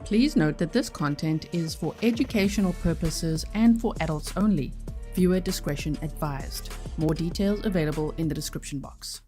Please note that this content is for educational purposes and for adults only. Viewer discretion advised. More details available in the description box.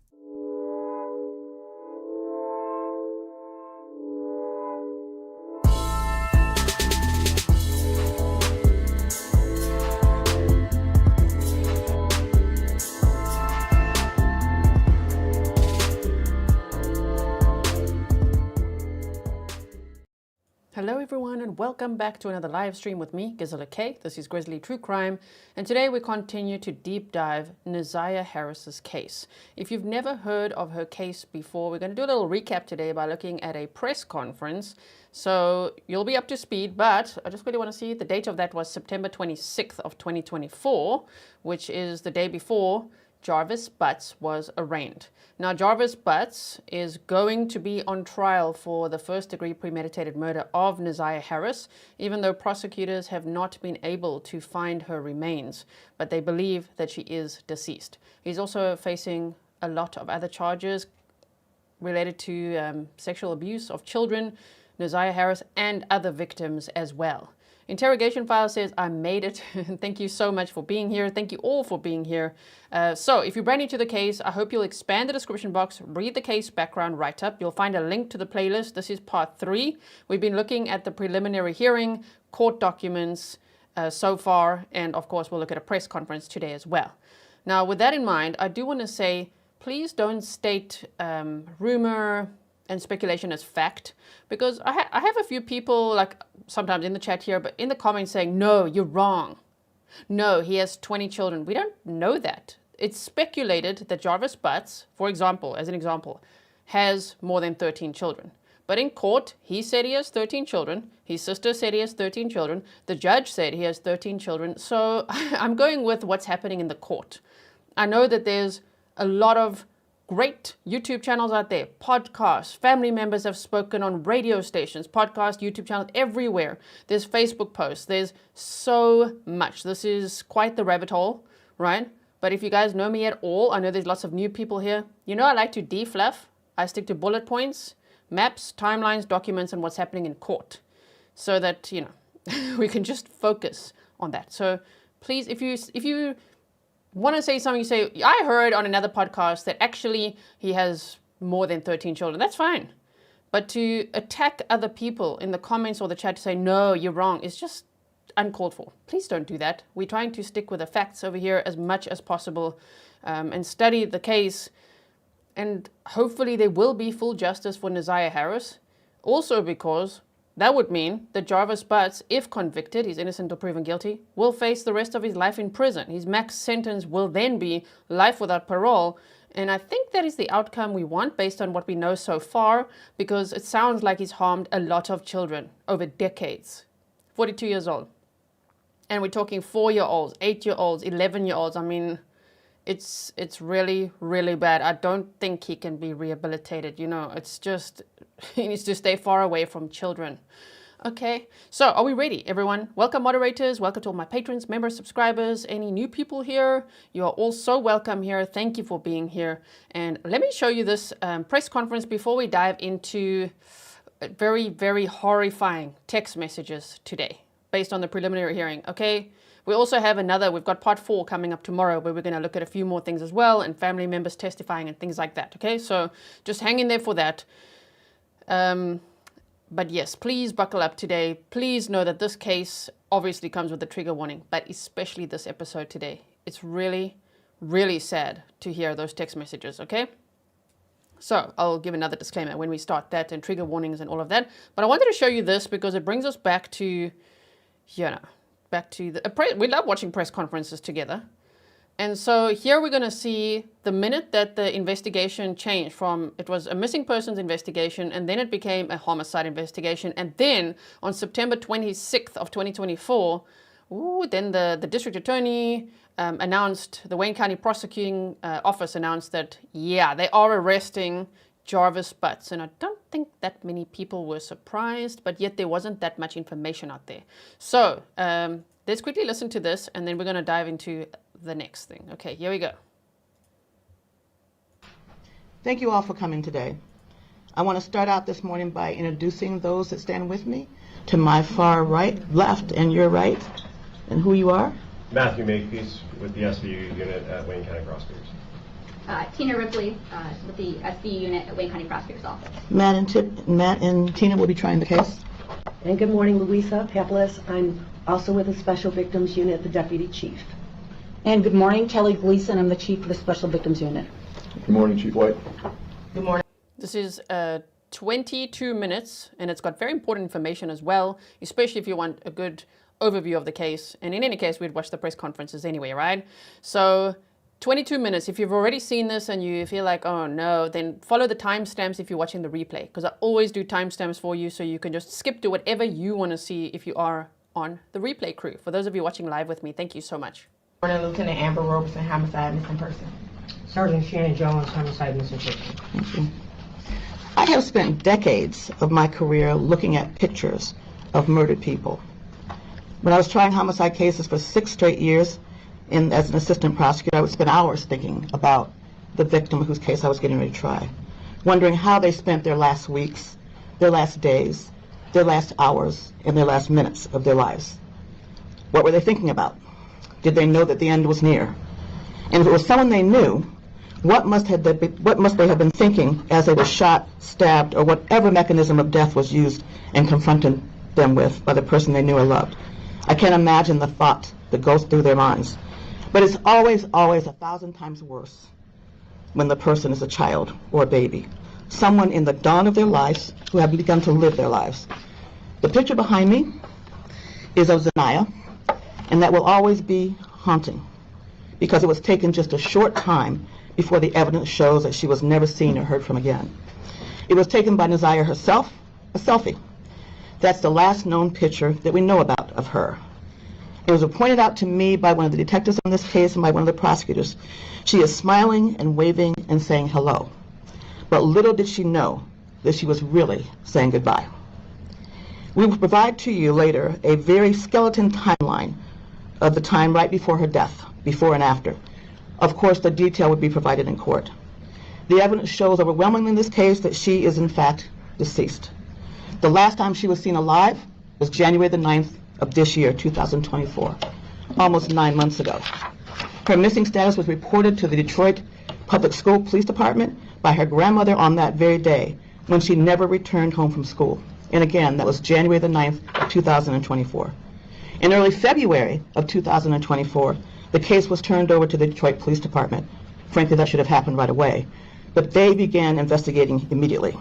Hello everyone and welcome back to another live stream with me, Grizzly. This is Grizzly True Crime, and today we continue to deep dive Annette Harris's case. If you've never heard of her case before, we're going to do a little recap today by looking at a press conference. So you'll be up to speed, but I just really want to see the date of that was September 26th of 2024, which is the day before Jarvis Butts was arraigned. Now, Jarvis Butts is going to be on trial for the first-degree premeditated murder of Annette Harris, even though prosecutors have not been able to find her remains, but they believe that she is deceased. He's also facing a lot of other charges related to sexual abuse of children, Annette Harris, and other victims as well. Interrogation file says, I made it. Thank you so much for being here. Thank you all for being here. So if you're brand new to the case, I hope you'll expand the description box, read the case background write-up. You'll find a link to the playlist. This is part 3. We've been looking at the preliminary hearing, court documents so far, and of course we'll look at a press conference today as well. Now with that in mind, I do want to say, please don't state rumor and speculation as fact, because I have a few people, like sometimes in the chat here, but in the comments saying, no, you're wrong. No, he has 20 children. We don't know that. It's speculated that Jarvis Butts, for example, as an example, has more than 13 children. But in court, he said he has 13 children. His sister said he has 13 children. The judge said he has 13 children. So I'm going with what's happening in the court. I know that there's a lot of great YouTube channels out there, podcasts, family members have spoken on radio stations, podcasts, YouTube channels, everywhere. There's Facebook posts, there's so much. This is quite the rabbit hole, right? But if you guys know me at all, I know there's lots of new people here. You know I like to defluff. I stick to bullet points, maps, timelines, documents, and what's happening in court. So that, you know, we can just focus on that. So please, if you want to say something, you say, I heard on another podcast that actually he has more than 13 children. That's fine. But to attack other people in the comments or the chat to say, no, you're wrong, is just uncalled for. Please don't do that. We're trying to stick with the facts over here as much as possible and study the case. And hopefully there will be full justice for Annette Harris. Also because that would mean that Jarvis Butts, if convicted, he's innocent or proven guilty, will face the rest of his life in prison. His max sentence will then be life without parole. And I think that is the outcome we want based on what we know so far, because it sounds like he's harmed a lot of children over decades. 42 years old. And we're talking 4-year-olds, 8-year-olds, 11-year-olds. I mean, it's really, really bad. I don't think he can be rehabilitated. You know, it's just, he needs to stay far away from children. Okay, so are we ready, everyone? Welcome, moderators. Welcome to all my patrons, members, subscribers, any new people here. You are all so welcome here. Thank you for being here. And let me show you this press conference before we dive into very, very horrifying text messages today based on the preliminary hearing, okay? We also have we've got part 4 coming up tomorrow where we're going to look at a few more things as well and family members testifying and things like that, okay? So just hang in there for that. But yes, please buckle up today. Please know that this case obviously comes with a trigger warning, but especially this episode today. It's really, really sad to hear those text messages, okay? So I'll give another disclaimer when we start that and trigger warnings and all of that. But I wanted to show you this because it brings us back to, you know, we love watching press conferences together. And so here we're going to see the minute that the investigation changed from, it was a missing persons investigation, and then it became a homicide investigation. And then on September 26th of 2024, then the district attorney announced, the Wayne County Prosecuting Office announced that, yeah, they are arresting Jarvis Butts. And I don't think that many people were surprised, but yet there wasn't that much information out there. So let's quickly listen to this, and then we're going to dive into the next thing. Okay, here we go. Thank you all for coming today. I want to start out this morning by introducing those that stand with me. to my far left, and your right, and who you are? Matthew Makepeace with the SVU unit at Wayne County Prosecutors. Tina Ripley with the SVU unit at Wayne County Prosecutor's Office. Matt and Tina will be trying the case. And good morning, Louisa Papeles. I'm also with the Special Victims Unit, the Deputy Chief. And good morning, Kelly Gleason. I'm the Chief of the Special Victims Unit. Good morning, Chief White. Good morning. This is 22 minutes, and it's got very important information as well, especially if you want a good overview of the case. And in any case, we'd watch the press conferences anyway, right? So 22 minutes. If you've already seen this and you feel like, oh no, then follow the timestamps if you're watching the replay, because I always do timestamps for you so you can just skip to whatever you want to see if you are on the replay crew. For those of you watching live with me, thank you so much. Morning, Lieutenant Amber Roberson, homicide, missing person. Sergeant Shannon Jones, homicide, missing person. Thank you. I have spent decades of my career looking at pictures of murdered people. When I was trying homicide cases for 6 straight years as an assistant prosecutor, I would spend hours thinking about the victim whose case I was getting ready to try, wondering how they spent their last weeks, their last days, their last hours, and their last minutes of their lives. What were they thinking about? Did they know that the end was near? And if it was someone they knew, what must they have been thinking as they were shot, stabbed, or whatever mechanism of death was used and confronted them with by the person they knew or loved? I can't imagine the thought that goes through their minds. But it's always 1,000 times worse when the person is a child or a baby, someone in the dawn of their lives who have begun to live their lives. The picture behind me is of Zanaya, and that will always be haunting because it was taken just a short time before the evidence shows that she was never seen or heard from again. It was taken by Nazaya herself, a selfie. That's the last known picture that we know about of her. It was pointed out to me by one of the detectives on this case and by one of the prosecutors. She is smiling and waving and saying hello. But little did she know that she was really saying goodbye. We will provide to you later a very skeleton timeline of the time right before her death, before and after. Of course, the detail would be provided in court. The evidence shows overwhelmingly in this case that she is in fact deceased. The last time she was seen alive was January the 9th of this year, 2024, almost 9 months ago. Her missing status was reported to the Detroit Public School Police Department by her grandmother on that very day when she never returned home from school. And again, that was January the 9th of 2024. In early February of 2024, the case was turned over to the Detroit Police Department. Frankly, that should have happened right away. But they began investigating immediately.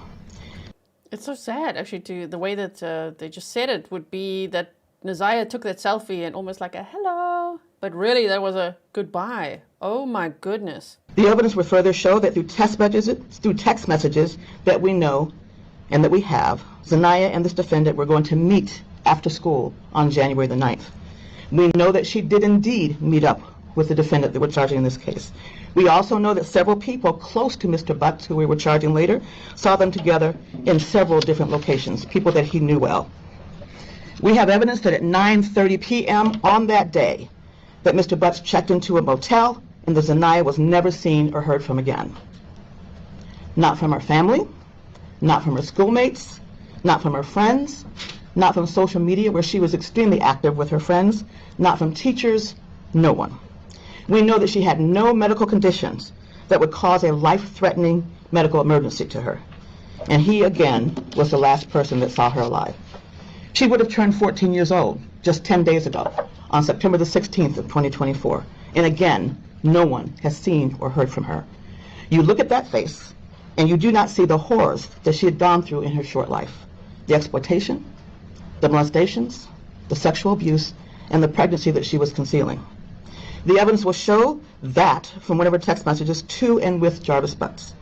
It's so sad, actually, to the way that they just said it would be that Nazaya took that selfie and almost like a hello, but really that was a goodbye. Oh my goodness. The evidence would further show that through text messages that we know and that we have, Zanaya and this defendant were going to meet after school on January the 9th. We know that she did indeed meet up with the defendant that we're charging in this case. We also know that several people close to Mr. Butts, who we were charging later, saw them together in several different locations, people that he knew well. We have evidence that at 9:30 p.m. on that day, that Mr. Butts checked into a motel and that Zanaya was never seen or heard from again. Not from her family, not from her schoolmates, not from her friends, not from social media where she was extremely active with her friends, not from teachers, no one. We know that she had no medical conditions that would cause a life-threatening medical emergency to her. And he, again, was the last person that saw her alive. She would have turned 14 years old just 10 days ago, on September the 16th of 2024. And again, no one has seen or heard from her. You look at that face, and you do not see the horrors that she had gone through in her short life. The exploitation, the molestations, the sexual abuse, and the pregnancy that she was concealing. The evidence will show that from whatever text messages to and with Jarvis Butts.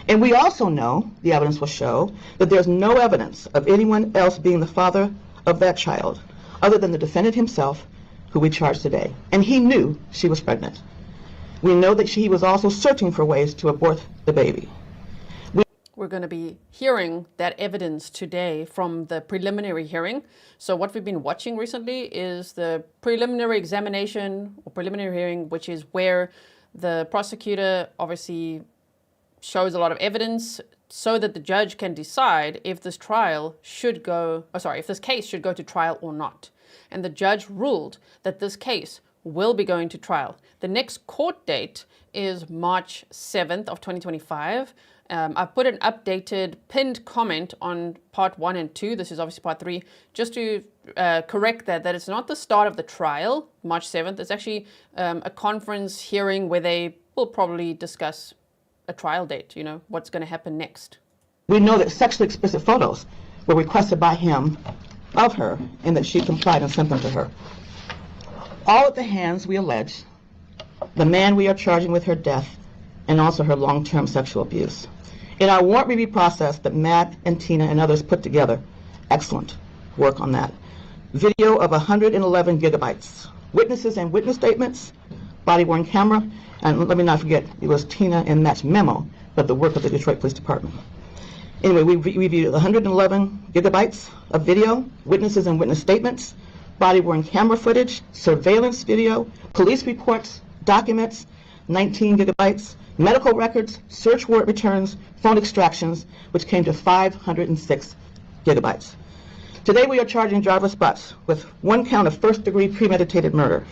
And we also know, the evidence will show, that there's no evidence of anyone else being the father of that child other than the defendant himself, who we charge today. And he knew she was pregnant. We know that he was also searching for ways to abort the baby. We're going to be hearing that evidence today from the preliminary hearing. So what we've been watching recently is the preliminary examination or preliminary hearing, which is where the prosecutor obviously shows a lot of evidence, so that the judge can decide if this trial should go, if this case should go to trial or not. And the judge ruled that this case will be going to trial. The next court date is March 7th of 2025. I've put an updated pinned comment on part 1 and 2. This is obviously part 3, just to correct that it's not the start of the trial, March 7th. It's actually a conference hearing where they will probably discuss a trial date, what's going to happen next. We know that sexually explicit photos were requested by him of her and that she complied and sent them to her. All at the hands, we allege, the man we are charging with her death and also her long-term sexual abuse. In our warrant review process that Matt and Tina and others put together, excellent work on that. Video of 111 gigabytes, witnesses and witness statements, body-worn camera, and let me not forget, it was Tina and Matt's memo, but the work of the Detroit Police Department. Anyway, we reviewed 111 gigabytes of video, witnesses and witness statements, body-worn camera footage, surveillance video, police reports, documents, 19 gigabytes, medical records, search warrant returns, phone extractions, which came to 506 gigabytes. Today we are charging Jarvis Butts with 1 count of first-degree premeditated murder,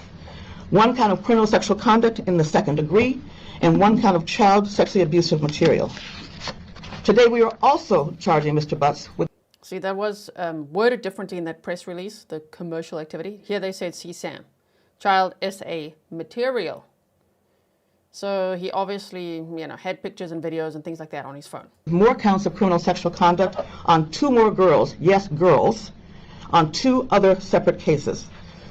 1 count of criminal sexual conduct in the second degree, and 1 count of child sexually abusive material. Today we are also charging Mr. Butts with... See, that was worded differently in that press release, the commercial activity. Here they said CSAM, child SA material. So he obviously, had pictures and videos and things like that on his phone. More counts of criminal sexual conduct on 2 more girls, yes, girls, on 2 other separate cases.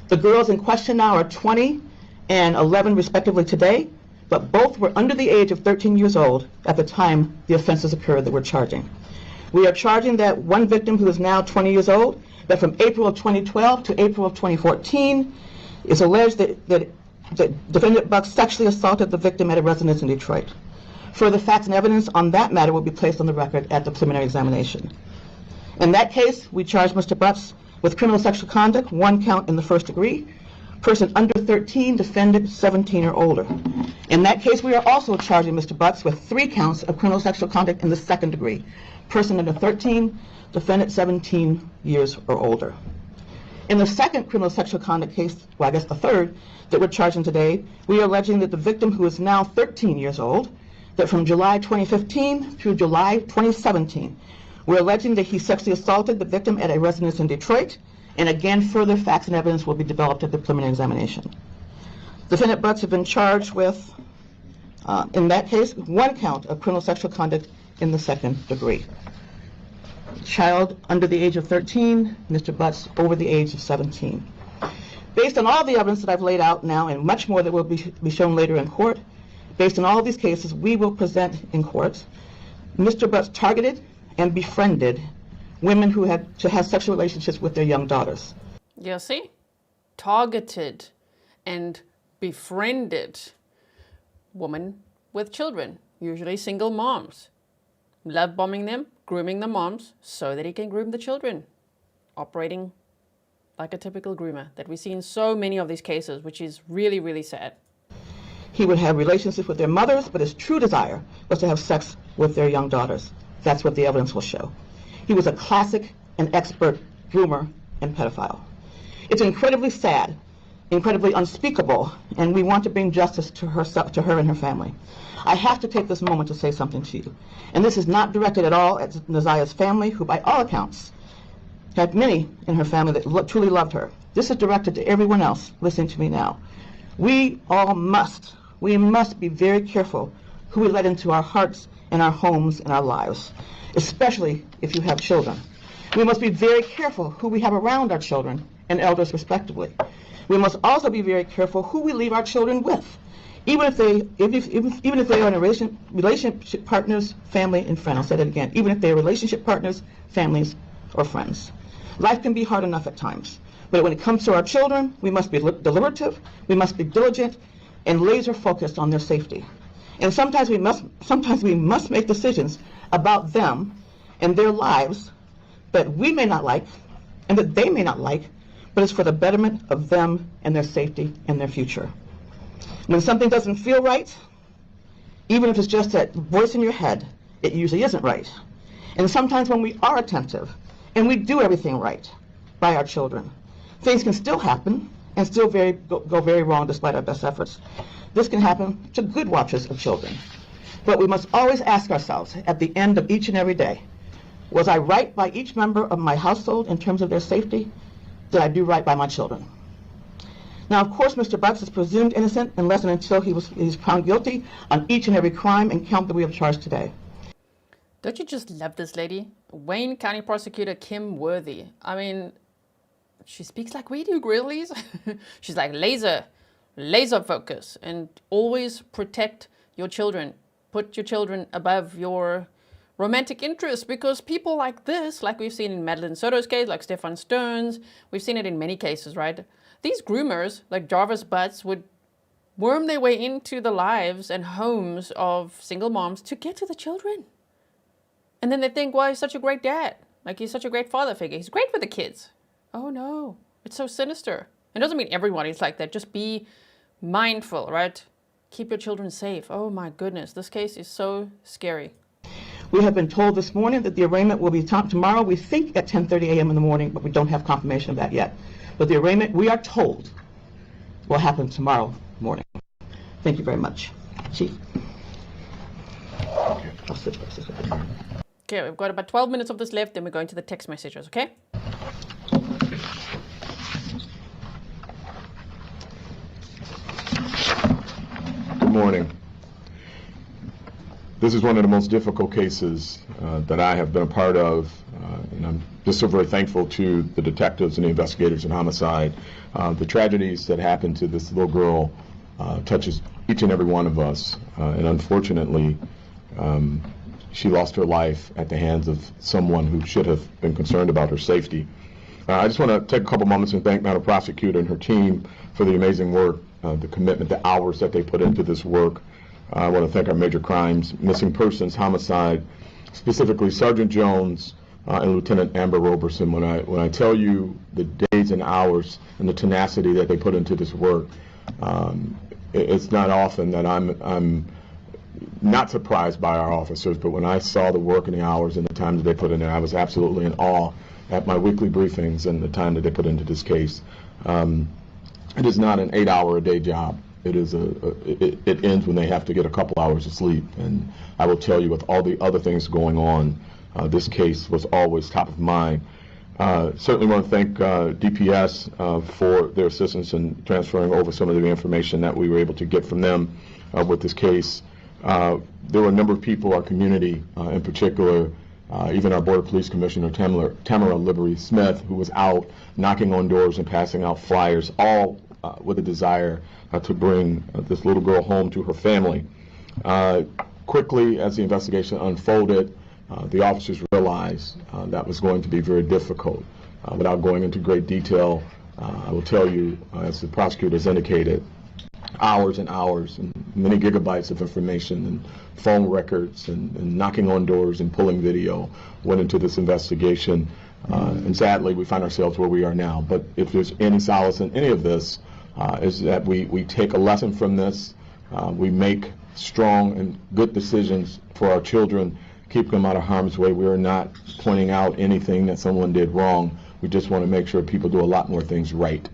The girls in question now are 20 and 11 respectively today, but both were under the age of 13 years old at the time the offenses occurred that we're charging. We are charging that one victim who is now 20 years old, that from April of 2012 to April of 2014, is alleged that Defendant Butts sexually assaulted the victim at a residence in Detroit. Further facts and evidence on that matter will be placed on the record at the preliminary examination. In that case, we charge Mr. Butts with criminal sexual conduct, 1 count in the first degree, person under 13, defendant 17 or older. In that case, we are also charging Mr. Butts with 3 counts of criminal sexual conduct in the second degree, person under 13, defendant 17 years or older. In the second criminal sexual conduct case, well, I guess the third, that we're charging today, we are alleging that the victim, who is now 13 years old, that from July 2015 through July 2017, we're alleging that he sexually assaulted the victim at a residence in Detroit, and again, further facts and evidence will be developed at the preliminary examination. Defendant Butts have been charged with, in that case, 1 count of criminal sexual conduct in the second degree. Child under the age of 13, Mr. Butts over the age of 17. Based on all the evidence that I've laid out now and much more that will be shown later in court, based on all of these cases we will present in court, Mr. Butts targeted and befriended women who had to have sexual relationships with their young daughters. You see? Targeted and befriended women with children, usually single moms. Love bombing them, grooming the moms so that he can groom the children. Operating like a typical groomer that we see in so many of these cases, which is really, really sad. He would have relationships with their mothers, but his true desire was to have sex with their young daughters. That's what the evidence will show. He was a classic and expert groomer and pedophile. It's incredibly sad, incredibly unspeakable, and we want to bring justice to her and her family. I have to take this moment to say something to you. And this is not directed at all at Naziah's family, who by all accounts had many in her family that truly loved her. This is directed to everyone else listening to me now. We must be very careful who we let into our hearts and our homes and our lives, especially if you have children. We must be very careful who we have around our children and elders respectively. We must also be very careful who we leave our children with, even if they are in a relationship partners, family, and friends. I'll say that again. Even if they are relationship partners, families, or friends. Life can be hard enough at times, but when it comes to our children, we must be deliberative, we must be diligent, and laser focused on their safety. And sometimes we must make decisions about them and their lives that we may not like and that they may not like, but it's for the betterment of them and their safety and their future. When something doesn't feel right, even if it's just that voice in your head, it usually isn't right. And sometimes when we are attentive and we do everything right by our children, things can still happen and still go very wrong despite our best efforts. This can happen to good watchers of children. But we must always ask ourselves at the end of each and every day, was I right by each member of my household in terms of their safety? Did I do right by my children? Now, of course, Mr. Butts is presumed innocent unless and until he's found guilty on each and every crime and count that we have charged today. Don't you just love this lady? Wayne County Prosecutor Kim Worthy. I mean, she speaks like we do, Grizzlies. She's like laser focus, and always protect your children. Put your children above your romantic interests, because people like this, like we've seen in Madeline Soto's case, like Stefan Stone's, we've seen it in many cases, right? These groomers, like Jarvis Butts, would worm their way into the lives and homes of single moms to get to the children. And then they think, well, he's such a great dad. Like, he's such a great father figure. He's great for the kids. Oh, no. It's so sinister. It doesn't mean everyone is like that. Just be mindful, right? Keep your children safe. Oh, my goodness. This case is so scary. We have been told this morning that the arraignment will be tomorrow, we think at 10:30 a.m. in the morning, but we don't have confirmation of that yet. But the arraignment, we are told, will happen tomorrow morning. Thank you very much. Chief. Okay, we've got about 12 minutes of this left, then we're going to the text messages, okay? Good morning. This is one of the most difficult cases that I have been a part of, and I'm just so very thankful to the detectives and the investigators in homicide. The tragedies that happened to this little girl touches each and every one of us, and unfortunately, she lost her life at the hands of someone who should have been concerned about her safety. I just want to take a couple moments and thank Madam Prosecutor and her team for the amazing work, the commitment, the hours that they put into this work. I want to thank our major crimes, missing persons, homicide, specifically Sergeant Jones and Lieutenant Amber Roberson. When I tell you the days and hours and the tenacity that they put into this work, it's not often that I'm not surprised by our officers, but when I saw the work and the hours and the time that they put in there, I was absolutely in awe at my weekly briefings and the time that they put into this case. It is not an 8-hour-a-day job. It is it ends when they have to get a couple hours of sleep. And I will tell you, with all the other things going on, this case was always top of mind. Certainly want to thank DPS for their assistance in transferring over some of the information that we were able to get from them with this case. There were a number of people, our community in particular, even our Board of Police Commissioner Tamara Liberty Smith, who was out knocking on doors and passing out flyers, all with a desire to bring this little girl home to her family. Quickly, as the investigation unfolded, the officers realized that was going to be very difficult. Without going into great detail, I will tell you, as the prosecutors indicated, hours and hours and many gigabytes of information and phone records and knocking on doors and pulling video went into this investigation. And sadly, we find ourselves where we are now. But if there's any solace in any of this, is that we take a lesson from this. We make strong and good decisions for our children, keep them out of harm's way. We are not pointing out anything that someone did wrong. We just want to make sure people do a lot more things right.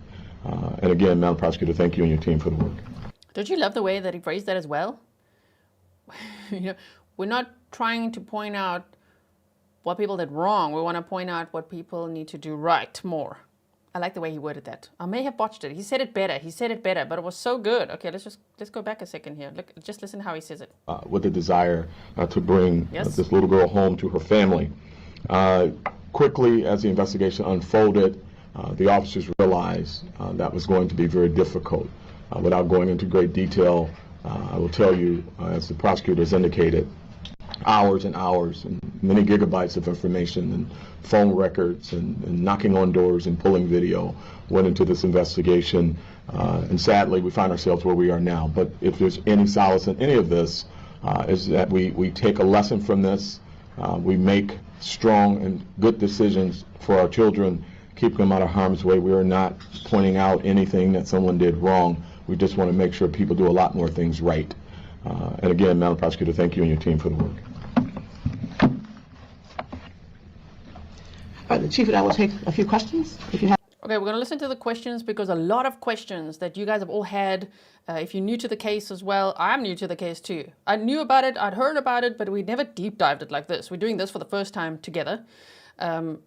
And again, Madam Prosecutor, thank you and your team for the work. Don't you love the way that he phrased that as well? You know, we're not trying to point out what people did wrong. We want to point out what people need to do right more. I like the way he worded that. I may have botched it. He said it better, but it was so good. Okay, let's go back a second here. Look, just listen how he says it. With the desire to bring this little girl home to her family. Quickly, as the investigation unfolded, the officers realized that was going to be very difficult. Without going into great detail, I will tell you, as the prosecutors indicated, hours and hours and many gigabytes of information and phone records and knocking on doors and pulling video went into this investigation. And sadly, we find ourselves where we are now. But if there's any solace in any of this, is that we take a lesson from this. We make strong and good decisions for our children, keep them out of harm's way. We are not pointing out anything that someone did wrong. We just want to make sure people do a lot more things right. And again, Madam Prosecutor, thank you and your team for the work. The Chief and I will take a few questions, if you have. Okay, we're going to listen to the questions because a lot of questions that you guys have all had. If you're new to the case as well, I'm new to the case too. I knew about it, I'd heard about it, but we never deep dived it like this. We're doing this for the first time together. And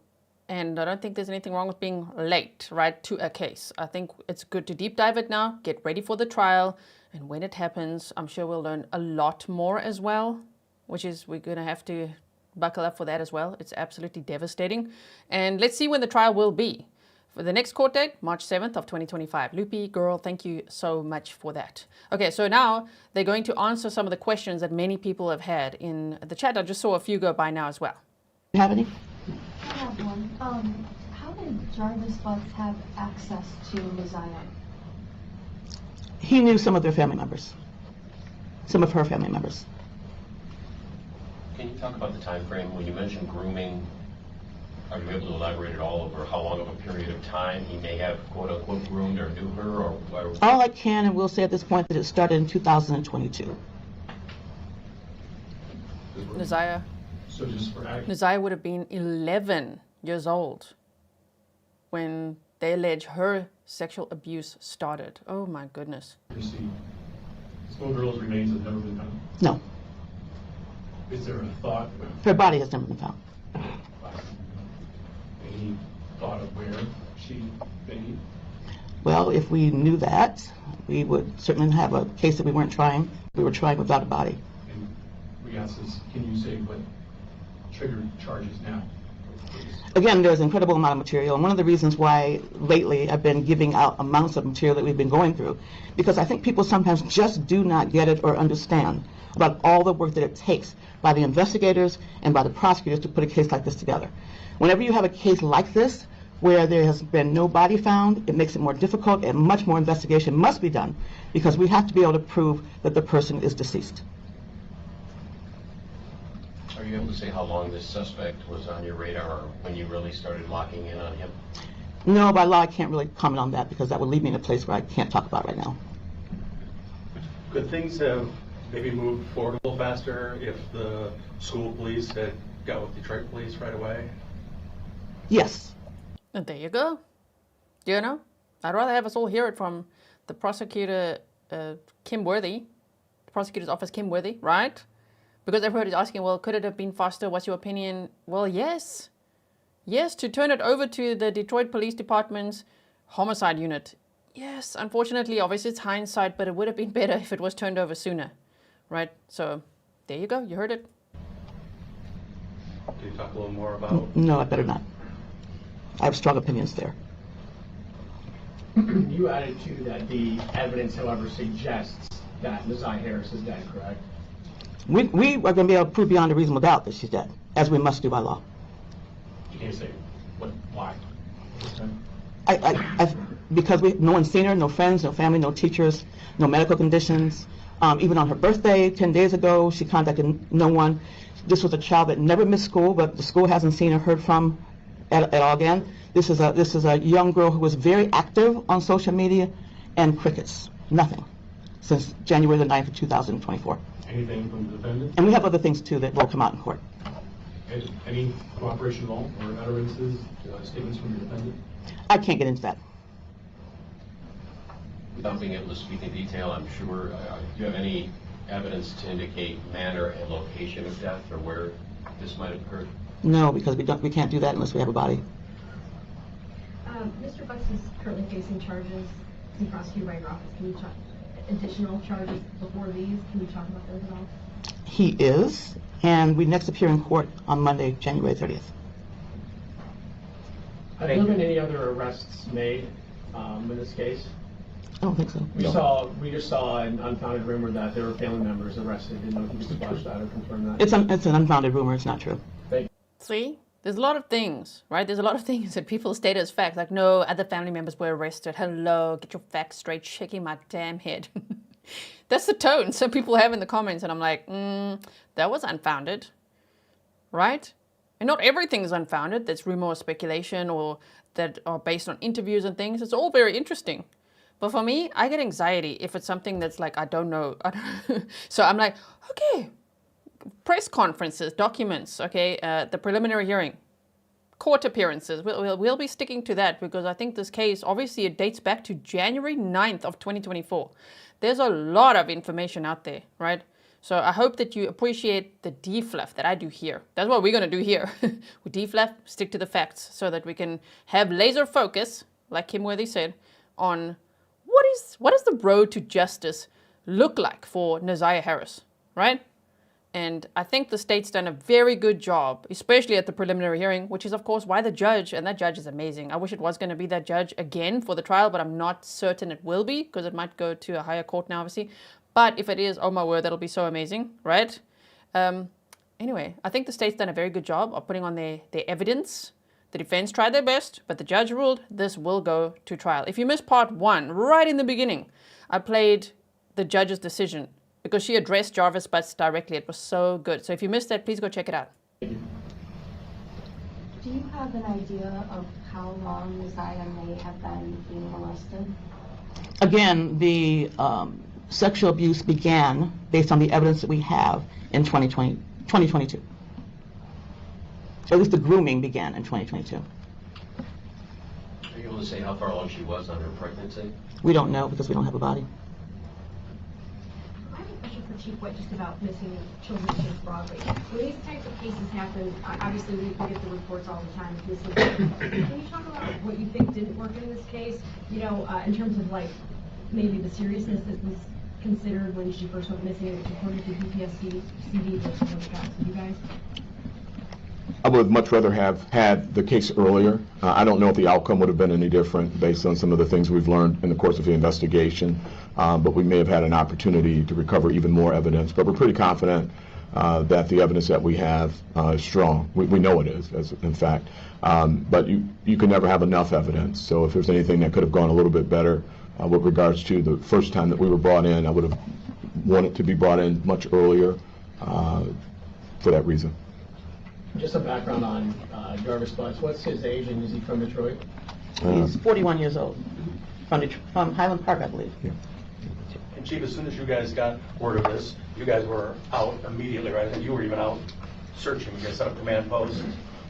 I don't think there's anything wrong with being late, right, to a case. I think it's good to deep dive it now, get ready for the trial, and when it happens, I'm sure we'll learn a lot more as well, which is we're going to have to buckle up for that as well. It's absolutely devastating. And let's see when the trial will be. For the next court date, March 7th of 2025. Loopy, girl, thank you so much for that. Okay, so now they're going to answer some of the questions that many people have had in the chat. I just saw a few go by now as well. Do you have any? I have one. How did Jarvis Butts have access to Messiah? He knew some of their family members, some of her family members. Can you talk about the time frame when you mentioned grooming? Are you able to elaborate at all over how long of a period of time he may have quote unquote groomed or knew her, or All I can and will say at this point that it started in 2022. Nasiah. So just for Nasiah would have been 11 years old when they allege her sexual abuse started. Oh my goodness. This little girl's remains have never been found. No. Is there a thought? Her body has never been found. Any thought of where she may be? Well, if we knew that, we would certainly have a case that we weren't trying. We were trying without a body. And Rias, can you say what triggered charges now? Again, there's an incredible amount of material, and one of the reasons why lately I've been giving out amounts of material that we've been going through, because I think people sometimes just do not get it or understand about all the work that it takes by the investigators and by the prosecutors to put a case like this together. Whenever you have a case like this, where there has been no body found, it makes it more difficult and much more investigation must be done because we have to be able to prove that the person is deceased. Are you able to say how long this suspect was on your radar, or when you really started locking in on him? No, by law I can't really comment on that because that would leave me in a place where I can't talk about it right now. Could things have maybe moved forward a little faster if the school police had got with Detroit police right away? Yes. And there you go. You know, I'd rather have us all hear it from the prosecutor, Kim Worthy, the prosecutor's office, Kim Worthy, right? Because everybody's asking, well, could it have been faster? What's your opinion? Well, yes. Yes, to turn it over to the Detroit Police Department's homicide unit. Yes, unfortunately, obviously it's hindsight, but it would have been better if it was turned over sooner, right? So there you go. You heard it. Can you talk a little more about? No, I better not. I have strong opinions there. You added to that the evidence, however, suggests that Annette Harris is dead, correct? We are going to be able to prove beyond a reasonable doubt that she's dead, as we must do by law. You can't say why. Because no one's seen her, no friends, no family, no teachers, no medical conditions. Even on her birthday, 10 days ago, she contacted no one. This was a child that never missed school, but the school hasn't seen or heard from at all again. This is a young girl who was very active on social media, and crickets, nothing, since January the 9th of 2024. Anything from the defendant? And we have other things too that will come out in court. Any cooperation at all, or utterances, statements from the defendant? I can't get into that. Without being able to speak in detail, I'm sure, do you have any evidence to indicate manner and location of death, or where this might have occurred? No, because we can't do that unless we have a body. Mr. Butts is currently facing charges in prosecuted by your office. Can you talk additional charges before these? Can you talk about those at all? He is, and we next appear in court on Monday, January 30th. Have there been any other arrests made in this case? I don't think so. We just saw an unfounded rumor that there were family members arrested. Didn't know if you could squash that or confirm that. It's an unfounded rumor. It's not true. See? There's a lot of things, right? There's a lot of things that people state as facts. Like, no, other family members were arrested. Hello, get your facts straight, shaking my damn head. That's the tone some people have in the comments. And I'm like, that was unfounded, right? And not everything is unfounded. That's rumor or speculation or that are based on interviews and things. It's all very interesting. But for me, I get anxiety if it's something that's like, I don't know. So I'm like, okay, press conferences, documents, okay, the preliminary hearing. court appearances. We'll be sticking to that because I think this case, obviously it dates back to January 9th of 2024. There's a lot of information out there, right? So I hope that you appreciate the defluff that I do here. That's what we're going to do here. We defluff, stick to the facts so that we can have laser focus, like Kim Worthy said, on what does the road to justice look like for Annette Harris, right? And I think the state's done a very good job, especially at the preliminary hearing, which is, of course, why the judge, and that judge is amazing. I wish it was going to be that judge again for the trial, but I'm not certain it will be because it might go to a higher court now, obviously. But if it is, oh my word, that'll be so amazing, right? Anyway, I think the state's done a very good job of putting on their evidence. The defense tried their best, but the judge ruled this will go to trial. If you missed part 1, right in the beginning, I played the judge's decision because she addressed Jarvis Butts directly. It was so good. So if you missed that, please go check it out. Do you have an idea of how long Annette may have been being molested? Again, the sexual abuse began, based on the evidence that we have, in 2022. At least the grooming began in 2022. Are you able to say how far along she was on her pregnancy? We don't know because we don't have a body. I have a question for Chief White just about missing children just broadly. When these types of cases happen, obviously we get the reports all the time of missing children. Can you talk about what you think didn't work in this case? You know, in terms of like maybe the seriousness that was considered when she first went missing and it was reported to PTSD, CD versus what it got to you guys? I would much rather have had the case earlier. I don't know if the outcome would have been any different based on some of the things we've learned in the course of the investigation, but we may have had an opportunity to recover even more evidence. But we're pretty confident that the evidence that we have is strong. We know it is, in fact. But you can never have enough evidence. So if there's anything that could have gone a little bit better with regards to the first time that we were brought in, I would have wanted to be brought in much earlier for that reason. Just a background on Jarvis Butts. What's his age and is he from Detroit? He's 41 years old, from Highland Park, I believe. Yeah. And Chief, as soon as you guys got word of this, you guys were out immediately, right? I think you were even out searching. You guys set up command posts.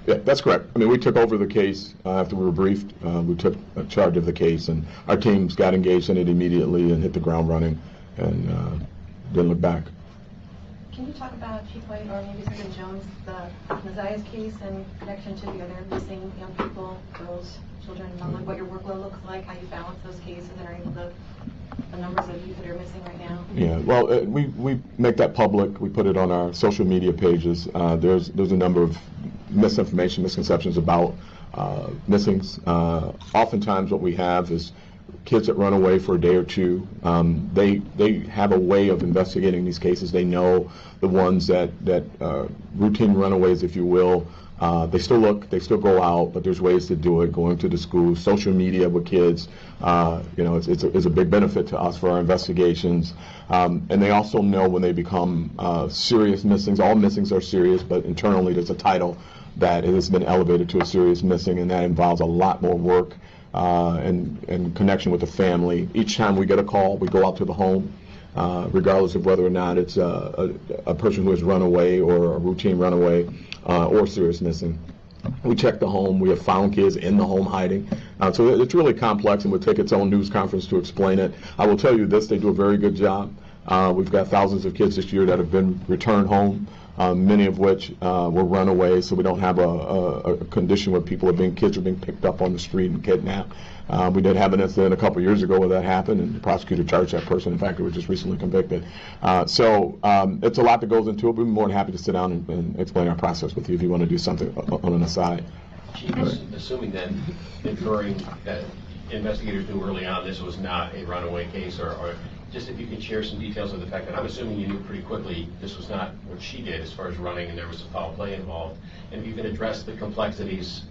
Yeah, that's correct. I mean, we took over the case after we were briefed. We took charge of the case, and our teams got engaged in it immediately and hit the ground running and didn't look back. Can you talk about, Chief White, or maybe Shannon Jones, Annette's case in connection to the other missing young people, girls, children, what your workload looks like, how you balance those cases, and are able to, the numbers of youth that are missing right now? Yeah, well, we make that public. We put it on our social media pages. There's a number of misinformation, misconceptions about missings. Oftentimes what we have is kids that run away for a day or two. They have a way of investigating these cases. They know the ones that routine runaways, if you will. They still look, they still go out, but there's ways to do it, going to the schools, social media with kids. It's a big benefit to us for our investigations. And they also know when they become serious missings. All missings are serious, but internally there's a title that it has been elevated to a serious missing, and that involves a lot more work and connection with the family. Each time we get a call, we go out to the home, regardless of whether or not it's a person who has run away or a routine runaway or serious missing. We check the home. We have found kids in the home hiding. So it's really complex, and we'll take its own news conference to explain it. I will tell you this, they do a very good job. We've got thousands of kids this year that have been returned home, many of which were runaways, so we don't have a condition where kids are being picked up on the street and kidnapped. We did have an incident a couple years ago where that happened, and the prosecutor charged that person. In fact, they were just recently convicted. So it's a lot that goes into it. We'd be more than happy to sit down and explain our process with you if you want to do something on an aside. Chief, assuming then, inferring that investigators knew early on this was not a runaway case, or just if you could share some details of the fact that I'm assuming you knew pretty quickly this was not what she did as far as running and there was a foul play involved, and if you can address the complexities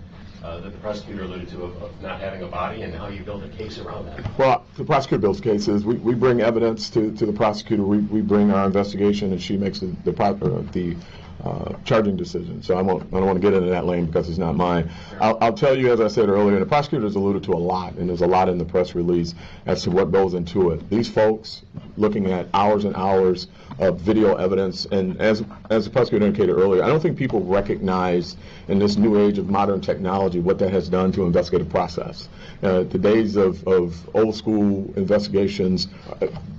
that the prosecutor alluded to of not having a body and how you build a case around that. Well, the prosecutor builds cases. We bring evidence to the prosecutor. We bring our investigation, and she makes the charging decision. So I don't want to get into that lane because it's not mine. I'll tell you, as I said earlier, the prosecutor has alluded to a lot, and there's a lot in the press release as to what goes into it. These folks, looking at hours and hours video evidence. And as the prosecutor indicated earlier, I don't think people recognize in this new age of modern technology what that has done to investigative process. The days of old school investigations,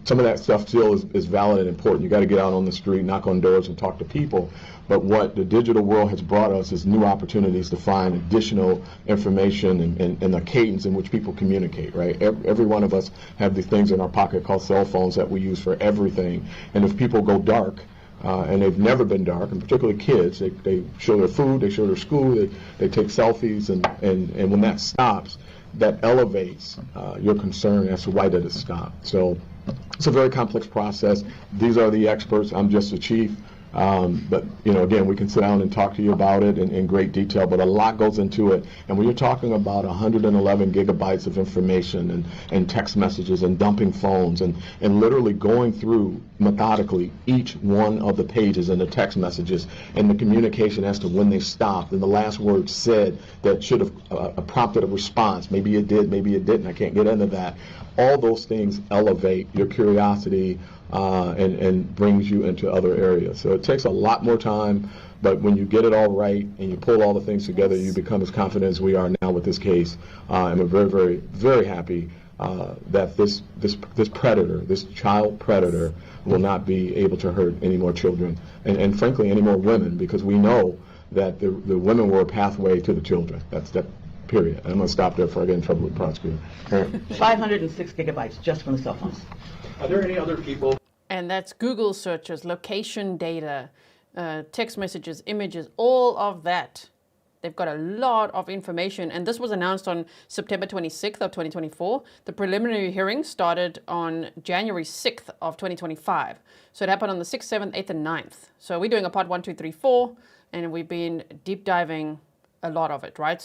some of that stuff still is valid and important. You got to get out on the street, knock on doors, and talk to people. But what the digital world has brought us is new opportunities to find additional information and the cadence in which people communicate, right? Every one of us have these things in our pocket called cell phones that we use for everything. And if people go dark, and they've never been dark, and particularly kids, they show their food, they show their school, they take selfies, and when that stops, that elevates your concern as to why did it stop. So it's a very complex process. These are the experts. I'm just the chief. But, again, we can sit down and talk to you about it in great detail, but a lot goes into it. And when you're talking about 111 gigabytes of information and text messages and dumping phones and literally going through methodically each one of the pages and the text messages and the communication as to when they stopped and the last word said that should have prompted a response. Maybe it did, maybe it didn't. I can't get into that. All those things elevate your curiosity and brings you into other areas. So it takes a lot more time, but when you get it all right and you pull all the things together, you become as confident as we are now with this case. And we're very, very, very happy that this predator, this child predator, will not be able to hurt any more children and frankly, any more women, because we know that the women were a pathway to the children. That's that. Period. I'm going to stop there before I get in trouble with the prosecutor. 506 gigabytes just from the cell phones. Are there any other people? And that's Google searches, location data, text messages, images, all of that. They've got a lot of information. And this was announced on September 26th of 2024. The preliminary hearing started on January 6th of 2025. So it happened on the 6th, 7th, 8th, and 9th. So we're doing a part 1, 2, 3, 4, and we've been deep diving a lot of it, right?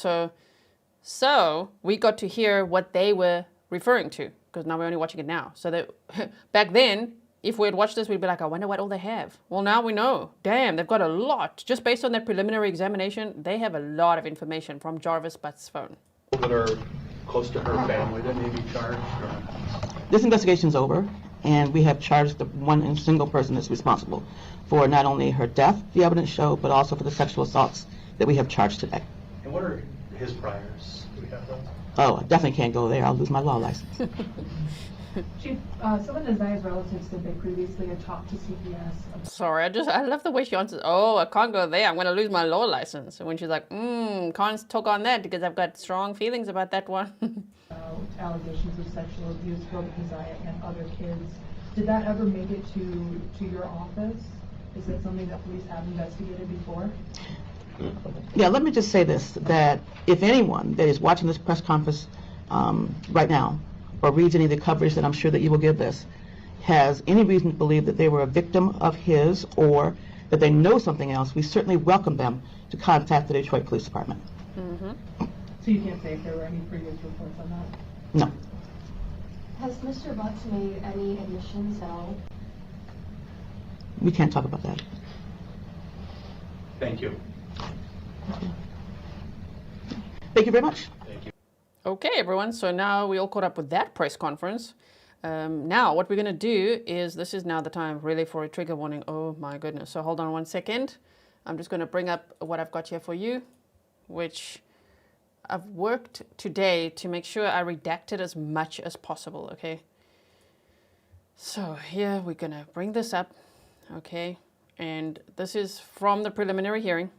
So we got to hear what they were referring to, because now we're only watching it now. So that back then, if we had watched this, we'd be like, I wonder what all they have. Well, now we know. Damn, they've got a lot. Just based on their preliminary examination, they have a lot of information from Jarvis Butts' phone. That are close to her family that may be charged? Or? This investigation's over, and we have charged the one single person that's responsible for not only her death, the evidence showed, but also for the sexual assaults that we have charged today. And what are his priors? Do we have those? Oh, I definitely can't go there. I'll lose my law license. Chief, some of Nazia's relatives said they previously had talked to CPS. Sorry, I love the way she answers, oh, I can't go there. I'm going to lose my law license. And when she's like, can't talk on that because I've got strong feelings about that one. Allegations of sexual abuse for Nazia and other kids. Did that ever make it to your office? Is that something that police have investigated before? Yeah, let me just say this, that if anyone that is watching this press conference right now or reads any of the coverage that I'm sure that you will give this, has any reason to believe that they were a victim of his or that they know something else, we certainly welcome them to contact the Detroit Police Department. Mm-hmm. So you can't say if there were any previous reports on that? No. Has Mr. Butts made any admissions at all? We can't talk about that. Thank you. Thank you very much. Thank you. Okay, everyone. So now we all caught up with that press conference. Now what we're going to do is, this is now the time really for a trigger warning. Oh my goodness. So hold on one second. I'm just going to bring up what I've got here for you, which I've worked today to make sure I redacted as much as possible, okay? So here we're going to bring this up, okay? And this is from the preliminary hearing.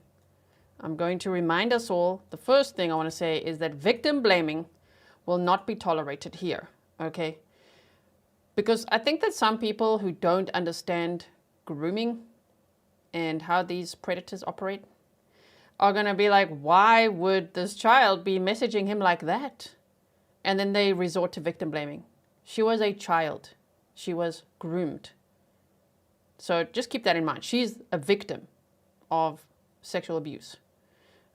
I'm going to remind us all, the first thing I want to say is that victim blaming will not be tolerated here, okay? Because I think that some people who don't understand grooming and how these predators operate are going to be like, why would this child be messaging him like that? And then they resort to victim blaming. She was a child. She was groomed. So just keep that in mind. She's a victim of sexual abuse.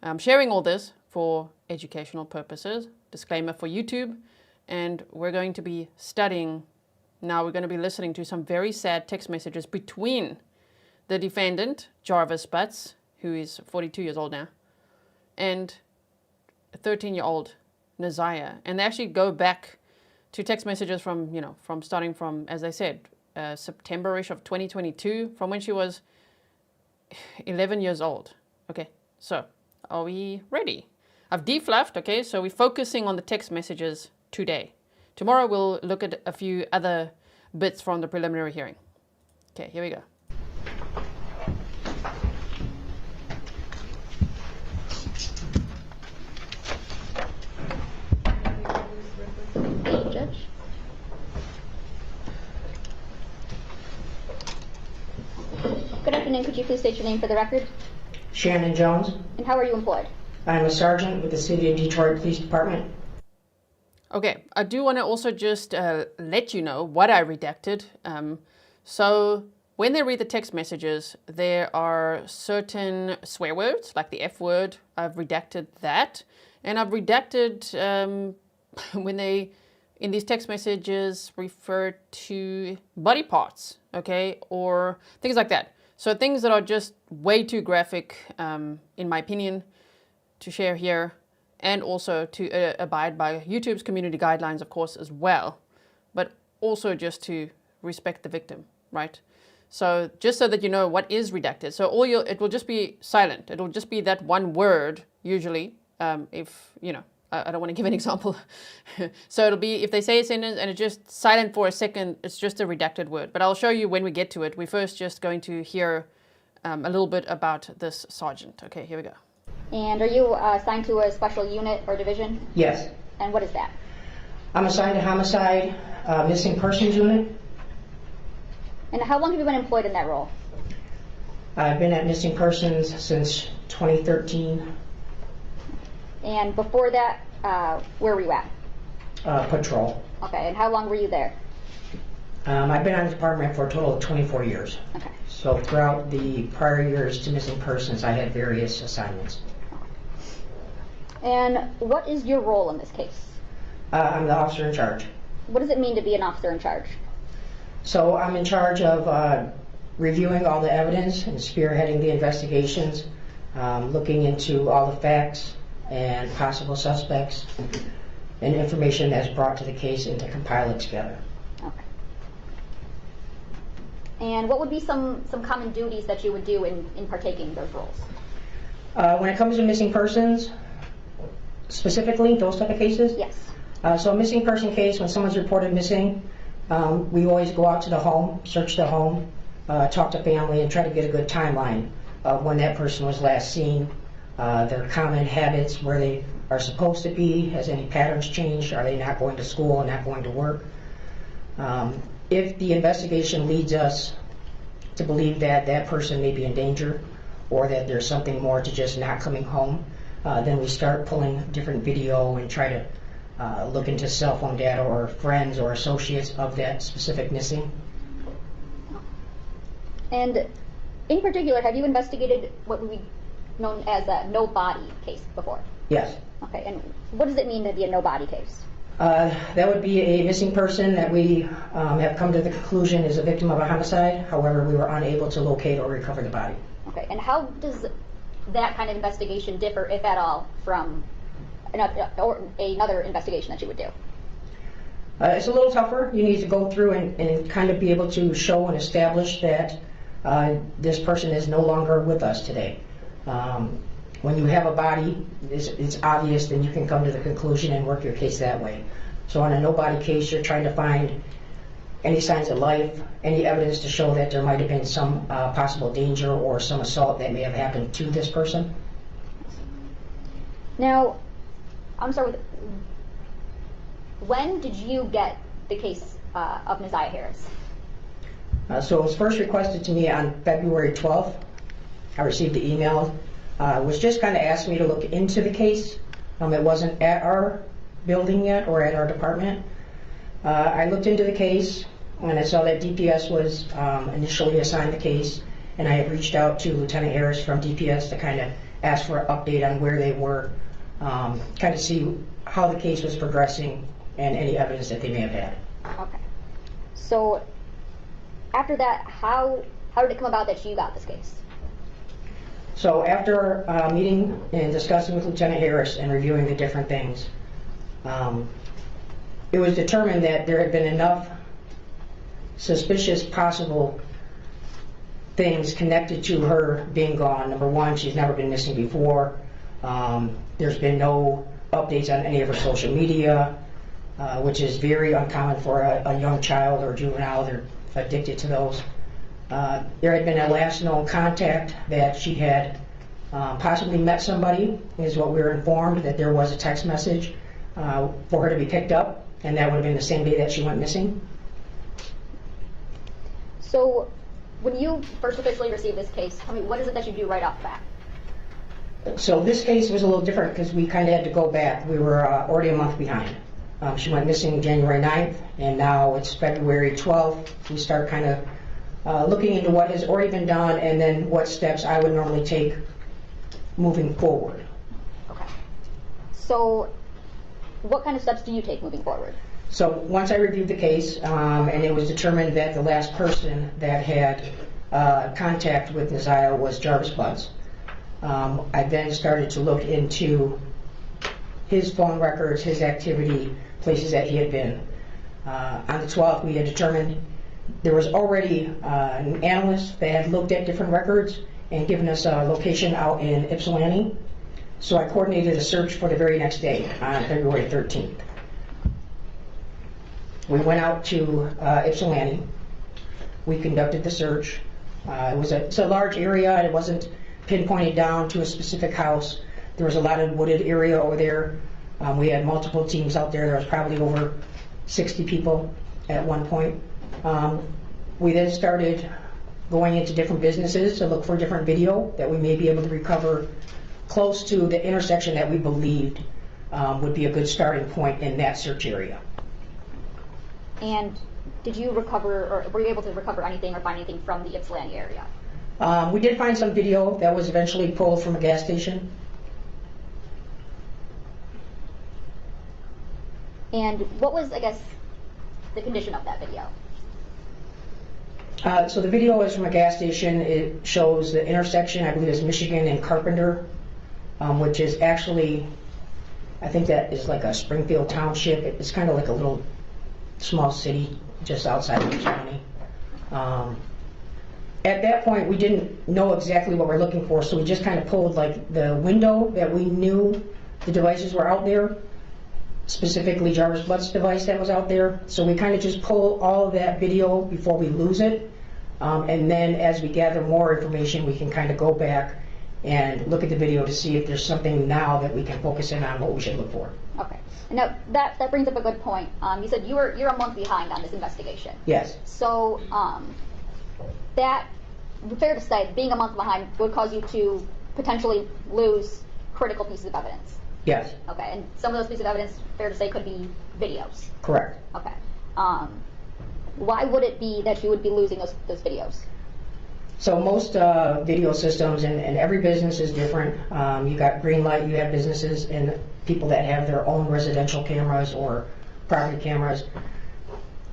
I'm sharing all this for educational purposes, disclaimer for YouTube, and we're going to be studying, now we're going to be listening to some very sad text messages between the defendant, Jarvis Butts, who is 42 years old now, and a 13-year-old Nazia. And they actually go back to text messages from, from starting from, as I said, September-ish of 2022, from when she was 11 years old. Okay, so are we ready? I've defluffed, okay, so we're focusing on the text messages today. Tomorrow we'll look at a few other bits from the preliminary hearing. Okay, here we go. Judge. Good afternoon. Could you please state your name for the record? Shannon Jones. And how are you employed? I'm a sergeant with the City of Detroit Police Department. Okay, I do want to also just let you know what I redacted. So when they read the text messages, there are certain swear words, like the F word. I've redacted that. And I've redacted when they, in these text messages, refer to body parts, okay, or things like that. So things that are just way too graphic, in my opinion, to share here, and also to abide by YouTube's community guidelines, of course, as well, but also just to respect the victim, right? So just so that you know what is redacted. So it will just be silent. It'll just be that one word, usually, if, you know, I don't want to give an example. So it'll be, if they say a sentence and it's just silent for a second, it's just a redacted word. But I'll show you when we get to it. We're first just going to hear a little bit about this sergeant. Okay, here we go. And are you assigned to a special unit or division? Yes. And what is that? I'm assigned to homicide, missing persons unit. And how long have you been employed in that role? I've been at missing persons since 2013. And before that, where were you at? Patrol. Okay, and how long were you there? I've been on the department for a total of 24 years. Okay. So throughout the prior years to missing persons, I had various assignments. And what is your role in this case? I'm the officer in charge. What does it mean to be an officer in charge? So I'm in charge of reviewing all the evidence and spearheading the investigations, looking into all the facts and possible suspects and information that's brought to the case and to compile it together. Okay. And what would be some common duties that you would do in partaking those roles? When it comes to missing persons, specifically those type of cases? Yes. So a missing person case, when someone's reported missing, we always go out to the home, search the home, talk to family, and try to get a good timeline of when that person was last seen, their common habits, where they are supposed to be, has any patterns changed, are they not going to school and not going to work. If the investigation leads us to believe that that person may be in danger or that there's something more to just not coming home, then we start pulling different video and try to look into cell phone data or friends or associates of that specific missing. And in particular, have you investigated what would be known as a no-body case before? Yes. Okay, and what does it mean to be a no-body case? That would be a missing person that we have come to the conclusion is a victim of a homicide. However, we were unable to locate or recover the body. Okay, and how does that kind of investigation differ, if at all, from another investigation that you would do? It's a little tougher. You need to go through and kind of be able to show and establish that this person is no longer with us today. When you have a body, it's obvious, then you can come to the conclusion and work your case that way. So on a no-body case, you're trying to find any signs of life, any evidence to show that there might have been some possible danger or some assault that may have happened to this person. Now, I'm sorry, when did you get the case of Annette Harris? So it was first requested to me on February 12th. I received the email, which just kind of asked me to look into the case. It wasn't at our building yet or at our department. I looked into the case and I saw that DPS was initially assigned the case, and I had reached out to Lieutenant Harris from DPS to kind of ask for an update on where they were, kind of see how the case was progressing and any evidence that they may have had. Okay. So after that, how did it come about that you got this case? So after meeting and discussing with Lieutenant Harris and reviewing the different things, it was determined that there had been enough suspicious possible things connected to her being gone. Number one, she's never been missing before. There's been no updates on any of her social media, which is very uncommon for a young child or juvenile. They're addicted to those. There had been a last known contact that she had possibly met somebody, is what we were informed, that there was a text message for her to be picked up, and that would have been the same day that she went missing. So when you first officially received this case, I mean, what is it that you do right off the bat? So this case was a little different because we kind of had to go back. We were already a month behind. She went missing January 9th, and now it's February 12th. We start kind of looking into what has already been done and then what steps I would normally take moving forward. Okay. So what kind of steps do you take moving forward? So once I reviewed the case, and it was determined that the last person that had contact with Neziah was Jarvis Butts, I then started to look into his phone records, his activity, places that he had been. On the 12th, we had determined there was already an analyst that had looked at different records and given us a location out in Ypsilanti. So I coordinated a search for the very next day, on February 13th. We went out to Ypsilanti. We conducted the search. It's a large area, and it wasn't pinpointed down to a specific house. There was a lot of wooded area over there. We had multiple teams out there. There was probably over 60 people at one point. We then started going into different businesses to look for different video that we may be able to recover close to the intersection that we believed would be a good starting point in that search area. And did you recover, or were you able to recover anything or find anything from the Ypsilanti area? We did find some video that was eventually pulled from a gas station. And what was, I guess, the condition of that video? So the video is from a gas station. It shows the intersection, I believe it's Michigan and Carpenter, which is actually, I think that is like a Springfield township. It's kind of like a little small city just outside of the county. At that point, we didn't know exactly what we're looking for, so we just kind of pulled like the window that we knew the devices were out there, specifically Jarvis Butts' device that was out there. So we kind of just pull all of that video before we lose it. And then as we gather more information, we can kind of go back and look at the video to see if there's something now that we can focus in on what we should look for. Okay. Now that brings up a good point. You said you're a month behind on this investigation. Yes. So that, fair to say, being a month behind would cause you to potentially lose critical pieces of evidence. Yes. Okay, and some of those pieces of evidence, fair to say, could be videos. Correct. Okay. Why would it be that you would be losing those videos? So most video systems, and every business is different. You got Greenlight, you have businesses and people that have their own residential cameras or property cameras,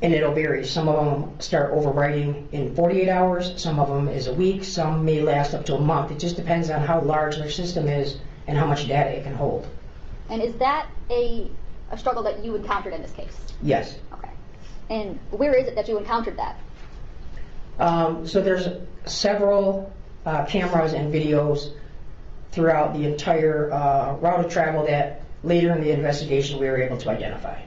and it'll vary. Some of them start overwriting in 48 hours, some of them is a week, some may last up to a month. It just depends on how large their system is and how much data it can hold. And is that a struggle that you encountered in this case? Yes. Okay. And where is it that you encountered that? So there's several cameras and videos throughout the entire route of travel that later in the investigation we were able to identify.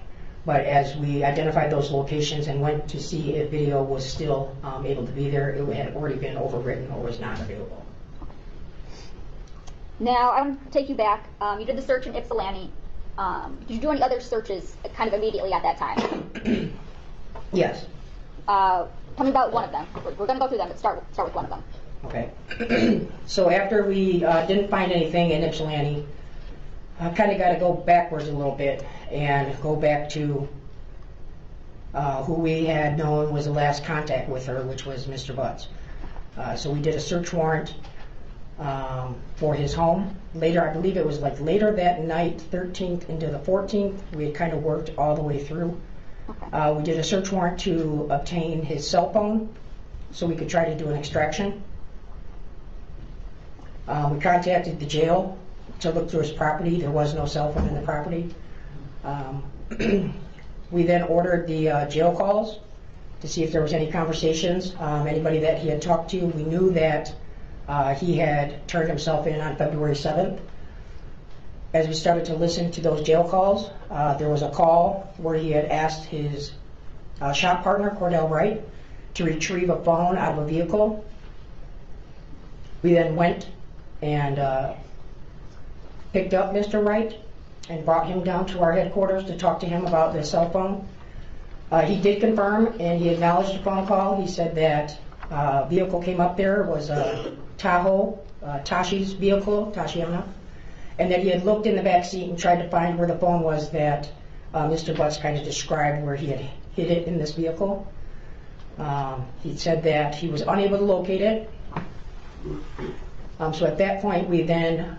But as we identified those locations and went to see if video was still able to be there, it had already been overwritten or was not available. Now, I want to take you back. You did the search in Ypsilanti. Did you do any other searches kind of immediately at that time? Yes. Tell me about one of them. We're going to go through them, but start with one of them. Okay. So after we didn't find anything in Ypsilanti, I kind of got to go backwards a little bit and go back to who we had known was the last contact with her, which was Mr. Butts. So we did a search warrant for his home. Later, I believe it was like later that night, 13th into the 14th, we had kind of worked all the way through. Okay. We did a search warrant to obtain his cell phone so we could try to do an extraction. We contacted the jail to look through his property. There was no cell phone in the property. We then ordered the jail calls to see if there was any conversations, anybody that he had talked to. We knew that he had turned himself in on February 7th. As we started to listen to those jail calls, there was a call where he had asked his shop partner, Cordell Wright, to retrieve a phone out of a vehicle. We then went and picked up Mr. Wright and brought him down to our headquarters to talk to him about the cell phone. He did confirm, and he acknowledged the phone call. He said that vehicle came up there was a Tahoe, Tashi's vehicle, Tashiana, and that he had looked in the back seat and tried to find where the phone was that Mr. Butts kind of described where he had hid it in this vehicle. He said that he was unable to locate it. So at that point, we then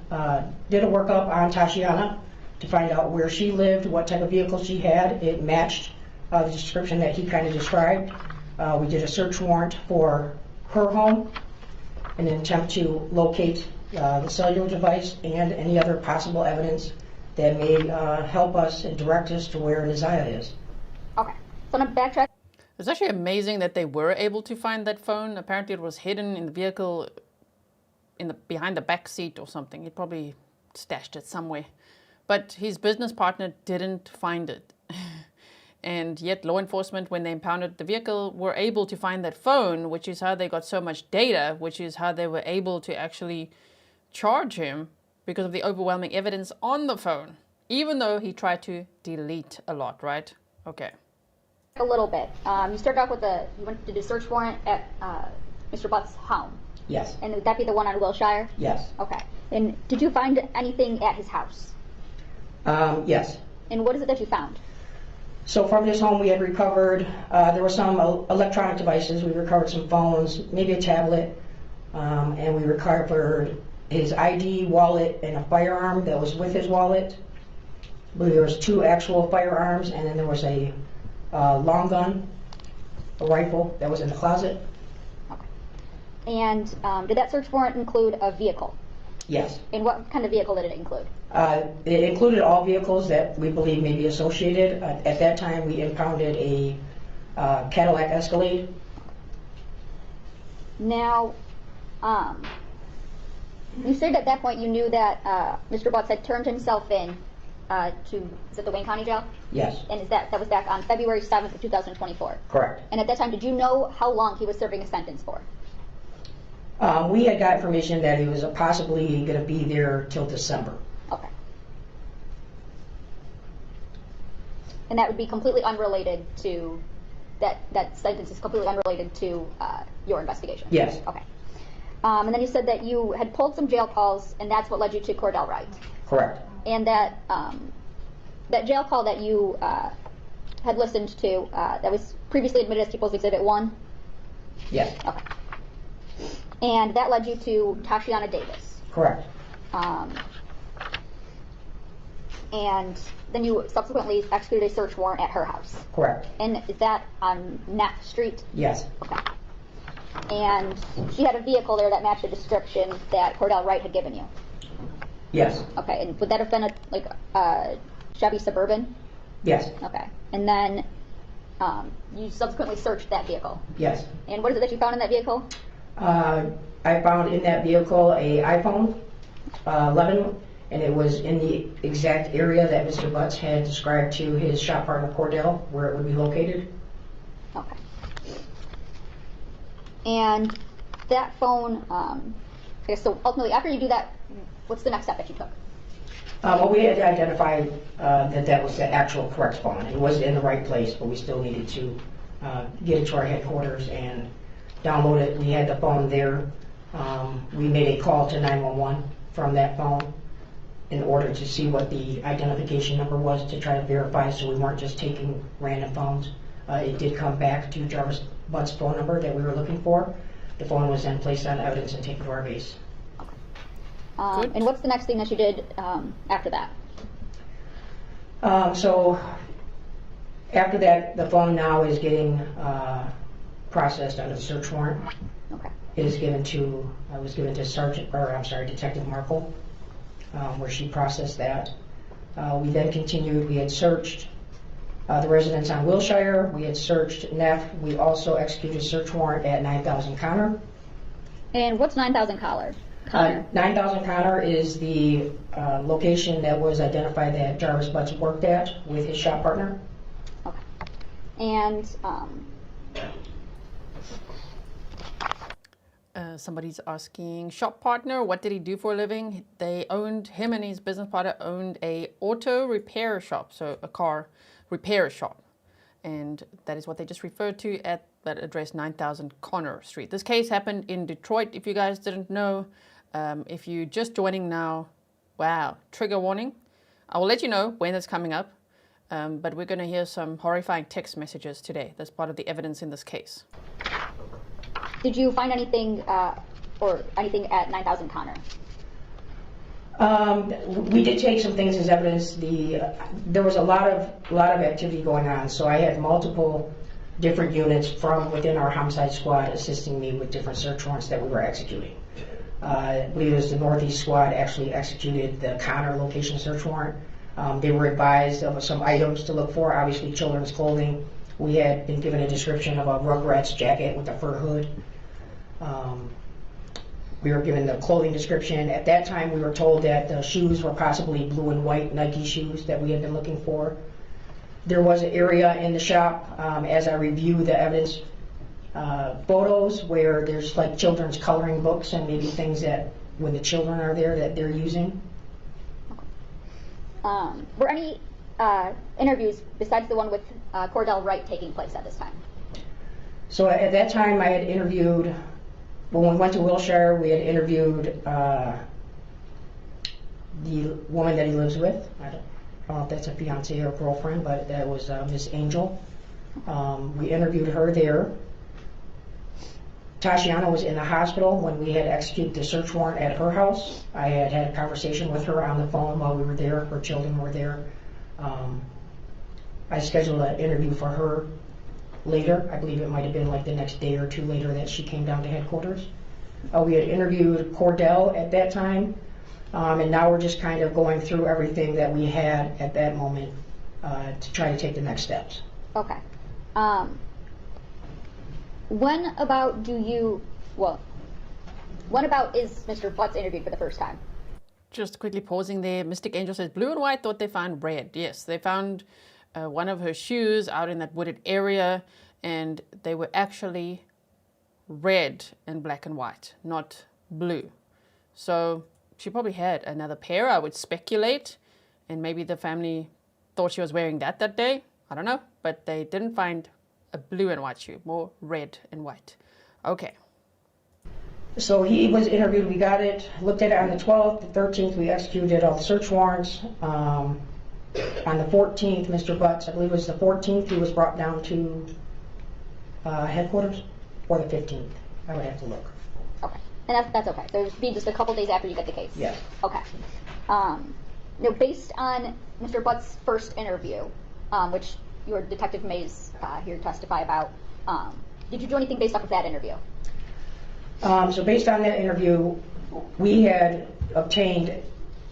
did a workup on Tashiana to find out where she lived, what type of vehicle she had. It matched the description that he kind of described. We did a search warrant for her home in an attempt to locate the cellular device and any other possible evidence that may help us and direct us to where Neziah is. Okay, so I'm going to backtrack. It's actually amazing that they were able to find that phone. Apparently it was hidden in the vehicle behind the back seat or something. He probably stashed it somewhere. But his business partner didn't find it. And yet law enforcement, when they impounded the vehicle, were able to find that phone, which is how they got so much data, which is how they were able to actually charge him because of the overwhelming evidence on the phone, even though he tried to delete a lot, right? Okay. A little bit. You started off with you went to do a search warrant at Mr. Butts' home. Yes. And would that be the one on Wilshire? Yes. Okay. And did you find anything at his house? Yes. And what is it that you found? So from this home we had recovered, there were some electronic devices. We recovered some phones, maybe a tablet, and we recovered his ID, wallet, and a firearm that was with his wallet. I believe there was 2 actual firearms, and then there was a long gun, a rifle that was in the closet. Okay. And did that search warrant include a vehicle? Yes. And what kind of vehicle did it include? It included all vehicles that we believe may be associated. At that time, we impounded a Cadillac Escalade. Now, you said at that point you knew that Mr. Butts had turned himself in is it the Wayne County Jail? Yes. And that was back on February 7th of 2024? Correct. And at that time, did you know how long he was serving a sentence for? We had got information that he was possibly going to be there till December. Okay. And that would be completely unrelated to, that sentence is completely unrelated to your investigation? Yes. Okay. And then you said that you had pulled some jail calls, and that's what led you to Cordell Wright. Correct. And that that jail call that you had listened to, that was previously admitted as People's Exhibit 1? Yes. Okay. And that led you to Tashiana Davis? Correct. And then you subsequently executed a search warrant at her house? Correct. And is that on Knapp Street? Yes. Okay. And she had a vehicle there that matched the description that Cordell Wright had given you? Yes. Okay, and would that have been a Chevy Suburban? Yes. Okay. And then you subsequently searched that vehicle? Yes. And what is it that you found in that vehicle? I found in that vehicle a iPhone 11, and it was in the exact area that Mr. Butts had described to his shop partner Cordell, where it would be located. Okay. And that phone, okay, so ultimately, after you do that, what's the next step that you took? Well, we had to identify that was the actual correct phone. It was in the right place, but we still needed to get it to our headquarters and download it. We had the phone there. We made a call to 911 from that phone in order to see what the identification number was to try to verify, so we weren't just taking random phones. It did come back to Jarvis Butts' phone number that we were looking for. The phone was then placed on evidence and taken to our base. And what's the next thing that you did after that? So after that, the phone now is getting processed under the search warrant. Okay. It is given to, was given to Detective Markle, where she processed that. We then continued, we had searched the residence on Wilshire. We had searched Neff. We also executed a search warrant at 9000 Connor. And what's 9000 Connor? 9000 Connor is the location that was identified that Jarvis Butts worked at with his shop partner. Okay. And somebody's asking, shop partner, what did he do for a living? Him and his business partner owned a auto repair shop, so a car repair shop. And that is what they just referred to at that address, 9000 Cornwall Street. This case happened in Detroit, if you guys didn't know. If you're just joining now, wow, trigger warning. I will let you know when it's coming up, but we're going to hear some horrifying text messages today. That's part of the evidence in this case. did you find anything or anything at 9000 Connor? We did take some things as evidence. There was a lot of activity going on, so I had multiple different units from within our homicide squad assisting me with different search warrants that we were executing. I believe it was the Northeast squad actually executed the Connor location search warrant. They were advised of some items to look for, obviously children's clothing. We had been given a description of a Rugrats jacket with a fur hood. We were given the clothing description. At that time, we were told that the shoes were possibly blue and white Nike shoes that we had been looking for. There was an area in the shop, as I review the evidence, photos where there's like children's coloring books and maybe things that when the children are there that they're using. Were any interviews besides the one with Cordell Wright taking place at this time? So at that time, I had interviewed. When we went to Wilshire, we had interviewed the woman that he lives with. I don't know if that's a fiance or girlfriend, but that was Miss Angel. We interviewed her there. Tashiana was in the hospital when we had executed the search warrant at her house. I had had a conversation with her on the phone while we were there. Her children were there. I scheduled an interview for her later. I believe it might have been like the next day or two later that she came down to headquarters. We had interviewed Cordell at that time, and now we're just kind of going through everything that we had at that moment to try to take the next steps. Okay. When about is Mr. Butts interviewed for the first time? Just quickly pausing there, Mystic Angel says, blue and white, thought they found red. Yes, they found one of her shoes out in that wooded area, and they were actually red and black and white, not blue. So she probably had another pair, I would speculate, and maybe the family thought she was wearing that day. I don't know, but they didn't find a blue and white shoe, more red and white. Okay. So he was interviewed, we got it, looked at it on the 12th, the 13th we executed all the search warrants. On the 14th, Mr. Butts, I believe it was the 14th, he was brought down to headquarters, or the 15th. I would have to look. Okay, and that's okay. So it'll be just a couple days after you get the case. Yes. Okay. Based on Mr. Butts' first interview, which your Detective Mays here testify about, did you do anything based off of that interview? So based on that interview, we had obtained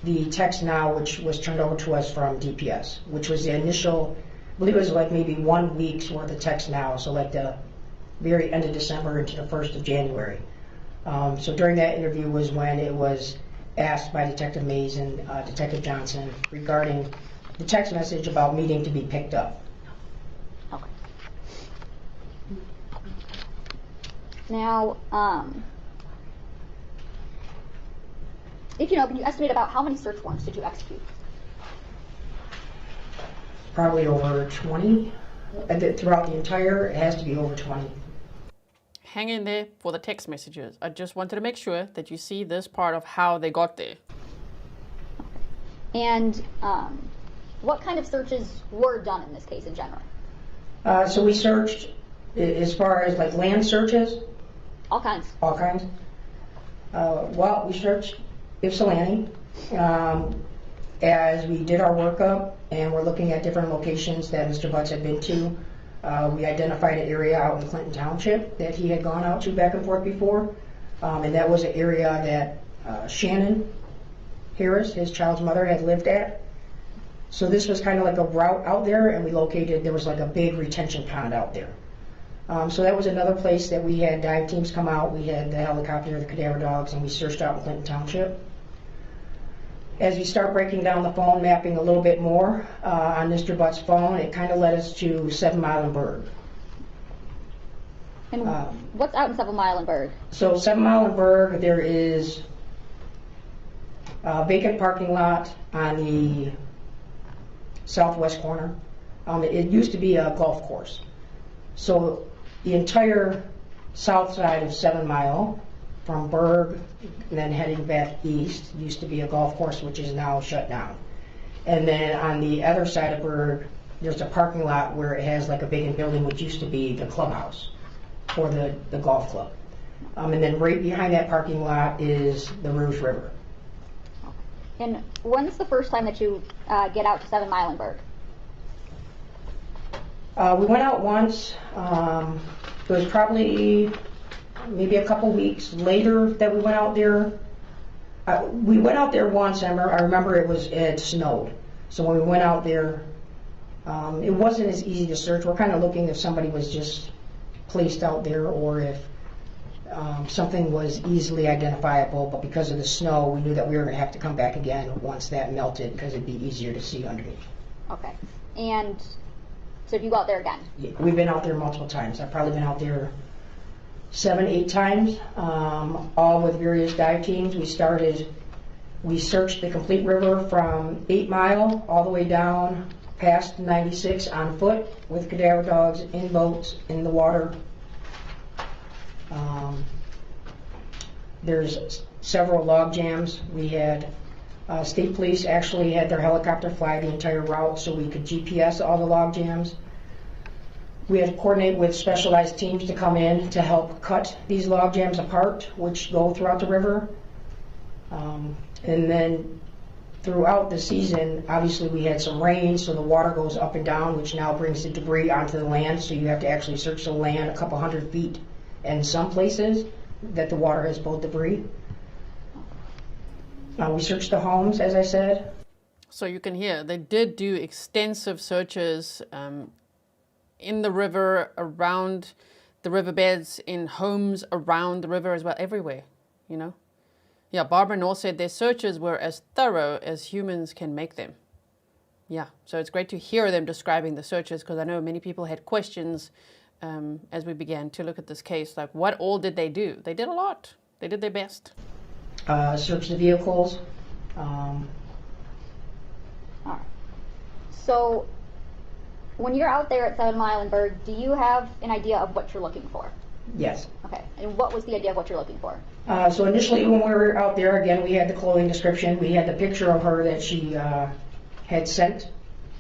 the text now, which was turned over to us from DPS, which was the initial, I believe it was like maybe 1 week's worth of text now, so like the very end of December into the 1st of January. So during that interview was when it was asked by Detective Mays and Detective Johnson regarding the text message about meeting to be picked up. Okay. Now, if you know, can you estimate about how many search warrants did you execute? Probably over 20. Throughout the entire, it has to be over 20. Hang in there for the text messages. I just wanted to make sure that you see this part of how they got there. And what kind of searches were done in this case in general? So we searched, as far as like land searches. All kinds. All kinds. Well, we searched Ypsilanti as we did our workup, and we're looking at different locations that Mr. Butts had been to. We identified an area out in Clinton Township that he had gone out to back and forth before, and that was an area that Shannon Harris, his child's mother, had lived at. So this was kind of like a route out there, and there was like a big retention pond out there. So that was another place that we had dive teams come out. We had the helicopter, the cadaver dogs, and we searched out in Clinton Township. As we start breaking down the phone mapping a little bit more on Mr. Butts' phone, it kind of led us to 7 Mile and Berg. And what's out in 7 Mile and Berg? So 7 Mile and Berg, there is a vacant parking lot on the southwest corner. It used to be a golf course. So the entire south side of 7 Mile, from Berg and then heading back east, used to be a golf course, which is now shut down. And then on the other side of Berg, there's a parking lot where it has like a vacant building, which used to be the clubhouse for the golf club. And then right behind that parking lot is the Rouge River. And when's the first time that you get out to 7 Mile and Berg? We went out once. It was probably maybe a couple weeks later that we went out there. We went out there once. I remember it had snowed. So when we went out there, it wasn't as easy to search. We're kind of looking if somebody was just placed out there or if something was easily identifiable. But because of the snow, we knew that we were going to have to come back again once that melted because it'd be easier to see underneath. Okay. And so if you go out there again? Yeah, we've been out there multiple times. I've probably been out there 7, 8 times, all with various dive teams. We searched the complete river from 8 Mile all the way down past 96 on foot with cadaver dogs, in boats, in the water. There's several log jams. We had state police actually had their helicopter fly the entire route so we could GPS all the log jams. We had to coordinate with specialized teams to come in to help cut these log jams apart, which go throughout the river. And then throughout the season, obviously we had some rain, so the water goes up and down, which now brings the debris onto the land, so you have to actually search the land a couple hundred feet in some places that the water has pulled debris. We searched the homes, as I said. So you can hear, they did do extensive searches in the river, around the riverbeds, in homes around the river as well, everywhere, you know. Yeah, Barbara North said their searches were as thorough as humans can make them. Yeah, so it's great to hear them describing the searches because I know many people had questions as we began to look at this case, like what all did they do? They did a lot. They did their best. Search the vehicles. All right. So when you're out there at 7 Mile and Berg, do you have an idea of what you're looking for? Yes. Okay. And what was the idea of what you're looking for? So initially when we were out there, again, we had the clothing description. We had the picture of her that she had sent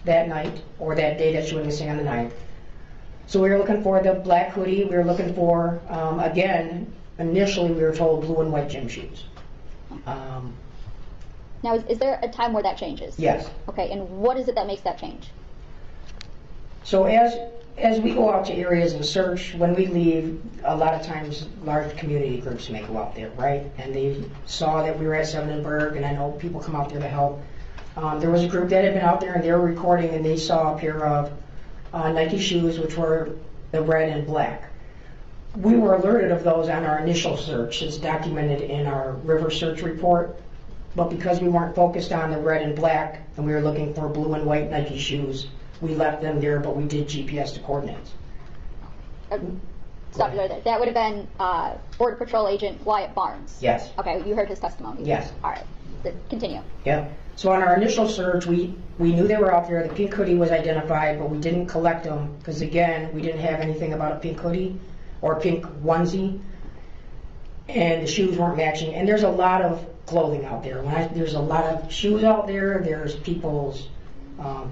that night or that day that she went missing on the night. So we were looking for the black hoodie. We were looking for, again, initially we were told blue and white gym shoes. Now, is there a time where that changes? Yes. Okay, and what is it that makes that change? So as we go out to areas and search, when we leave, a lot of times large community groups may go out there, right? And they saw that we were at 7 and Berg, and I know people come out there to help. There was a group that had been out there and they were recording and they saw a pair of Nike shoes, which were the red and black. We were alerted of those on our initial search. It's documented in our river search report. But because we weren't focused on the red and black and we were looking for blue and white Nike shoes, we left them there, but we did GPS the coordinates. Stop you there. That would have been Border Patrol Agent Wyatt Barnes. Yes. Okay, you heard his testimony. Yes. All right, continue. Yeah. So on our initial search, we knew they were out there. The pink hoodie was identified, but we didn't collect them because, again, we didn't have anything about a pink hoodie or a pink onesie, and the shoes weren't matching. And there's a lot of clothing out there. There's a lot of shoes out there. There's people's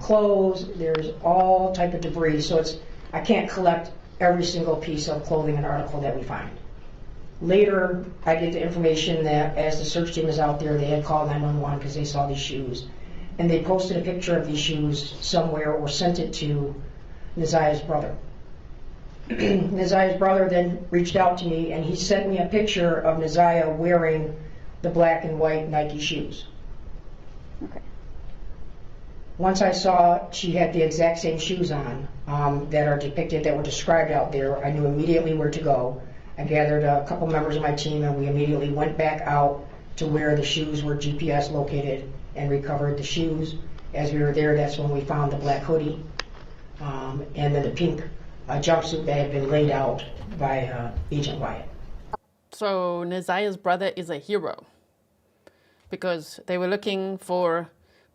clothes. There's all type of debris. So I can't collect every single piece of clothing and article that we find. Later, I get the information that as the search team is out there, they had called 911 because they saw these shoes. And they posted a picture of these shoes somewhere or sent it to Naziah's brother. Naziah's brother then reached out to me and he sent me a picture of Naziah wearing the black and white Nike shoes. Okay. Once I saw she had the exact same shoes on that are depicted, that were described out there, I knew immediately where to go. I gathered a couple members of my team and we immediately went back out to where the shoes were GPS located and recovered the shoes. As we were there, that's when we found the black hoodie and then the pink jumpsuit that had been laid out by Agent Wyatt. So Neziah's brother is a hero because they were looking for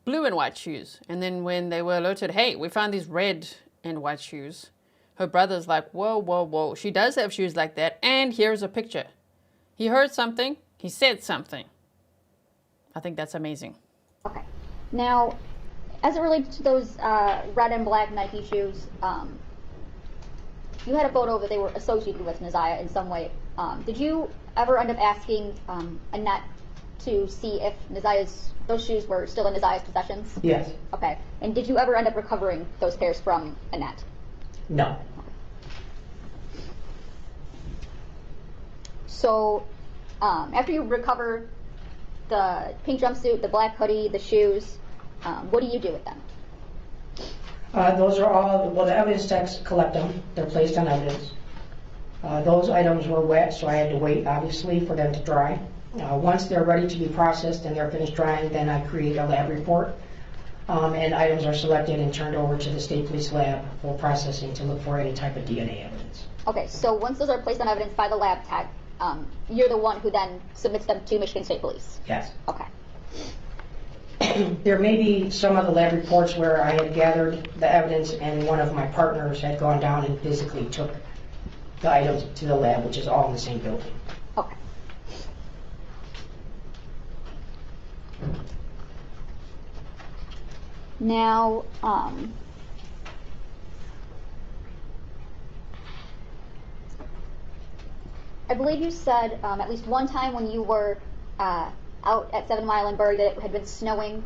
blue and white shoes. And then when they were alerted, hey, we found these red and white shoes, her brother's like, whoa, whoa, whoa. She does have shoes like that. And here's a picture. He heard something. He said something. I think that's amazing. Okay. Now, as it relates to those red and black Nike shoes, you had a photo that they were associated with Neziah in some way. Did you ever end up asking Annette to see if those shoes were still in Neziah's possessions? Yes. Okay. And did you ever end up recovering those pairs from Annette? No. So, after you recover the pink jumpsuit, the black hoodie, the shoes, what do you do with them? Those are all, well, the evidence techs collect them. They're placed on evidence. Those items were wet, so I had to wait, obviously, for them to dry. Once they're ready to be processed and they're finished drying, then I create a lab report, and items are selected and turned over to the state police lab for processing to look for any type of DNA evidence. Okay, so once those are placed on evidence by the lab tech, you're the one who then submits them to Michigan State Police? Yes. Okay. There may be some of the lab reports where I had gathered the evidence and one of my partners had gone down and physically took the items to the lab, which is all in the same building. Okay. Now, I believe you said at least one time when you were out at 7 Mile and Berg that it had been snowing.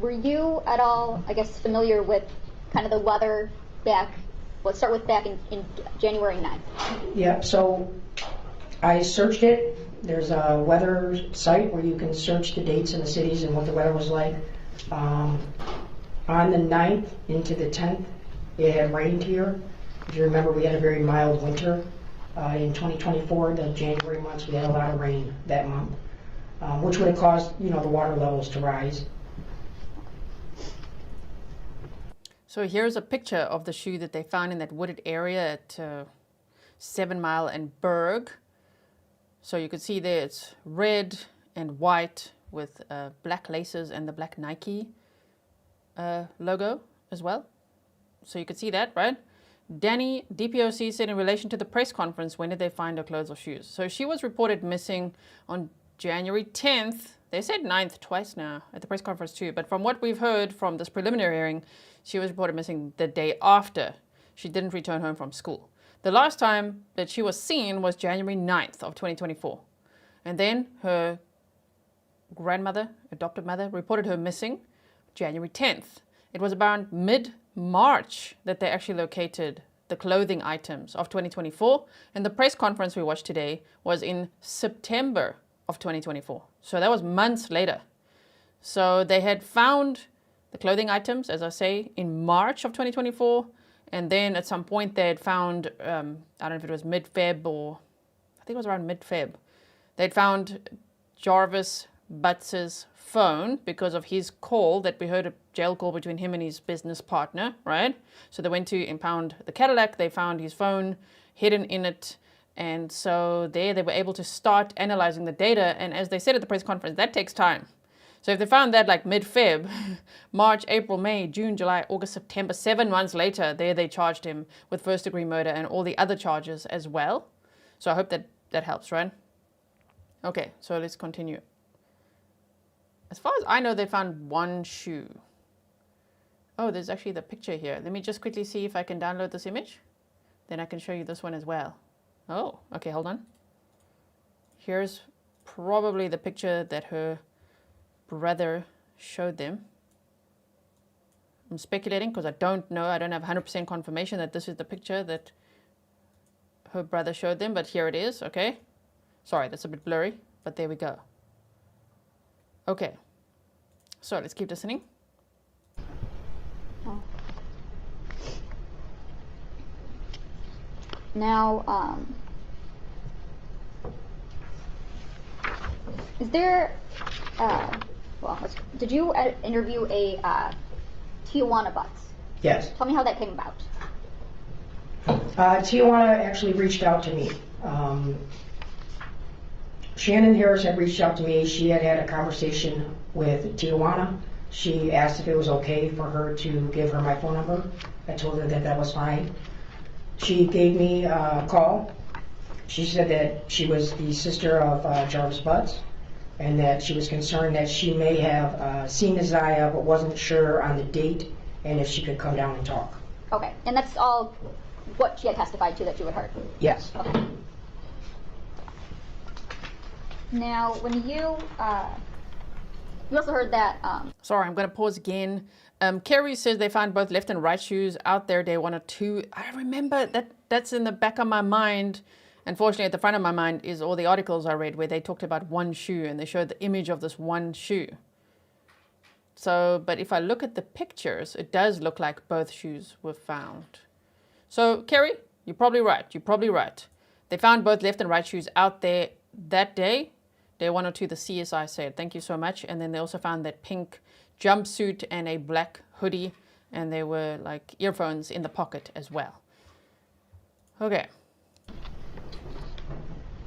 Were you at all, I guess, familiar with kind of the weather back, let's start with back in January 9th? Yeah, so I searched it. There's a weather site where you can search the dates in the cities and what the weather was like. On the 9th into the 10th, it had rained here. If you remember, we had a very mild winter. In 2024, the January months, we had a lot of rain that month, which would have caused, the water levels to rise. So here's a picture of the shoe that they found in that wooded area at 7 Mile and Berg. So you could see there it's red and white with black laces and the black Nike logo as well. So you could see that, right? Danny, DPOC, said in relation to the press conference, when did they find her clothes or shoes? So she was reported missing on January 10th. They said 9th twice now at the press conference too. But from what we've heard from this preliminary hearing, she was reported missing the day after. She didn't return home from school. The last time that she was seen was January 9th of 2024. And then her grandmother, adoptive mother, reported her missing January 10th. It was around mid-March that they actually located the clothing items of 2024. And the press conference we watched today was in September of 2024. So that was months later. So they had found the clothing items, as I say, in March of 2024. And then at some point they had found, I don't know if it was mid-Feb or, I think it was around mid-Feb. They'd found Jarvis Butts' phone because of his call that we heard, a jail call between him and his business partner, right? So they went to impound the Cadillac. They found his phone hidden in it. And so there they were able to start analyzing the data. And as they said at the press conference, that takes time. So if they found that like mid-Feb, March, April, May, June, July, August, September, 7 months later, there they charged him with first-degree murder and all the other charges as well. So I hope that that helps, right? Okay, so let's continue. As far as I know, they found one shoe. Oh, there's actually the picture here. Let me just quickly see if I can download this image. Then I can show you this one as well. Oh, okay, hold on. Here's probably the picture that her brother showed them. I'm speculating because I don't know. I don't have 100% confirmation that this is the picture that her brother showed them, but here it is, okay? Sorry, that's a bit blurry, but there we go. Okay, So let's keep listening. Oh. Now, is there, did you interview a Tijuana Butts? Yes. Tell me how that came about. Tijuana actually reached out to me. Shannon Harris had reached out to me. She had had a conversation with Tijuana. She asked if it was okay for her to give her my phone number. I told her that that was fine. She gave me a call. She said that she was the sister of Jarvis Butts, and that she was concerned that she may have seen Isaiah but wasn't sure on the date and if she could come down and talk. Okay, and that's all what she had testified to that you had heard? Yes. Okay. Now, when you also heard that... Sorry, I'm going to pause again. Kerry says they found both left and right shoes out there day 1 or 2. I remember that's in the back of my mind. Unfortunately, at the front of my mind is all the articles I read where they talked about one shoe and they showed the image of this one shoe. So, but if I look at the pictures, it does look like both shoes were found. So, Kerry, you're probably right. You're probably right. They found both left and right shoes out there that day. Day 1 or 2, the CSI said. Thank you so much. And then they also found that pink jumpsuit and a black hoodie. And there were like earphones in the pocket as well. Okay.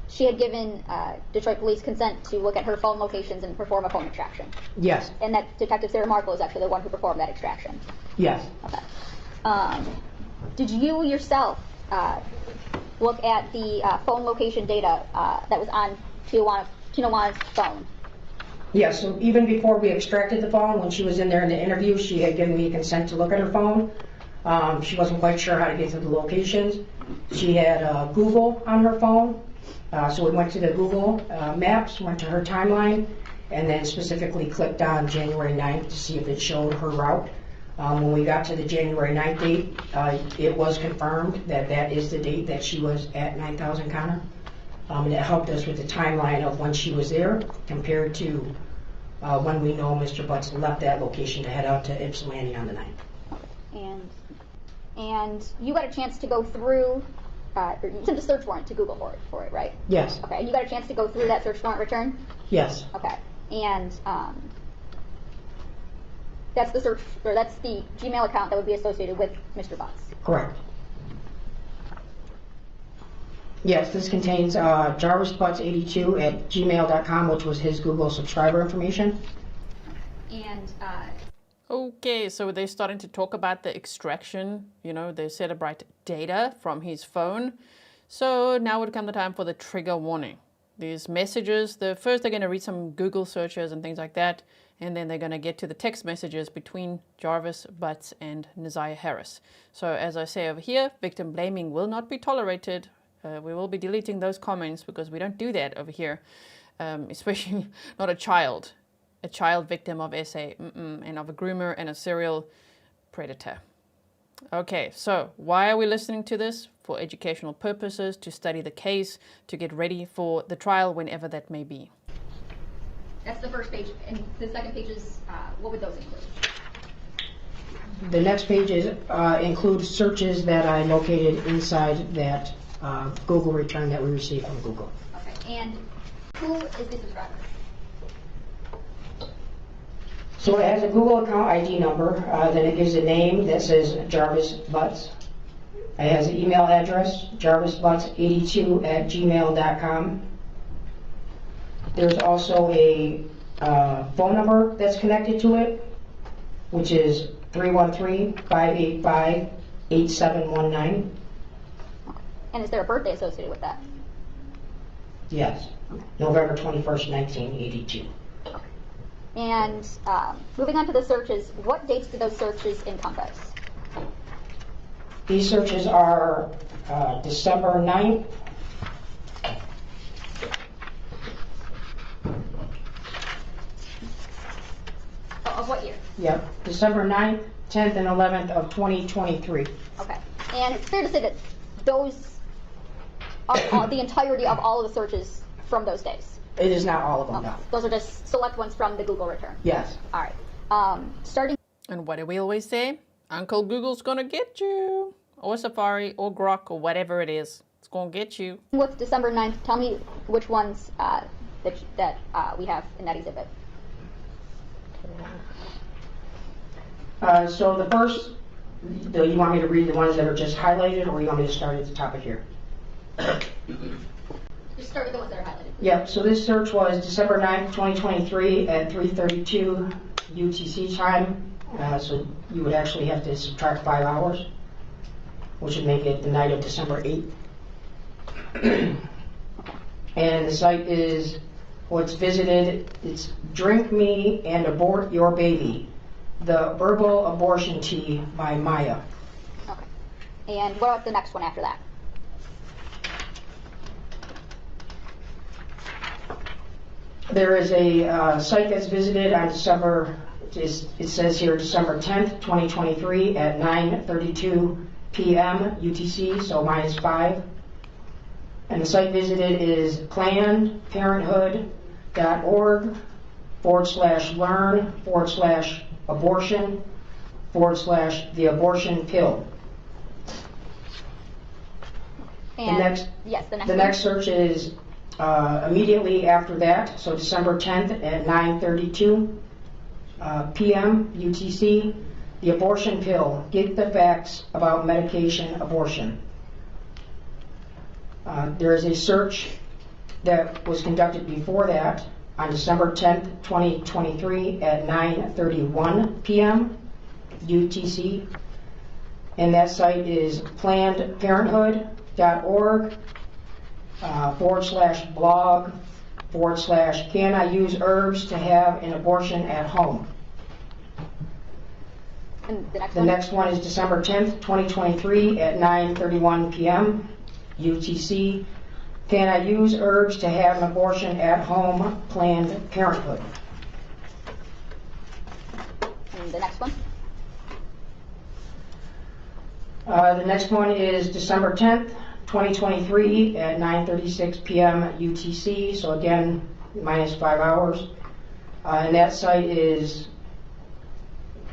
She had given Detroit police consent to look at her phone locations and perform a phone extraction. Yes. And that Detective Sarah Markle is actually the one who performed that extraction. Yes. Okay. Did you yourself look at the phone location data that was on Tijuana's phone? Yes, so even before we extracted the phone, when she was in there in the interview, she had given me consent to look at her phone. She wasn't quite sure how to get to the locations. She had Google on her phone. So we went to the Google Maps, went to her timeline, and then specifically clicked on January 9th to see if it showed her route. When we got to the January 9th date, it was confirmed that that is the date that she was at 9000 Connor. And it helped us with the timeline of when she was there compared to when we know Mr. Butts left that location to head out to Ypsilanti on the 9th. And you got a chance to go through, you sent a search warrant to Google for it, right? Yes. Okay, and you got a chance to go through that search warrant return? Yes. Okay, and that's the that's the Gmail account that would be associated with Mr. Butts. Correct. Yes, this contains jarvisbutts82 at gmail.com, which was his Google subscriber information. And okay, so they're starting to talk about the extraction, they celebrate data from his phone. So now would come the time for the trigger warning. These messages, first they're going to read some Google searches and things like that, and then they're going to get to the text messages between Jarvis Butts and Annette Harris. So as I say over here, victim blaming will not be tolerated. We will be deleting those comments because we don't do that over here, especially not a child victim of SA and of a groomer and a serial predator. Okay, so why are we listening to this? For educational purposes, to study the case, to get ready for the trial whenever that may be. That's the first page, and the second page is, what would those include? The next page includes searches that I located inside that Google return that we received from Google. Okay, and who is the subscriber? So it has a Google account ID number, then it gives a name that says Jarvis Butts. It has an email address, jarvisbutts82 at gmail.com. There's also a phone number that's connected to it, which is 313-585-8719. And is there a birthday associated with that? Yes, November 21st, 1982. And moving on to the searches, what dates do those searches encompass? These searches are December 9th, of what year? Yep, December 9th, 10th, and 11th of 2023. Okay, and it's fair to say that those are the entirety of all of the searches from those days? It is not all of them, no. Those are just select ones from the Google return? Yes. All right. Starting. And what do we always say? Uncle Google's gonna get you. Or Safari, or Grok, or whatever it is. It's gonna get you. With December 9th, tell me which ones that we have in that exhibit. So the first, you want me to read the ones that are just highlighted, or you want me to start at the top of here? Just start with the ones that are highlighted. Yep, so this search was December 9th, 2023 at 3:32 UTC time. So you would actually have to subtract 5 hours, which would make it the night of December 8th. And the site is, what's visited, it's Drink Me and Abort Your Baby, the Herbal Abortion Tea by Maya. Okay. And what about the next one after that? There is a site that's visited on December, it says here December 10th, 2023 at 9:32 p.m. UTC, so -5. And the site visited is plannedparenthood.org/learn/abortion/the abortion pill. And the the next search is immediately after that, so December 10th at 9:32 p.m. UTC, the abortion pill, get the facts about medication abortion. There is a search that was conducted before that on December 10th, 2023 at 9:31 p.m. UTC, and that site is plannedparenthood.org /blog/can I use herbs to have an abortion at home. And the next one is December 10th, 2023 at 9:31 p.m. UTC. Can I use herbs to have an abortion at home? Planned Parenthood. And the next one? The next one is December 10th, 2023 at 9:36 p.m. UTC, so again, -5 hours. And that site is,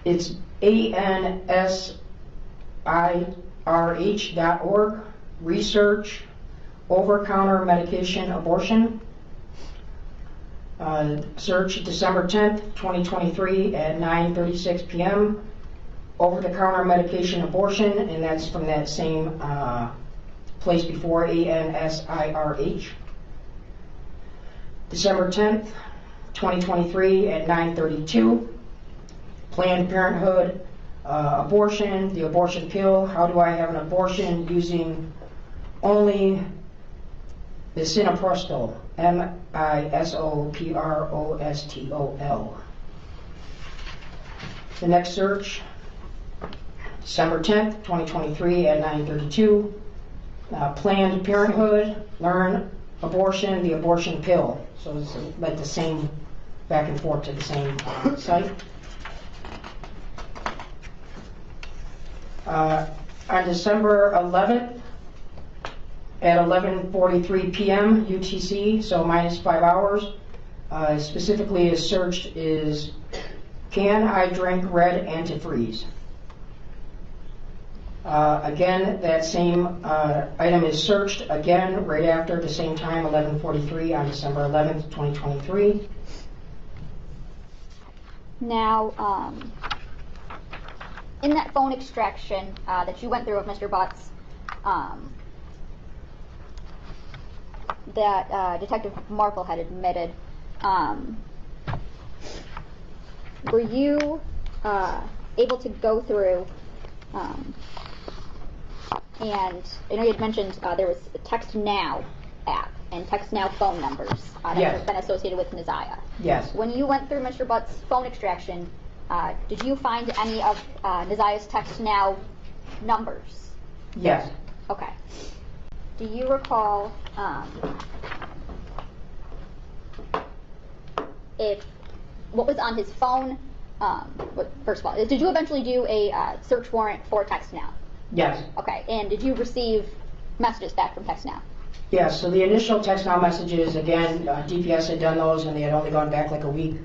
it's ansirh.org, research, over-counter medication abortion. Search December 10th, 2023 at 9:36 p.m. over-the-counter medication abortion, and that's from that same place before, ANSIRH. December 10th, 2023 at 9:32. Planned Parenthood, abortion, the abortion pill, how do I have an abortion using only misoprostol, misoprostol. The next search, December 10th, 2023 at 9:32. Planned Parenthood, learn abortion, the abortion pill. So it's like the same, back and forth to the same site. On December 11th at 11:43 p.m. UTC, so -5 hours, specifically is searched is, can I drink red antifreeze? Again, that same item is searched again right after the same time, 11:43 on December 11th, 2023. Now, in that phone extraction that you went through with Mr. Butts, that Detective Marple had admitted, were you able to go through, and I know you had mentioned there was a Text Now app and Text Now phone numbers that have been associated with Neziah. Yes. When you went through Mr. Butts' phone extraction, did you find any of Neziah's Text Now numbers? Yes. Okay. Do you recall what was on his phone? First of all, did you eventually do a search warrant for Text Now? Yes. Okay. And did you receive messages back from Text Now? Yes. So the initial Text Now messages, again, DPS had done those and they had only gone back like a week.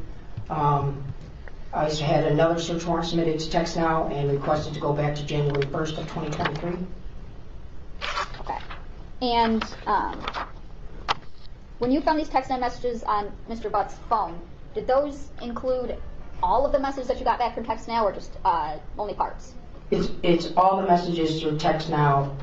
I had another search warrant submitted to TextNow and requested to go back to January 1st of 2023. Okay. And when you found these text messages on Mr. Butts' phone, did those include all of the messages that you got back from TextNow, or just only parts? It's all the messages through TextNow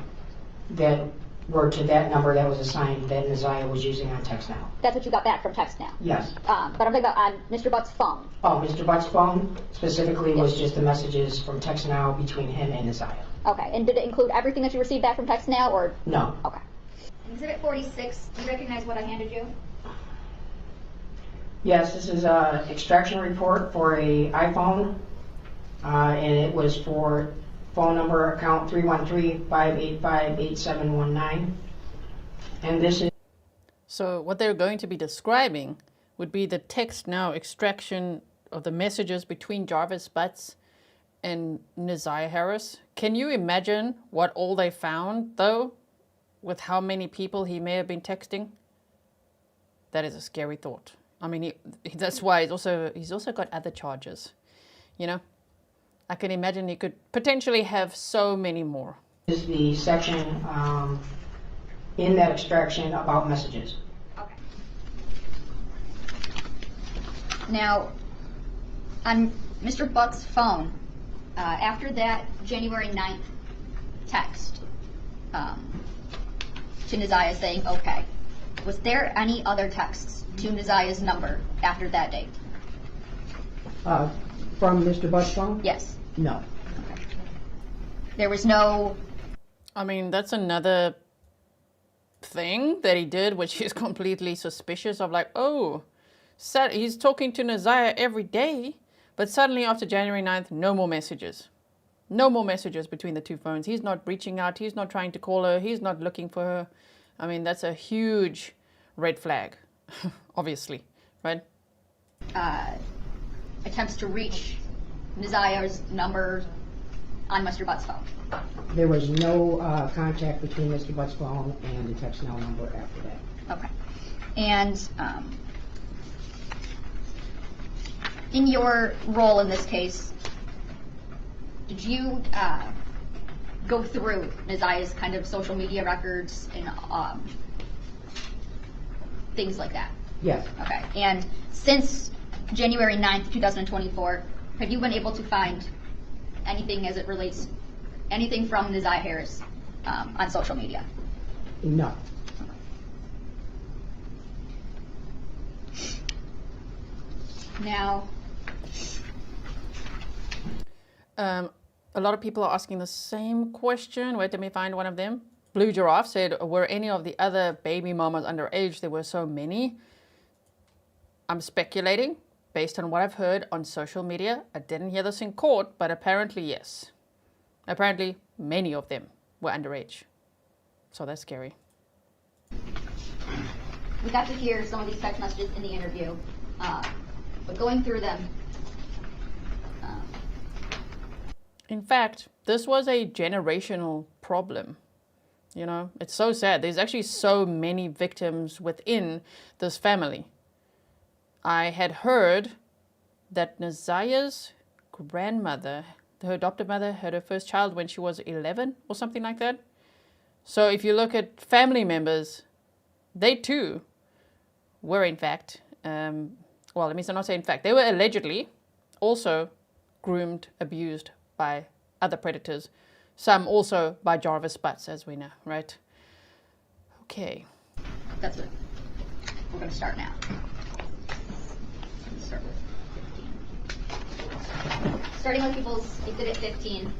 that were to that number that was assigned that Naziah was using on TextNow. That's what you got back from TextNow? Yes. But I'm talking about on Mr. Butts' phone. Oh, Mr. Butts' phone specifically was just the messages from TextNow between him and Naziah. Okay, and did it include everything that you received back from TextNow, or? No. Okay. Exhibit 46, do you recognize what I handed you? Yes, this is an extraction report for a iPhone, and it was for phone number account 313-585-8719. And this is... So what they're going to be describing would be the TextNow extraction of the messages between Jarvis Butts and Naziah Harris. Can you imagine what all they found, though, with how many people he may have been texting? That is a scary thought. I mean, that's why he's also got other charges, you know? I can imagine he could potentially have so many more. This is the section in that extraction about messages. Okay. Now, on Mr. Butts' phone, after that January 9th text to Naziah saying, okay, was there any other texts to Naziah's number after that date? From Mr. Butts' phone? Yes. No. Okay. There was no... I mean, that's another thing that he did, which is completely suspicious of, like, oh, he's talking to Naziah every day, but suddenly after January 9th, no more messages. No more messages between the two phones. He's not reaching out. He's not trying to call her. He's not looking for her. I mean, that's a huge red flag, obviously, right? Attempts to reach Naziah's number on Mr. Butts' phone. There was no contact between Mr. Butts' phone and the TextNow number after that. Okay. And in your role in this case, did you go through Naziah's kind of social media records and things like that? Yes. Okay. And since January 9th, 2024, have you been able to find anything as it relates, anything from Naziah Harris on social media? No. Now, a lot of people are asking the same question. Wait, let me find one of them. Blue Giraffe said, were any of the other baby mamas underage? There were so many. I'm speculating based on what I've heard on social media. I didn't hear this in court, but apparently yes. Apparently many of them were underage. So that's scary. we got to hear some of these text messages in the interview, but going through them. In fact, this was a generational problem. You know, it's so sad. There's actually so many victims within this family. I had heard that Naziah's grandmother, her adoptive mother, had her first child when she was 11 or something like that. So if you look at family members, they too were in fact, well, let me not say in fact, they were allegedly also groomed, abused by other predators. Some also by Jarvis Butts, as we know, right? Okay. That's it. We're going to start now. Let's start with 15. Starting with people's exhibit 15.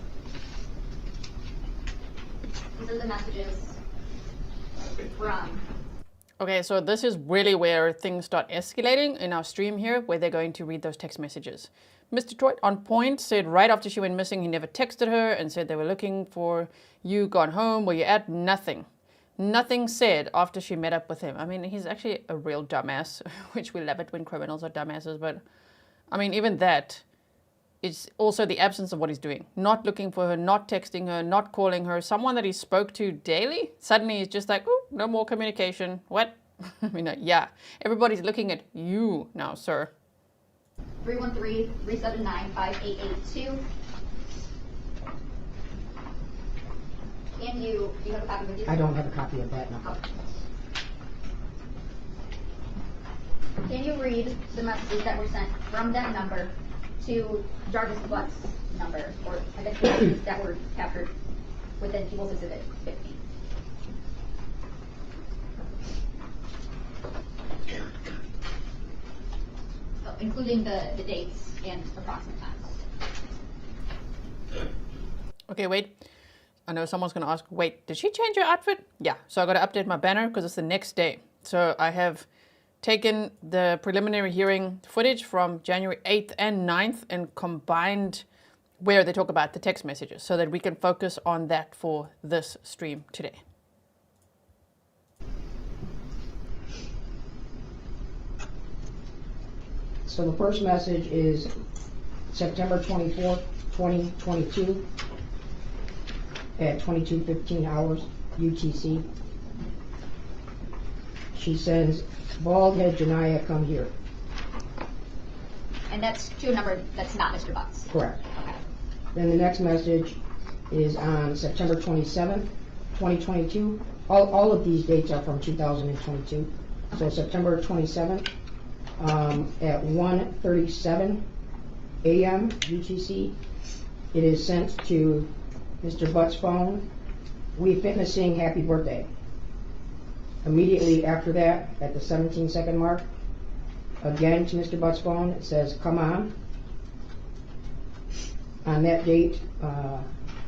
These are the messages from. Okay, so this is really where things start escalating in our stream here, where they're going to read those text messages. Mr. Detroit on point said right after she went missing, he never texted her and said they were looking for you, gone home, where you at? Nothing. Nothing said after she met up with him. I mean, he's actually a real dumbass, which we love it when criminals are dumbasses, but I mean, even that is also the absence of what he's doing. Not looking for her, not texting her, not calling her. Someone that he spoke to daily, suddenly he's just like, oh, no more communication. What? I mean, yeah, everybody's looking at you now, sir. 313-379-5882. Do you have a copy with you? I don't have a copy of that number. Okay. Can you read the messages that were sent from that number to Jarvis Butts' number, or I guess the messages that were captured within People's Exhibit 50? So, including the dates and approximate times. Okay, wait. I know someone's going to ask, wait, did she change her outfit? Yeah, so I got to update my banner because it's the next day. So I have taken the preliminary hearing footage from January 8th and 9th and combined where they talk about the text messages so that we can focus on that for this stream today. So the first message is September 24th, 2022 at 22:15 hours UTC. She says, "Bald head Janiyah, come here." And that's to a number that's not Mr. Butts. Correct. Okay. Then the next message is on September 27th, 2022. All of these dates are from 2022. So September 27th at 1:37 a.m. UTC. It is sent to Mr. Butts' phone. "We fitness sing happy birthday." Immediately after that, at the 17-second mark, again to Mr. Butts' phone, it says, "Come on." On that date,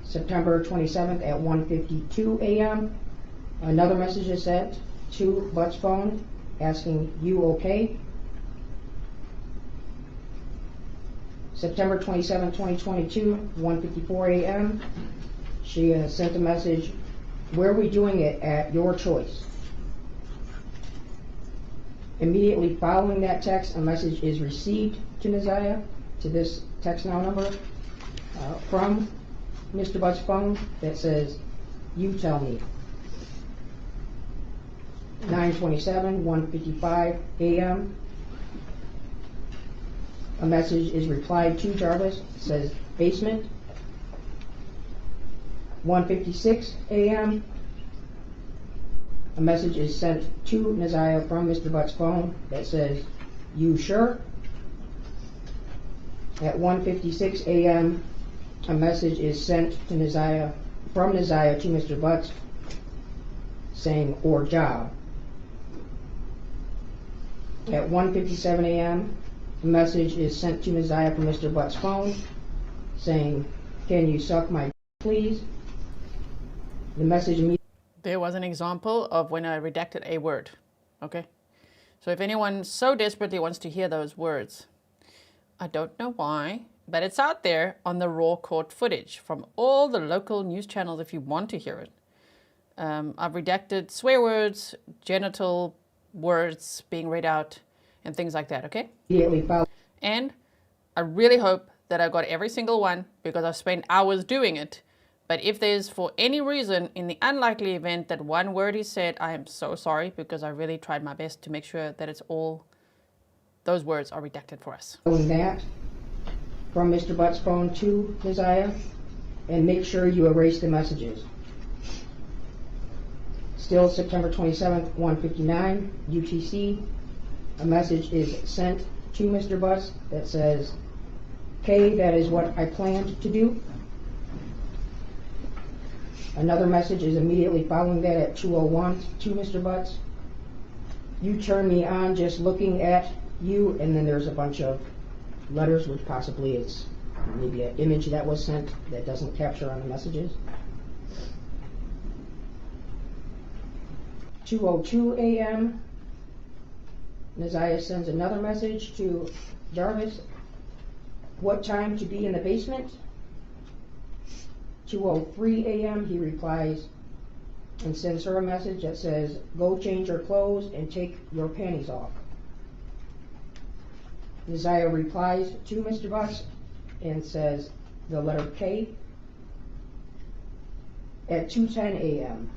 September 27th at 1:52 a.m., another message is sent to Butts' phone asking, "You okay?" September 27, 2022, 1:54 a.m., she sent a message, "Where are we doing it at your choice?" Immediately following that text, a message is received to Neziah, to this text now number, from Mr. Butts' phone that says, "You tell me." 9:27, 1:55 a.m., a message is replied to Jarvis, it says, "Basement." 1:56 a.m., a message is sent to Neziah from Mr. Butts' phone that says, "You sure?" At 1:56 a.m., a message is sent to Neziah, from Neziah to Mr. Butts, saying, "Or job." At 1:57 a.m., a message is sent to Neziah from Mr. Butts' phone, saying, "Can you suck my please?" The message immediately. There was an example of when I redacted a word, okay? So if anyone so desperately wants to hear those words, I don't know why, but it's out there on the raw court footage from all the local news channels if you want to hear it. I've redacted swear words, genital words being read out, and things like that, okay? And I really hope that I got every single one because I've spent hours doing it. But if there's for any reason, in the unlikely event that one word is said, I am so sorry because I really tried my best to make sure that it's all, those words are redacted for us. Following that, from Mr. Butts' phone to Neziah, and make sure you erase the messages. Still September 27th, 1:59 UTC, a message is sent to Mr. Butts that says, "Okay, that is what I planned to do." Another message is immediately following that at 2:01 to Mr. Butts. "You turn me on just looking at you," and then there's a bunch of letters, which possibly it's maybe an image that was sent that doesn't capture on the messages. 2:02 a.m., Neziah sends another message to Jarvis, "What time to be in the basement?" 2:03 a.m., he replies and sends her a message that says, "Go change your clothes and take your panties off." Neziah replies to Mr. Butts and says the letter K. At 2:10 a.m.,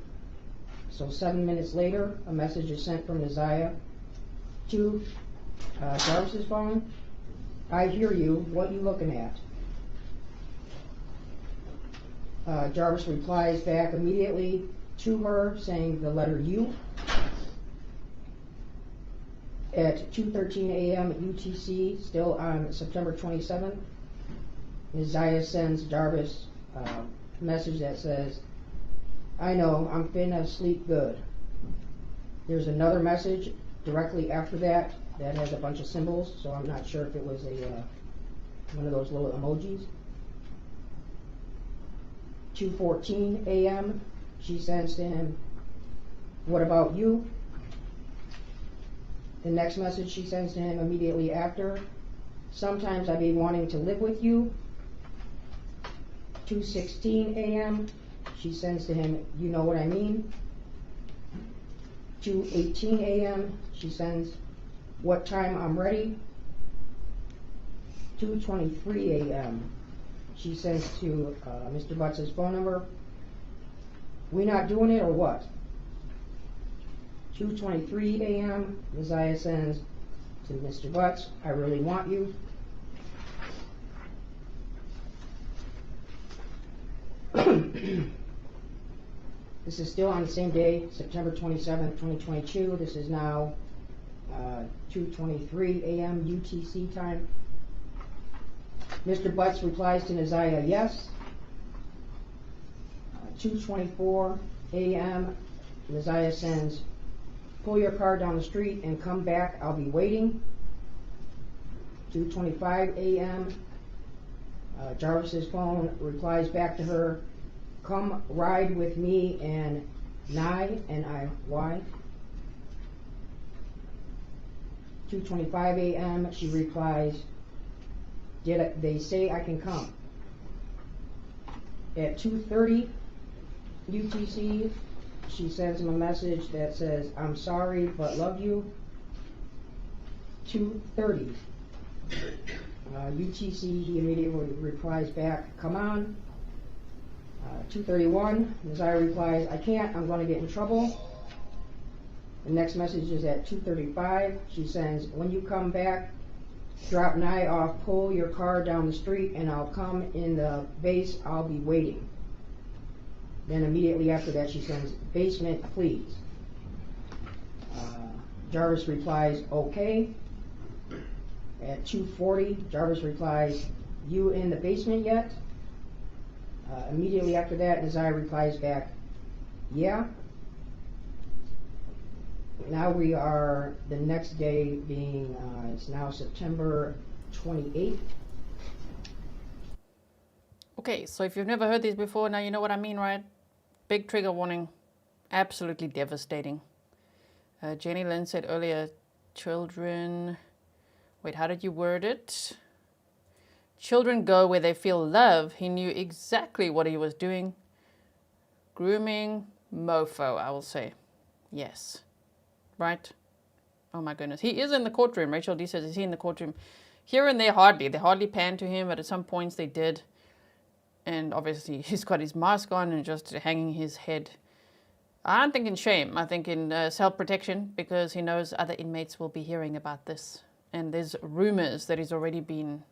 so 7 minutes later, a message is sent from Neziah to Jarvis's phone I hear you. What you looking at? Jarvis replies back immediately to her saying the letter U. At 2:13 a.m. UTC, still on September 27th, Isaiah sends Jarvis a message that says, I know, I'm finna sleep good. There's another message directly after that that has a bunch of symbols, so I'm not sure if it was one of those little emojis. 2:14 a.m. she sends to him, what about you? The next message she sends to him immediately after, sometimes I be wanting to live with you. 2:16 a.m. she sends to him, you know what I mean. 2:18 a.m. she sends, what time I'm ready. 2:23 a.m. she sends to Mr. Butts' phone number, we not doing it or what? 2:23 a.m. Isaiah sends to Mr. Butts, I really want you. This is still on the same day, September 27th, 2022. This is now 2:23 a.m. UTC time. Mr. Butts replies to Isaiah, yes. 2:24 a.m. Isaiah sends, pull your car down the street and come back, I'll be waiting. 2:25 a.m. Jarvis's phone replies back to her, come ride with me and Nye, N-I-Y. 2:25 a.m. she replies, did they say I can come? At 2:30 UTC, she sends him a message that says, I'm sorry but love you. 2:30 UTC, he immediately replies back, come on. 2:31, Isaiah replies, I can't, I'm going to get in trouble. The next message is at 2:35. She sends, when you come back, drop Nye off, pull your car down the street, and I'll come in the base, I'll be waiting. Then immediately after that, she sends, basement, please. Jarvis replies, okay. At 2:40, Jarvis replies, you in the basement yet? Immediately after that, Isaiah replies back, yeah. Now we are the next day being, it's now September 28th. Okay, so if you've never heard these before, now you know what I mean, right? Big trigger warning. Absolutely devastating. Jenny Lynn said earlier, children, wait, how did you word it? Children go where they feel love. He knew exactly what he was doing. Grooming, mofo, I will say. Yes. Right? Oh my goodness. He is in the courtroom. Rachel D says, is he in the courtroom? Here and there, hardly. They hardly pan to him, but at some points they did. And obviously he's got his mask on and just hanging his head. I don't think in shame. I think in self-protection, because he knows other inmates will be hearing about this. And there's rumors that he's already been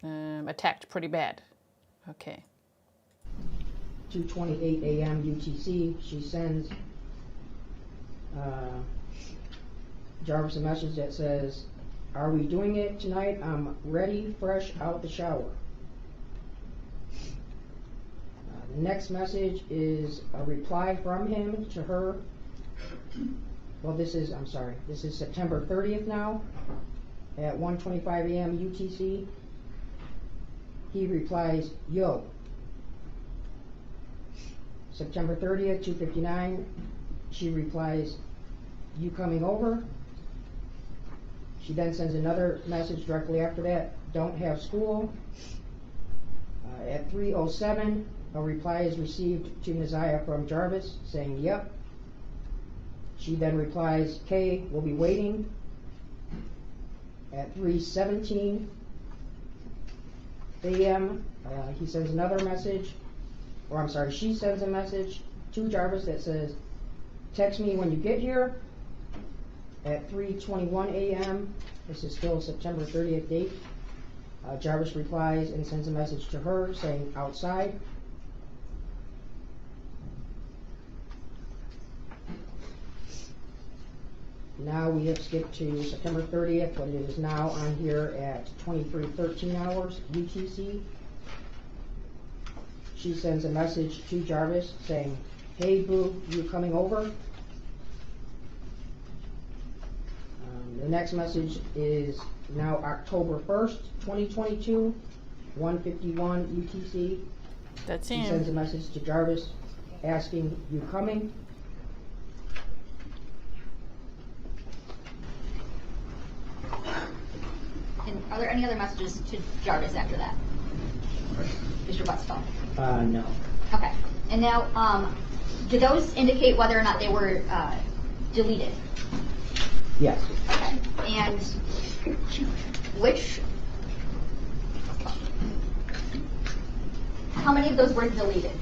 attacked pretty bad. Okay. 2:28 a.m. UTC, she sends Jarvis a message that says, are we doing it tonight? I'm ready, fresh out the shower. The next message is a reply from him to her. Well, this is September 30th now at 1:25 a.m. UTC. He replies, yo. September 30th, 2:59, she replies, you coming over? She then sends another message directly after that, don't have school. At 3:07, a reply is received to Isaiah from Jarvis saying, yep. She then replies, K, we'll be waiting. At 3:17 a.m., he sends another message, she sends a message to Jarvis that says, text me when you get here. At 3:21 a.m., this is still September 30th date, Jarvis replies and sends a message to her saying outside. Now we have skipped to September 30th, but it is now on here at 23:13 hours UTC. She sends a message to Jarvis saying, "Hey boo, you coming over?" The next message is now October 1st, 2022, 1:51 UTC. That's She him. sends a message to Jarvis asking, "You coming?" And are there any other messages to Jarvis after that? Mr. Butts' phone? No. Okay. And now, do those indicate whether or not they were deleted? Yes. Okay. And how many of those were deleted?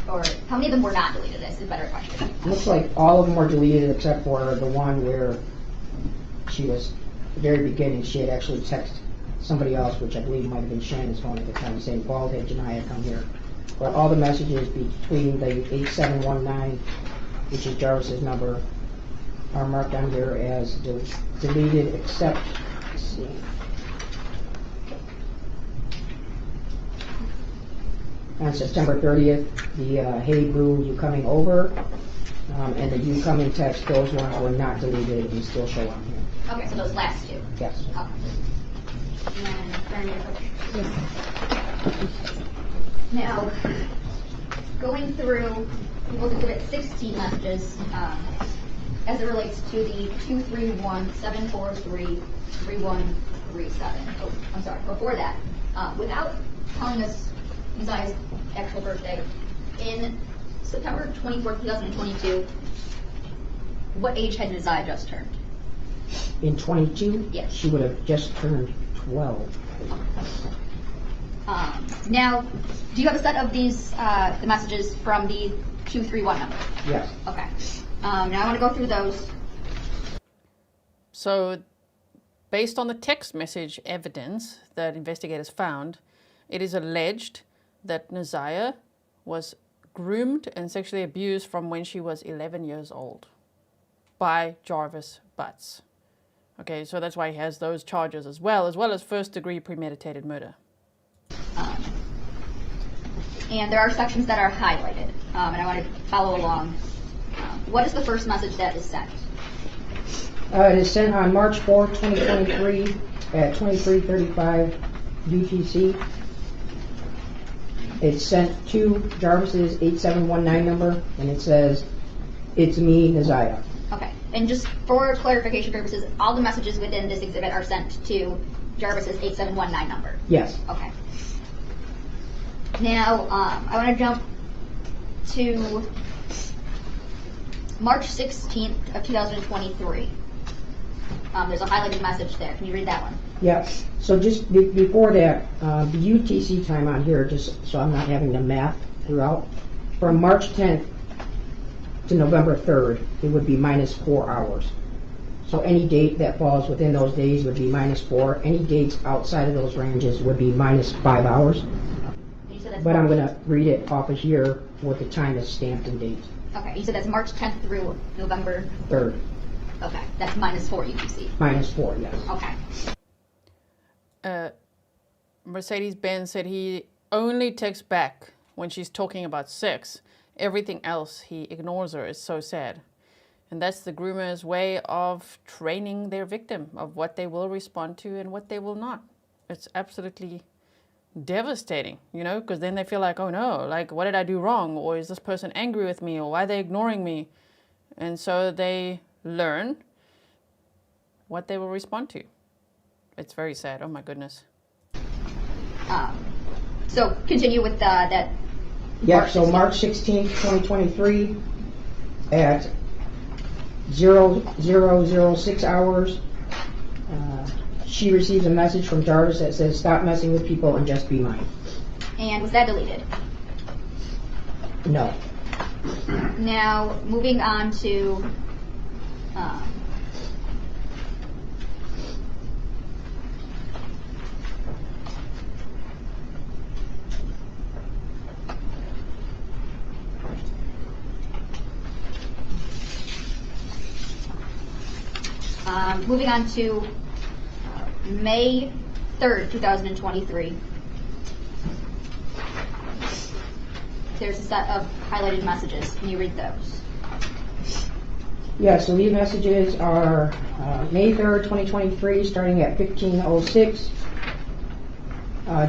Or how many of them were not deleted? That's a better question. Looks like all of them were deleted except for the one where she was, at the very beginning, she had actually texted somebody else, which I believe might have been Shannon's phone at the time, saying, "Bald head Janiyah, come here." But all the messages between the 8719, which is Jarvis's number, are marked on here as deleted except, let's see. On September 30th, the "Hey boo, you coming over?" And the "You coming" text, those ones were not deleted and still show on here. Okay, so those last two. Yes. Okay. Now, going through people's Exhibit 16 messages as it relates to the 231-743-3137. Oh, I'm sorry. Before that, without telling us Uzziah's actual birthday, in September 24th, 2022, what age had Uzziah just turned? In 22, yes. She would have just turned 12. Now, do you have a set of these the messages from the 231 number? Yes. Okay. Now I want to go through those. So, based on the text message evidence that investigators found, it is alleged that Uzziah was groomed and sexually abused from when she was 11 years old by Jarvis Butts. Okay, so that's why he has those charges as well as first-degree premeditated murder. And there are sections that are highlighted, and I want to follow along. What is the first message that is sent? It is sent on March 4th, 2023 at 23:35 UTC. It's sent to Jarvis's 8719 number, and it says, "It's me, Uzziah." Okay, and just for clarification purposes, all the messages within this exhibit are sent to Jarvis's 8719 number? Yes. Okay. Now, I want to jump to March 16th of 2023. There's a highlighted message there. Can you read that one? Yeah, so just before that, the UTC time on here, just so I'm not having to math throughout, from March 10th to November 3rd, it would be -4 hours. So any date that falls within those days would be -4. Any dates outside of those ranges would be -5 hours. But I'm going to read it off of here with the time is stamped and date. Okay, you said that's March 10th through November 3rd. Okay, that's -4 UTC. -4, yes. Okay. Mercedes-Benz said he only texts back when she's talking about sex. Everything else, he ignores her. It's so sad. And that's the groomer's way of training their victim of what they will respond to and what they will not. It's absolutely devastating, you know, because then they feel like, oh no, like, what did I do wrong? Or is this person angry with me? Or why are they ignoring me? And so they learn what they will respond to. It's very sad. Oh my goodness. So continue with that. Yeah, so March 16th, 2023 at 0006 hours, she receives a message from Jarvis that says, "Stop messing with people and just be mine." And was that deleted? No. Now, moving on to Moving on to May 3rd, 2023. There's a set of highlighted messages. Can you read those? Yeah, so these messages are May 3rd, 2023, starting at 15:06.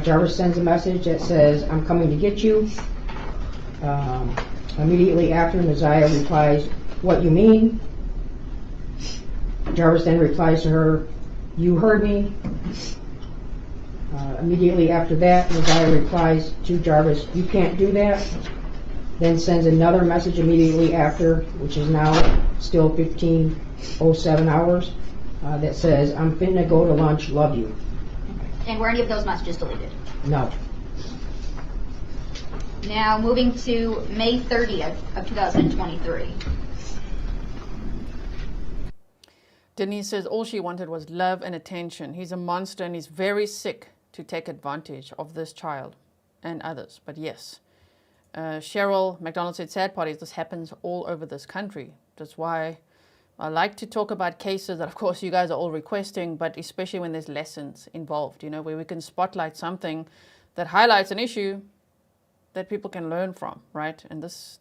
Jarvis sends a message that says, "I'm coming to get you." Immediately after, Neziah replies, "What you mean?" Jarvis then replies to her, "You heard me." Immediately after that, Neziah replies to Jarvis, "You can't do that." Then sends another message immediately after, which is now still 15:07 hours, that says, "I'm finna go to lunch, love you." And were any of those messages deleted? No. Now moving to May 30th of 2023. Denise says all she wanted was love and attention. He's a monster and he's very sick to take advantage of this child and others. But yes, Cheryl McDonald said, sad part is this happens all over this country. That's why I like to talk about cases that, of course, you guys are all requesting, but especially when there's lessons involved, you know, where we can spotlight something that highlights an issue that people can learn from, right? And this,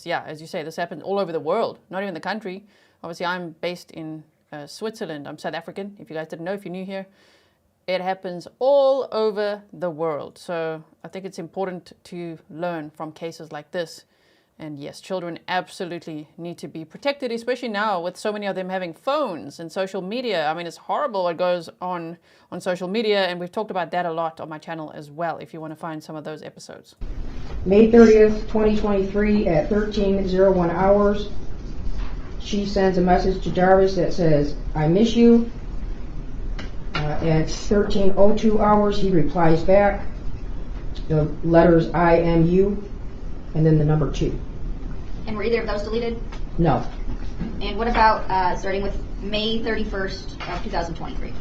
yeah, as you say, this happens all over the world, not even the country. Obviously, I'm based in Switzerland. I'm South African, if you guys didn't know, if you're new here. It happens all over the world. So I think it's important to learn from cases like this. And yes, children absolutely need to be protected, especially now with so many of them having phones and social media. I mean, it's horrible what goes on social media, and we've talked about that a lot on my channel as well, if you want to find some of those episodes. May 30th, 2023 at 13:01 hours, she sends a message to Jarvis that says, "I miss you." At 13:02 hours, he replies back, the letters IMU, and then the number 2. And were either of those deleted? No. And what about starting with May 31st of 2023?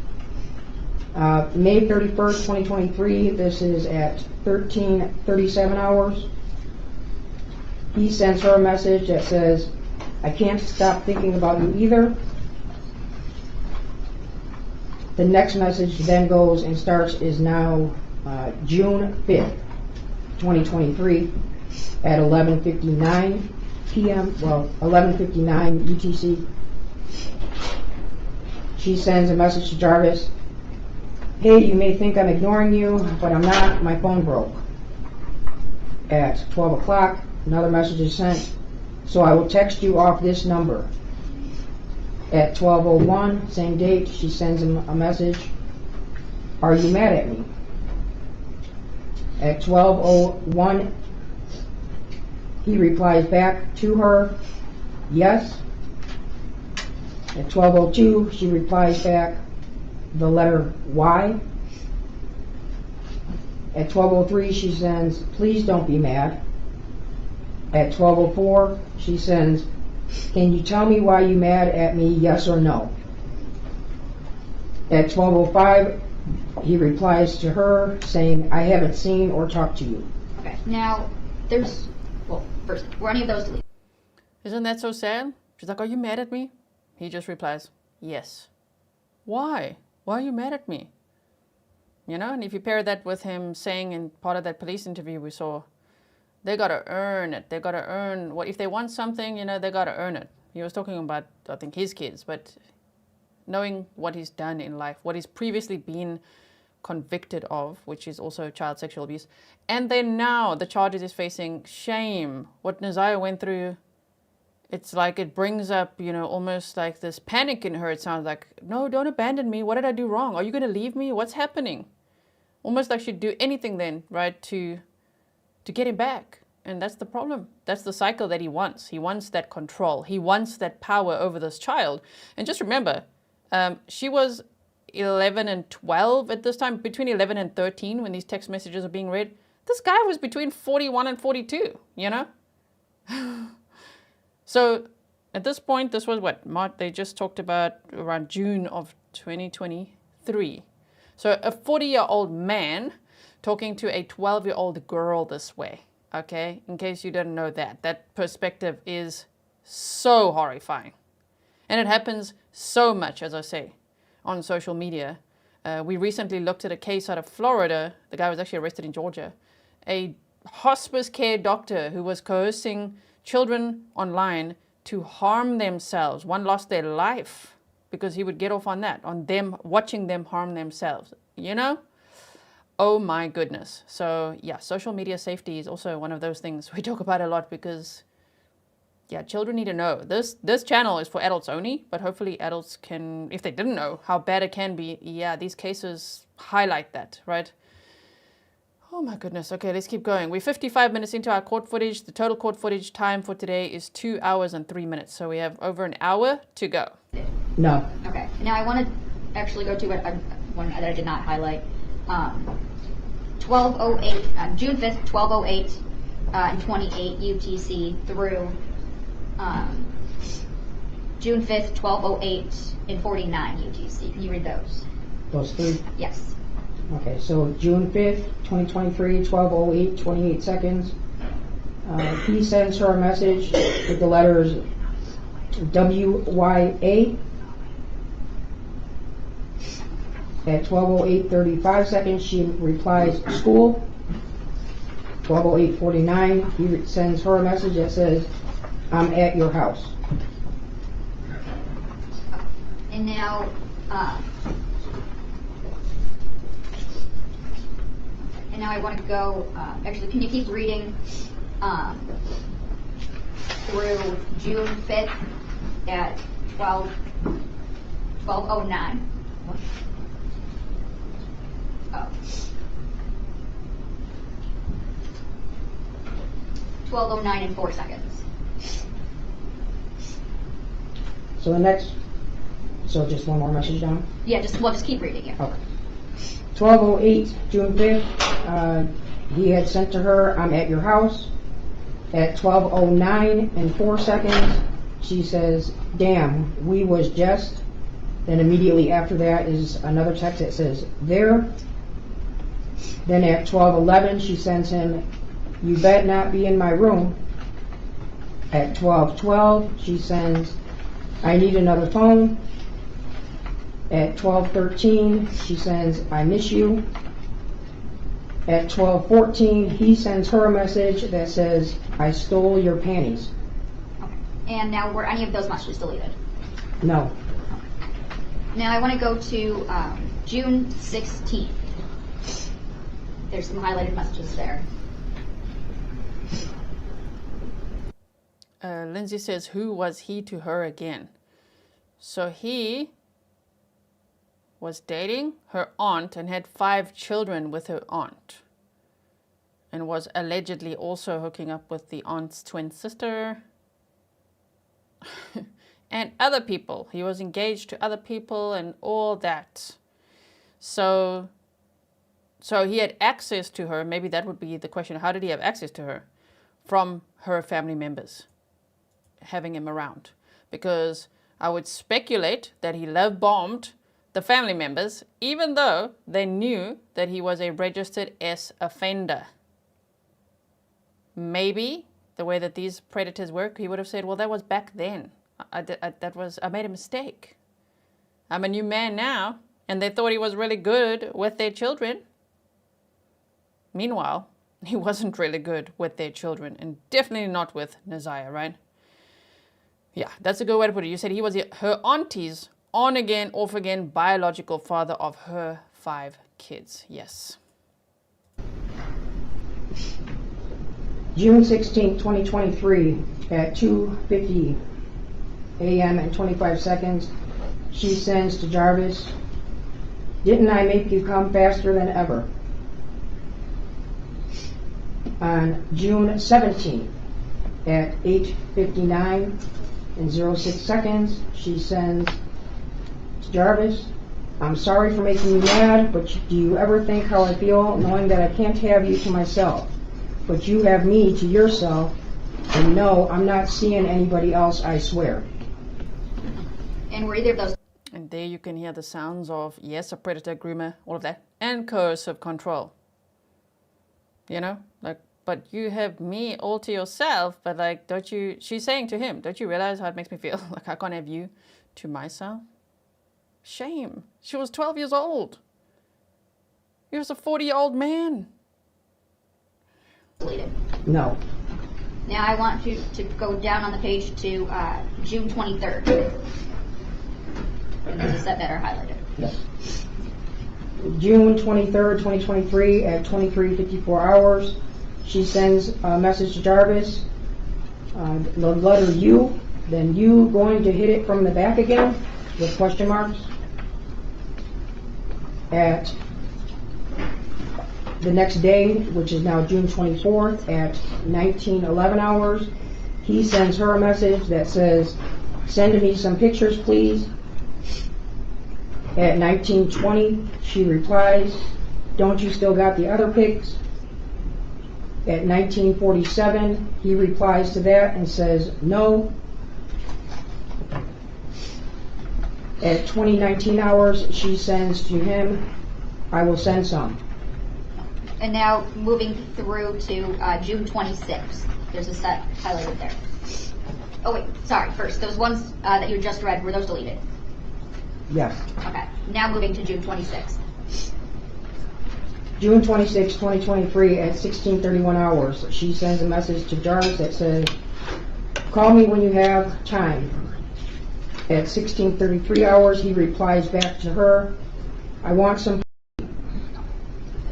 May 31st, 2023, this is at 13:37 hours. He sends her a message that says, "I can't stop thinking about you either." The next message then goes and starts is now June 5th, 2023 at 11:59 p.m., well, 11:59 UTC. She sends a message to Jarvis, "Hey, you may think I'm ignoring you, but I'm not. My phone broke." At 12 o'clock, another message is sent, "So I will text you off this number." At 12:01, same date, she sends him a message, "Are you mad at me?" At 12:01, he replies back to her, "Yes." At 12:02, she replies back the letter Y. At 12:03, she sends, "Please don't be mad." At 12:04, she sends, "Can you tell me why you mad at me, yes or no?" At 12:05, he replies to her saying, "I haven't seen or talked to you." Okay, now there's, well, first, were any of those deleted? Isn't that so sad? She's like, "Are you mad at me?" He just replies, "Yes." Why? Why are you mad at me? You know, and if you pair that with him saying in part of that police interview we saw, they got to earn it. They got to earn what if they want something, you know, they got to earn it. He was talking about, I think, his kids, but knowing what he's done in life, what he's previously been convicted of, which is also child sexual abuse, and then now the charges he's facing, shame, what Neziah went through. It's like it brings up, you know, almost like this panic in her. It sounds like, no, don't abandon me. What did I do wrong? Are you going to leave me? What's happening? Almost like she'd do anything then, right, to get him back. And that's the problem. That's the cycle that he wants. He wants that control. He wants that power over this child. And just remember, she was 11 and 12 at this time, between 11 and 13 when these text messages are being read. This guy was between 41 and 42, you know? So at this point, this was what, March, they just talked about around June of 2023. So a 40-year-old man talking to a 12-year-old girl this way, okay? In case you didn't know that. That perspective is so horrifying. And it happens so much, as I say, on social media. We recently looked at a case out of Florida. The guy was actually arrested in Georgia. A hospice care doctor who was coercing children online to harm themselves. One lost their life because he would get off on that, on them, watching them harm themselves, you know? Oh my goodness. So yeah, social media safety is also one of those things we talk about a lot because, yeah, children need to know. This channel is for adults only, but hopefully adults can, if they didn't know how bad it can be, yeah, these cases highlight that, right? Oh my goodness. Okay, let's keep going. We're 55 minutes into our court footage. The total court footage time for today is 2 hours and 3 minutes. So we have over an hour to go. No. Okay. Now I want to actually go to one that I did not highlight. 1208, June 5th, 1208 and 28 UTC through June 5th, 1208 and 49 UTC. Can you read those? Those three? Yes. Okay, so June 5th, 2023, 12:08, 28 seconds. He sends her a message with the letters WYA at 12:08, 35 seconds. She replies, school. 12:08, 49. He sends her a message that says, I'm at your house. And now, I want to go, actually, can you keep reading through June 5th at 12:09? Oh. 12:09 and 4 seconds. So the next, so just one more message down? Yeah, just keep reading it. Okay. 12:08, June 5th, he had sent to her, I'm at your house. At 12:09 and 4 seconds, she says, damn, we was just. Then immediately after that is another text that says, there. Then at 12:11, she sends him, you bet not be in my room. At 12:12, she sends, I need another phone. At 12:13, she sends, I miss you. At 12:14, he sends her a message that says, I stole your panties. Okay. And now, were any of those messages deleted? No. Now I want to go to June 16th. There's some highlighted messages there. Lindsay says, who was he to her again? So he was dating her aunt and had 5 children with her aunt, and was allegedly also hooking up with the aunt's twin sister and other people. He was engaged to other people and all that. So he had access to her. Maybe that would be the question. How did he have access to her? From her family members having him around. Because I would speculate that he love bombed the family members, even though they knew that he was a registered S offender. Maybe the way that these predators work, he would have said, well, that was back then. I made a mistake. I'm a new man now. And they thought he was really good with their children. Meanwhile, he wasn't really good with their children, and definitely not with Neziah, right? Yeah, that's a good way to put it. You said he was her auntie's on-again, off-again biological father of her 5 kids. Yes. June 16, 2023, at 2:50 a.m. and 25 seconds, she sends to Jarvis, didn't I make you come faster than ever? On June 17th, at 8:59 and 06 seconds, she sends to Jarvis, I'm sorry for making you mad, but do you ever think how I feel knowing that I can't have you to myself, but you have me to yourself, and no, I'm not seeing anybody else, I swear. And were either of those... And there you can hear the sounds of, yes, a predator, groomer, all of that, and coercive control. You know, like but you have me all to yourself. But like, don't you, she's saying to him, don't you realize how it makes me feel? Like I can't have you to myself. Shame. She was 12 years old. He was a 40-year-old man. No. Now I want you to go down on the page to June 23rd. And there's a set that are highlighted. Yes. June 23rd, 2023 at 23:54 hours, she sends a message to Jarvis, the letter U, then you going to hit it from the back again with question marks. At the next day, which is now June 24th at 19:11 hours, he sends her a message that says, send me some pictures, please. At 19:20, she replies, don't you still got the other pics? At 19:47, he replies to that and says, no. At 20:19 hours, she sends to him, I will send some. And now moving through to June 26th. There's a set highlighted there. Oh wait, sorry, first, those ones that you just read, were those deleted? Yes. Okay, now moving to June 26th. June 26, 2023 at 16:31 hours, she sends a message to Jarvis that says, call me when you have time. At 16:33 hours, he replies back to her, I want some.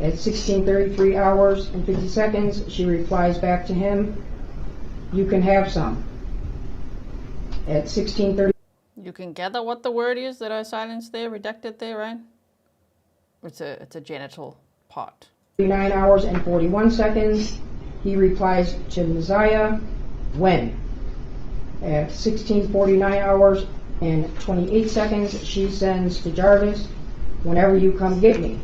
At 16:33 hours and 50 seconds, she replies back to him, you can have some. At 16:30. You can gather what the word is that I silenced there, redacted there, right? It's a genital part. 39 hours and 41 seconds, he replies to Messiah, when? At 16:49 hours and 28 seconds, she sends to Jarvis, whenever you come get me.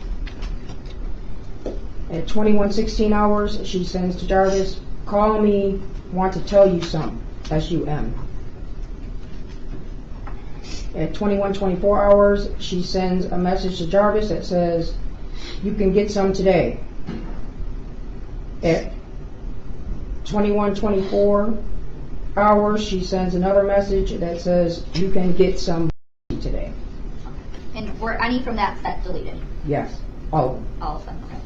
At 21:16 hours, she sends to Jarvis, call me, want to tell you some, S-U-M. At 21:24 hours, she sends a message to Jarvis that says, you can get some today. At 21:24 hours, she sends another message that says, you can get some today. And were any from that set deleted? Yes, all of them. All of them, okay.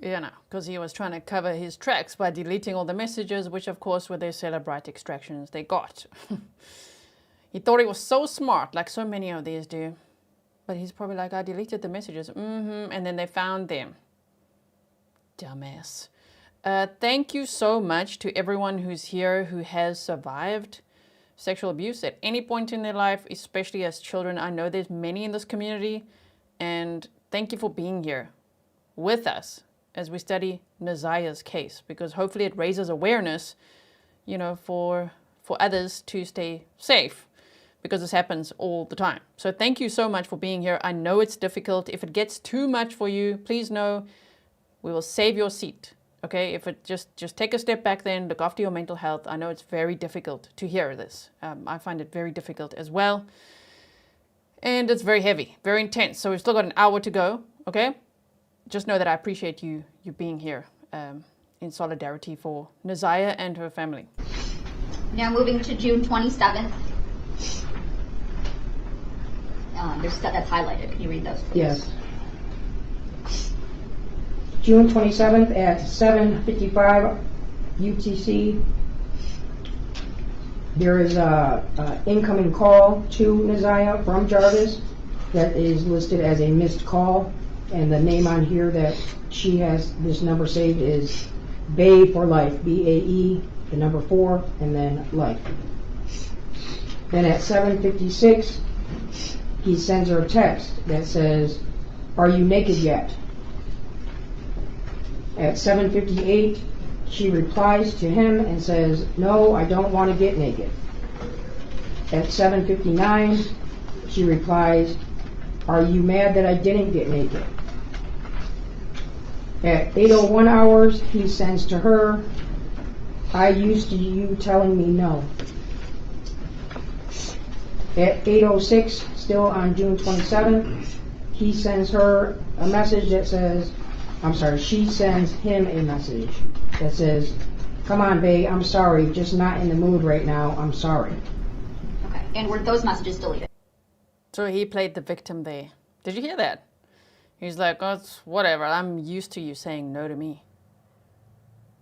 Yeah, no, because he was trying to cover his tracks by deleting all the messages, which of course were their Celebrite extractions they got. He thought he was so smart, like so many of these do. But he's probably like, I deleted the messages. And then they found them. Dumbass. Thank you so much to everyone who's here who has survived sexual abuse at any point in their life, especially as children. I know there's many in this community. And thank you for being here with us as we study Naziah's case, because hopefully it raises awareness, you know, for others to stay safe, because this happens all the time. So thank you so much for being here. I know it's difficult. If it gets too much for you, please know we will save your seat. Okay, if it just take a step back then, look after your mental health. I know it's very difficult to hear this. I find it very difficult as well. And it's very heavy, very intense. So we've still got an hour to go, okay? Just know that I appreciate you being here in solidarity for Naziah and her family. Now moving to June 27th. There's stuff that's highlighted. Can you read those, please? Yes. June 27th at 7:55 UTC. There is a incoming call to Naziah from Jarvis that is listed as a missed call, and the name on here that she has this number saved is Bae for Life, B-A-E, the number 4, and then life. Then at 7:56, he sends her a text that says, are you naked yet? At 7:58, she replies to him and says, no, I don't want to get naked. At 7:59, she replies, are you mad that I didn't get naked? At 8:01 hours, he sends to her, I used to you telling me no. At 8:06, still on June 27th, he sends her a message that says, I'm sorry, she sends him a message that says, "Come on, babe, I'm sorry, just not in the mood right now, I'm sorry." Okay, and were those messages deleted? So he played the victim there. Did you hear that? He's like, oh, it's whatever, I'm used to you saying no to me.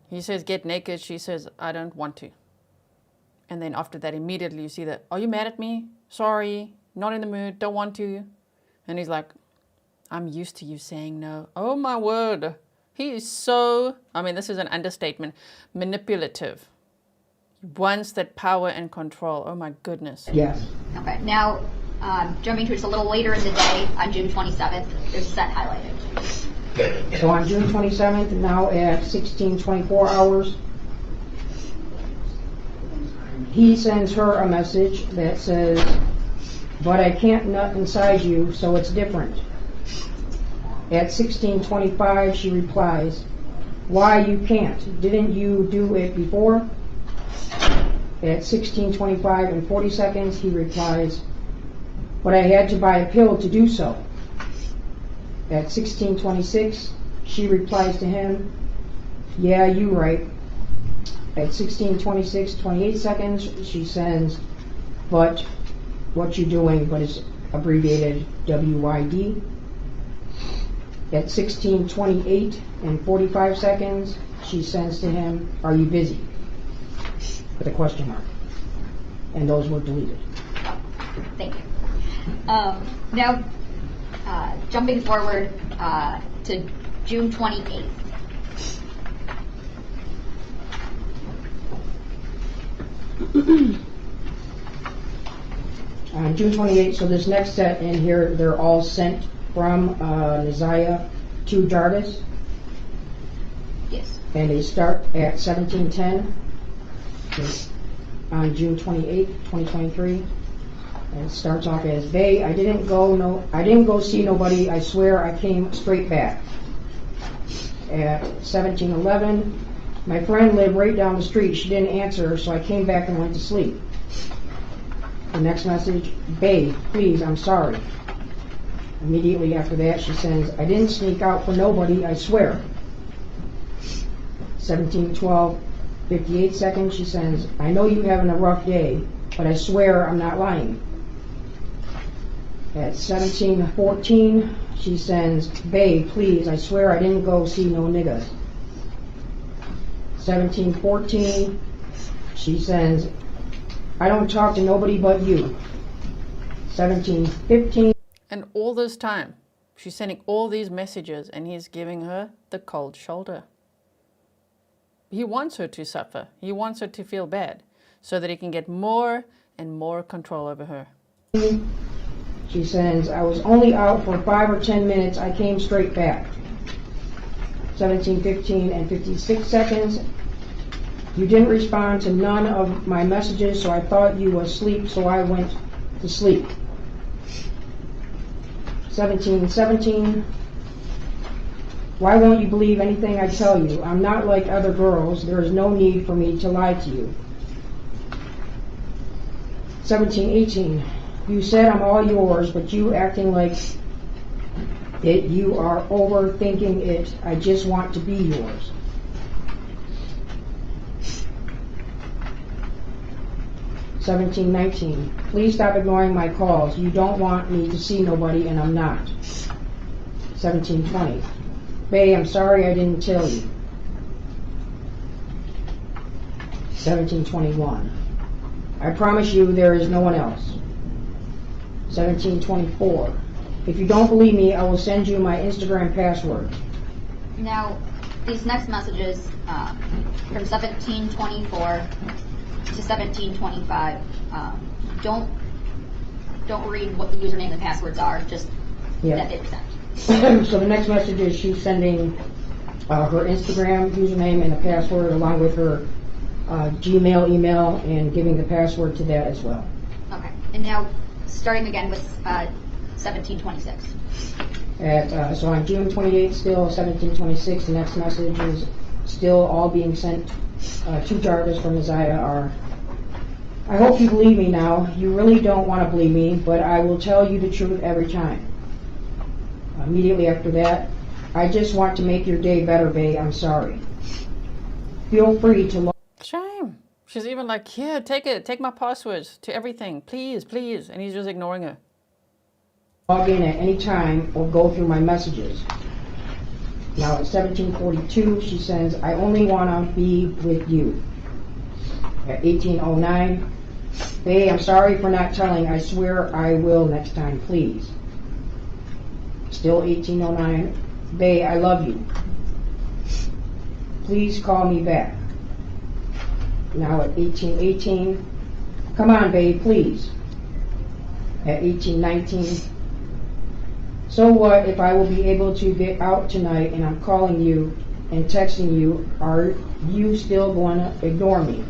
He says, get naked. She says, I don't want to. And then after that, immediately you see that, are you mad at me? Sorry, not in the mood, don't want to. And he's like, I'm used to you saying no. Oh my word. He is so, I mean, this is an understatement, manipulative. He wants that power and control. Oh my goodness. Yes. Okay, now jumping to just a little later in the day on June 27th, there's a set highlighted. So on June 27th, now at 16:24 hours, he sends her a message that says, but I can't nut inside you, so it's different. At 16:25, she replies, why you can't? Didn't you do it before? At 16:25 and 40 seconds, he replies, but I had to buy a pill to do so. At 16:26, she replies to him, yeah, you right. At 16:26, 28 seconds, she sends, but what you doing, but it's abbreviated WYD. At 16:28 and 45 seconds, she sends to him, are you busy? With a question mark. And those were deleted. Thank you. Now, jumping forward to June 28th. On June 28th, so this next set in here, they're all sent from Neziah to Jarvis. Yes. And they start at 17:10 on June 28th, 2023. And it starts off as, "Bae, I didn't go see nobody. I swear I came straight back." At 17:11, "My friend lived right down the street. She didn't answer, so I came back and went to sleep." The next message, "Bae, please, I'm sorry." Immediately after that, she sends, "I didn't sneak out for nobody. I swear." 17:12, 58 seconds, she sends, "I know you having a rough day, but I swear I'm not lying." At 17:14, she sends, "Babe, please, I swear I didn't go see no niggas." 17:14, she sends, "I don't talk to nobody but you." 17:15. And all this time, she's sending all these messages and he's giving her the cold shoulder. He wants her to suffer. He wants her to feel bad so that he can get more and more control over her. She sends, "I was only out for 5 or 10 minutes. I came straight back." 17:15 and 56 seconds. "You didn't respond to none of my messages, so I thought you was asleep, so I went to sleep." 17:17. "Why won't you believe anything I tell you? I'm not like other girls. There is no need for me to lie to you." 17:18. "You said I'm all yours, but you acting like it. You are overthinking it. I just want to be yours." 17:19. "Please stop ignoring my calls. You don't want me to see nobody, and I'm not." 17:20. "Bae, I'm sorry I didn't tell you." 17:21. "I promise you there is no one else." 17:24. "If you don't believe me, I will send you my Instagram password." Now, these next messages from 17:24 to 17:25, don't read what the username and passwords are, just that they were sent. So the next message is she's sending her Instagram username and a password along with her Gmail email and giving the password to that as well. Okay, and now starting again with 17:26. So on June 28th, still 17:26, the next message is still all being sent to Jarvis from Neziah are, "I hope you believe me now. You really don't want to believe me, but I will tell you the truth every time." Immediately after that, "I just want to make your day better, babe. I'm sorry." feel free to log. Shame. She's even like, here, take it. Take my passwords to everything. Please, please. And he's just ignoring her. Log in at any time or go through my messages. Now at 17:42, she sends, I only want to be with you. At 18:09, hey, I'm sorry for not telling. I swear I will next time, please. Still 18:09, Bae, I love you. Please call me back. Now at 18:18, come on, Bae, please. At 18:19, so what if I will be able to get out tonight and I'm calling you and texting you, are you still going to ignore me?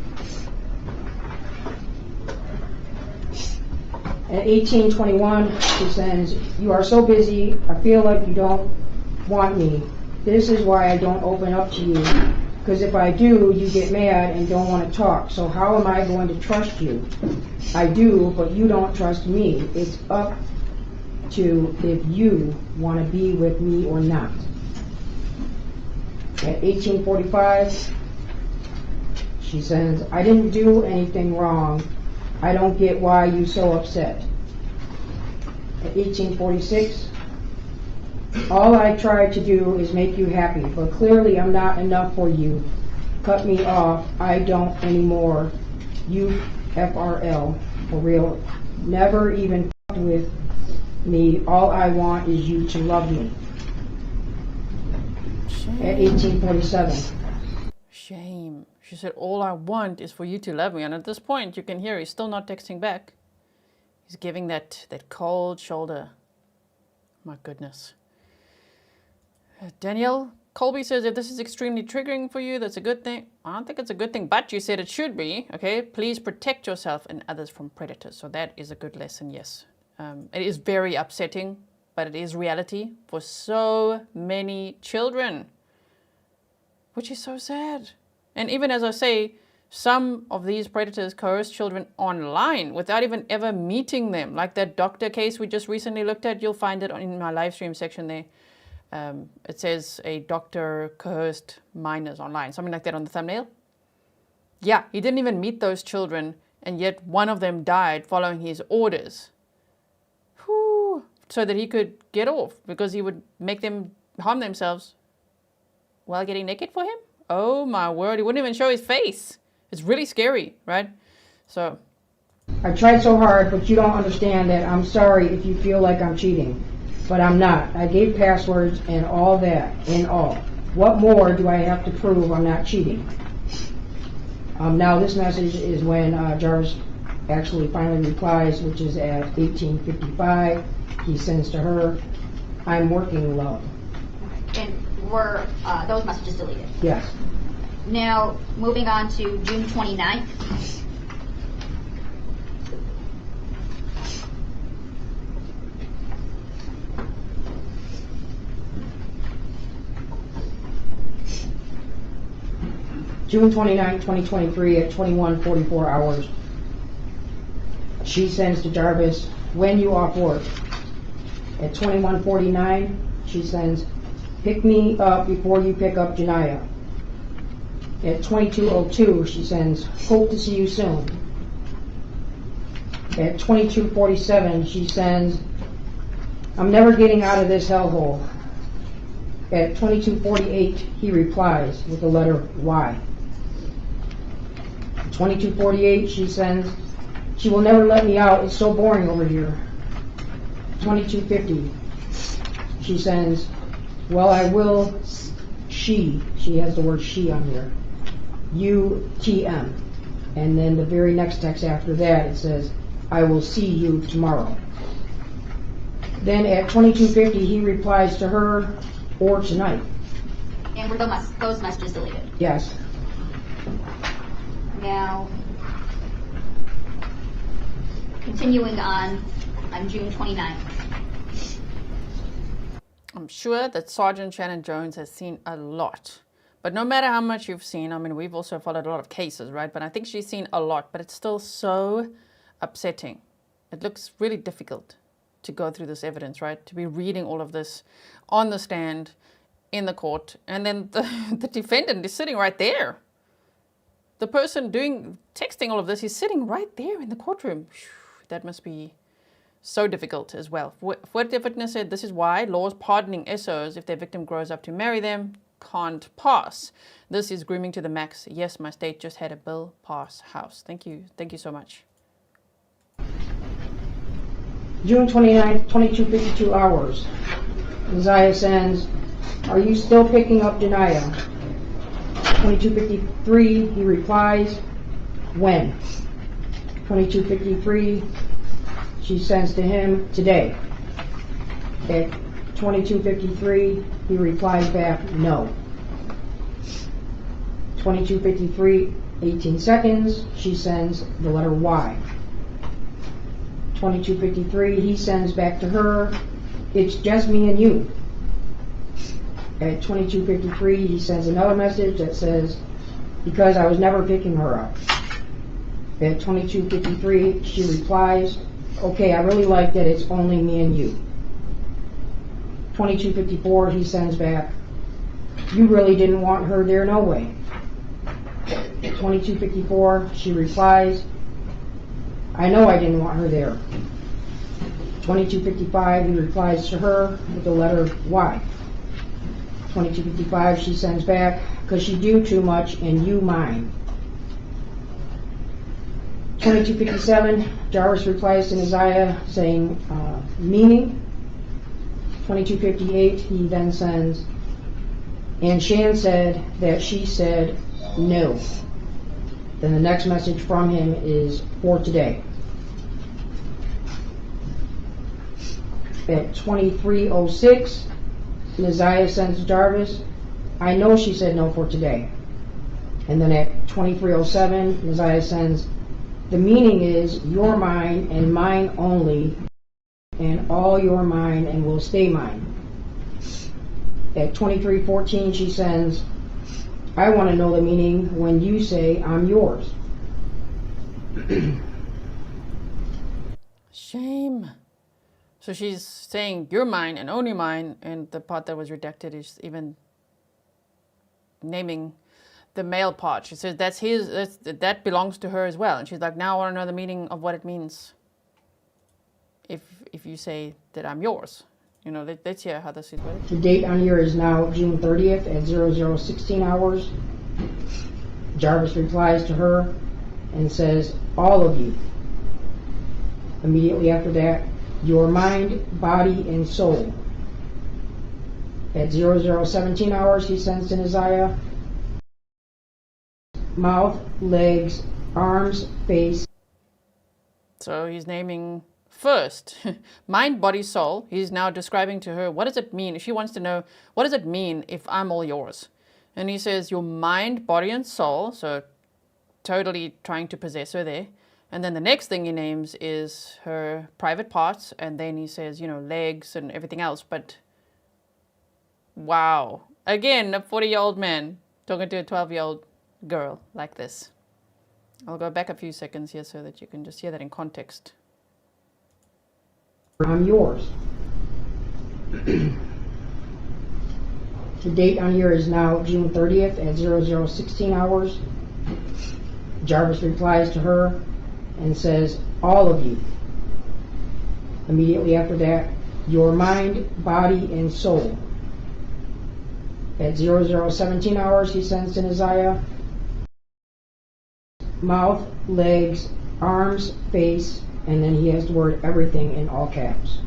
At 18:21, she sends, you are so busy, I feel like you don't want me. This is why I don't open up to you, because if I do, you get mad and don't want to talk. So how am I going to trust you? I do, but you don't trust me. It's up to if you want to be with me or not. At 18:45, she says, I didn't do anything wrong. I don't get why you so upset. At 18:46, all I try to do is make you happy, but clearly I'm not enough for you. Cut me off. I don't anymore. You FRL, for real. Never even talked with me. All I want is you to love me. At 18:47. Shame. She said, all I want is for you to love me. And at this point, you can hear he's still not texting back. He's giving that cold shoulder. My goodness. Danielle Colby says, if this is extremely triggering for you, that's a good thing. I don't think it's a good thing, but you said it should be. Okay, please protect yourself and others from predators. So that is a good lesson, yes. It is very upsetting, but it is reality for so many children, which is so sad. And even as I say, some of these predators coerce children online without even ever meeting them. Like that doctor case we just recently looked at, you'll find it in my live stream section there. It says a doctor coerced minors online, something like that on the thumbnail. Yeah, he didn't even meet those children, and yet one of them died following his orders. Whew. So that he could get off, because he would make them harm themselves while getting naked for him. Oh my word, he wouldn't even show his face. It's really scary, right? So I tried so hard, but you don't understand that. I'm sorry if you feel like I'm cheating, but I'm not. I gave passwords and all that, and all. What more do I have to prove I'm not cheating? Now this message is when Jarvis actually finally replies, which is at 18:55. He sends to her, I'm working, love. And were those messages deleted? Yes. Now, moving on to June 29th. June 29, 2023 at 21:44 hours. She sends to Jarvis, when you off work? At 21:49, she sends, pick me up before you pick up Janiyah. At 22:02, she sends, hope to see you soon. At 22:47, she sends, I'm never getting out of this hellhole. At 22:48, he replies with the letter Y. 22:48, she sends, she will never let me out, it's so boring over here. 22:50, she sends, well, I will, she has the word she on here, UTM. And then the very next text after that, it says, I will see you tomorrow. Then at 22:50, he replies to her, or tonight. And were those messages deleted? Yes. Now, continuing on June 29th. I'm sure that Sergeant Shannon Jones has seen a lot. But no matter how much you've seen, I mean, we've also followed a lot of cases, right? But I think she's seen a lot, but it's still so upsetting. It looks really difficult to go through this evidence, right? To be reading all of this on the stand, in the court, and then the defendant is sitting right there. the person texting all of this is sitting right there in the courtroom. That must be so difficult as well. What the witness said, this is why laws pardoning SOs if their victim grows up to marry them can't pass. This is grooming to the max. Yes, my state just had a bill pass House. Thank you so much. June 29th, 22:52 hours. Isaiah sends, "Are you still picking up Denia?" 22:53, he replies, "When?" 22:53, she sends to him, "Today." At 22:53, he replies back, "No." 22:53, 18 seconds, she sends the letter Y. 22:53, he sends back to her, "It's just me and you." At 22:53, he sends another message that says, "Because I was never picking her up." At 22:53, she replies, "Okay, I really like that it's only me and you." 22:54, he sends back, "You really didn't want her there, no way." At 22:54, she replies, "I know I didn't want her there." 22:55, he replies to her with the letter Y. 22:55, she sends back, "Because she do too much and you mine." 22:57, Jarvis replies to Isaiah saying, "Meaning?" 22:58, he then sends, "And Shan said that she said no." Then the next message from him is, "For today." At 23:06, Isaiah sends Jarvis, "I know she said no for today." And then at 23:07, Isaiah sends, "The meaning is you're mine and mine only, and all you're mine and will stay mine." At 23:14, she sends, "I want to know the meaning when you say I'm yours." Shame. So she's saying you're mine and only mine, and the part that was redacted is even naming the male part. She says that's his, that belongs to her as well. And she's like, now I want to know the meaning of what it means if you say that I'm yours. You know, let's hear how this is worded. The date on here is now June 30th at 00:16 hours. Jarvis replies to her and says, "All of you." Immediately after that, "Your mind, body, and soul." At 00:17 hours, he sends to Isaiah, "Mouth, legs, arms, face." So he's naming first mind, body, soul. He's now describing to her, what does it mean? She wants to know, what does it mean if I'm all yours? And he says, your mind, body, and soul. So totally trying to possess her there. And then the next thing he names is her private parts. And then he says, you know, legs and everything else. But wow. Again, a 40-year-old man talking to a 12-year-old girl like this. I'll go back a few seconds here so that you can just hear that in context. I'm yours. The date on here is now June 30th at 00:16 hours. Jarvis replies to her and says, "All of you." Immediately after that, "Your mind, body, and soul." At 00:17 hours, he sends to Isaiah, "Mouth, legs, arms, face," and then he has the word everything in all caps.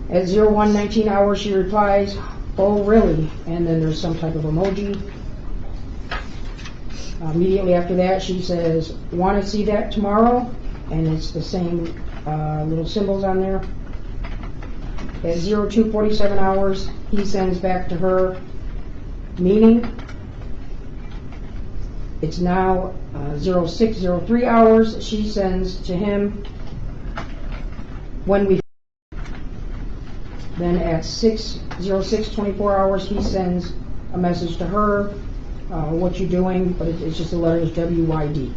At 01:19 hours, she replies, "Oh, really?" And then there's some type of emoji. Immediately after that, she says, "Want to see that tomorrow?" And it's the same little symbols on there. At 02:47 hours, he sends back to her, "Meaning?" It's now 06:03 hours. She sends to him, "When we." Then at 06:24 hours, he sends a message to her, "What you doing?" But it's just the letters WYD.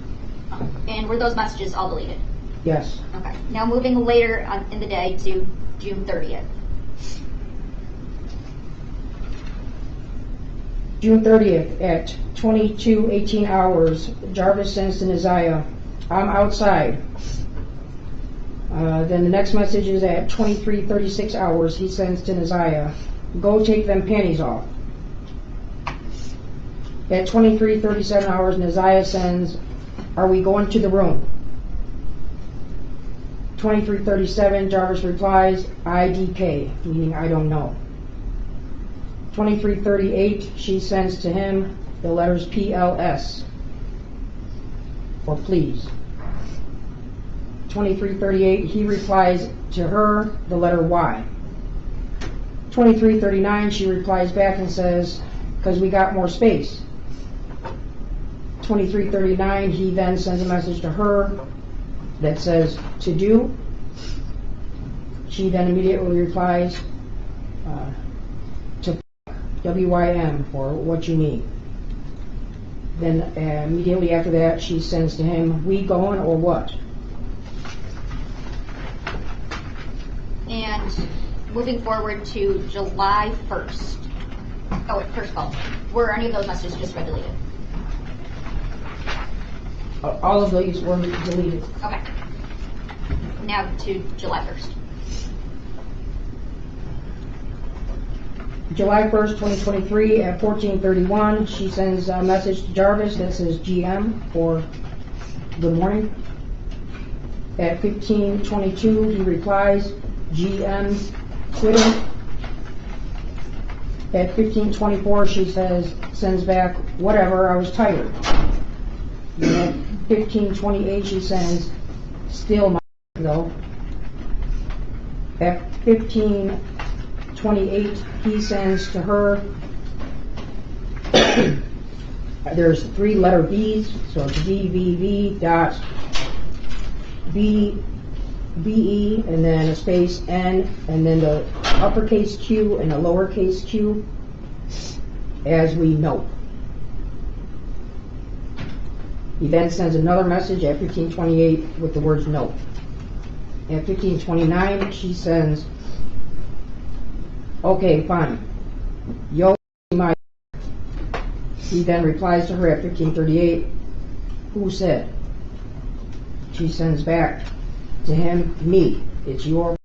And were those messages all deleted? Yes. Okay. Now moving later on in the day to June 30th. June 30th at 22:18 hours, Jarvis sends to Neziah, I'm outside. Then the next message is at 23:36 hours, he sends to Neziah, go take them panties off. At 23:37 hours, Neziah sends, are we going to the room? 23:37, Jarvis replies, IDK, meaning I don't know. 23:38, she sends to him the letters PLS, or please. 23:38, he replies to her the letter Y. 23:39, she replies back and says, because we got more space. 23:39, he then sends a message to her that says, to do. She then immediately replies to WYM, or what you need. Then immediately after that, she sends to him, we going or what? And moving forward to July 1st. Oh, wait, first of all, were any of those messages just read deleted? All of these were deleted. Okay. Now to July 1st. July 1st, 2023 at 14:31, she sends a message to Jarvis that says GM, or good morning. At 15:22, he replies, GM, quitting. At 15:24, she sends back, whatever, I was tired. And at 15:28, she sends, still my though. At 15:28, he sends to her, there's 3 letter B's, so it's BBB dot BE, and then a space N, and then the uppercase Q and the lowercase q, as we know. He then sends another message at 15:28 with the words no. At 15:29, she sends, okay, fine. Yo, my. He then replies to her at 15:38, who said? She sends back to him, me. It's your.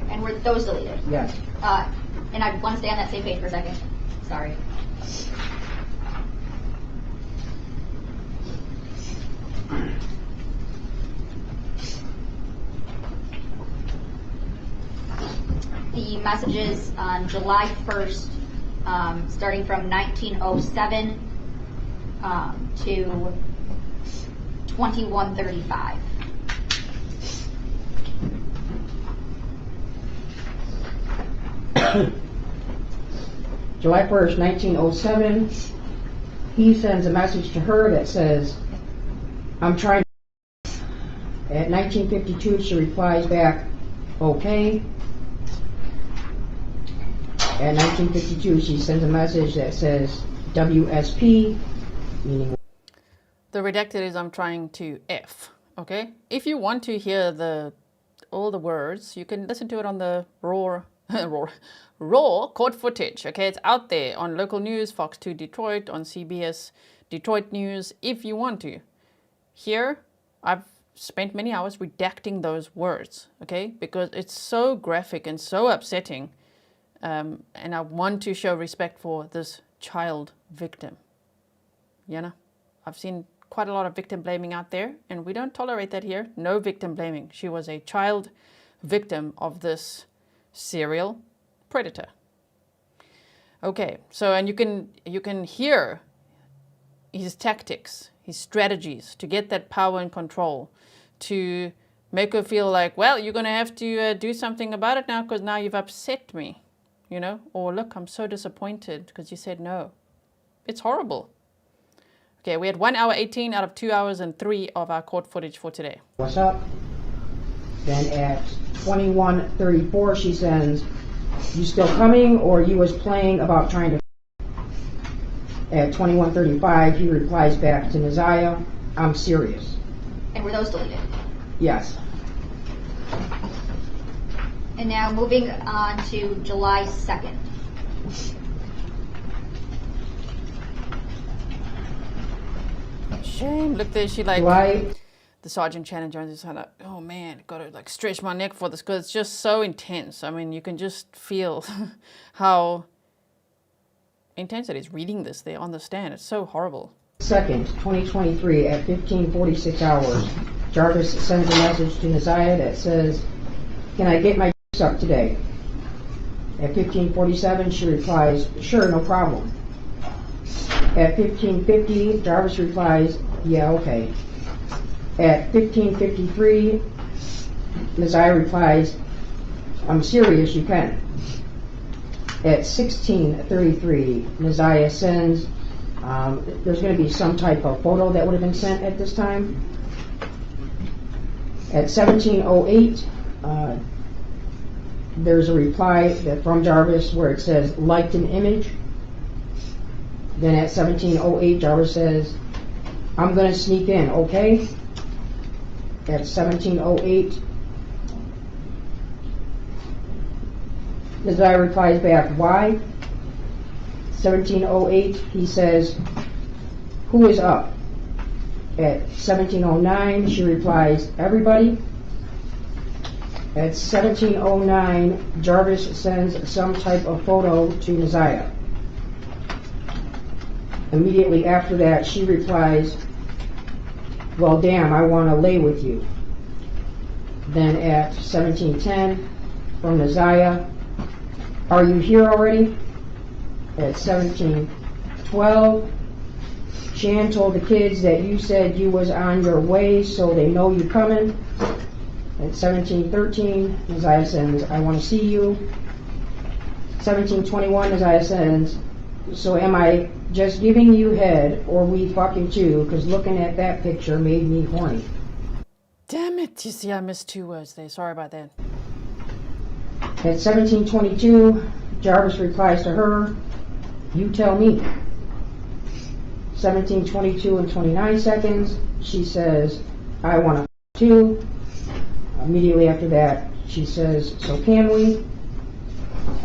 And were those deleted? Yes. And I want to stay on that same page for a second. Sorry. The messages on July 1st, starting from 1907 to 2135. July 1st, 1907, he sends a message to her that says, I'm trying to. At 1952, she replies back, okay. At 1952, she sends a message that says, WSP, meaning. The redacted is I'm trying to F, okay? If you want to hear all the words, you can listen to it on the raw court footage, okay? It's out there on local news, Fox 2 Detroit, on CBS Detroit News, if you want to. Here, I've spent many hours redacting those words, okay? Because it's so graphic and so upsetting, and I want to show respect for this child victim. You know, I've seen quite a lot of victim blaming out there, and we don't tolerate that here. No victim blaming. She was a child victim of this serial predator. Okay, so and you can hear his tactics, his strategies to get that power and control, to make her feel like, well, you're going to have to do something about it now because now you've upset me, you know, or look, I'm so disappointed because you said no. It's horrible. Okay, we had 1 hour 18 out of 2 hours and 3 of our court footage for today. What's up? Then at 21:34, she sends, you still coming, or you was playing about trying to. At 21:35, he replies back to Neziah, I'm serious. And were those deleted? Yes. And now moving on to July 2nd. shame. Look there, she like, Why? the Sergeant Shannon Jones is kind of, oh man, gotta like stretch my neck for this because it's just so intense. I mean, you can just feel how intense it is reading this there on the stand. It's so horrible. 2nd, 2023 at 15:46 hours, Jarvis sends a message to Neziah that says, "Can I get my up today?" At 15:47, she replies, "Sure, no problem." At 15:50, Jarvis replies, "Yeah, okay." At 15:53, Neziah replies, "I'm serious, you can." At 16:33, Neziah sends, there's going to be some type of photo that would have been sent at this time. At 17:08, there's a reply from Jarvis where it says, "Liked an image." Then at 17:08, Jarvis says, "I'm going to sneak in, okay?" At 17:08, Neziah replies back, "Why?" 17:08, he says, "Who is up?" At 17:09, she replies, "Everybody." At 17:09, Jarvis sends some type of photo to Neziah. Immediately after that, she replies, "Well, damn, I want to lay with you." Then at 17:10, from Neziah, "Are you here already?" At 17:12, "Shan told the kids that you said you was on your way, so they know you coming." At 17:13, Neziah sends, "I want to see you." 17:21, Neziah sends, "So am I just giving you head, or we fucking too? Because looking at that picture made me horny." Damn it. You see, I missed 2 words there. Sorry about that. At 17:22, Jarvis replies to her, "You tell me." 17:22 and 29 seconds, she says, "I want to too." Immediately after that, she says, "So can we?"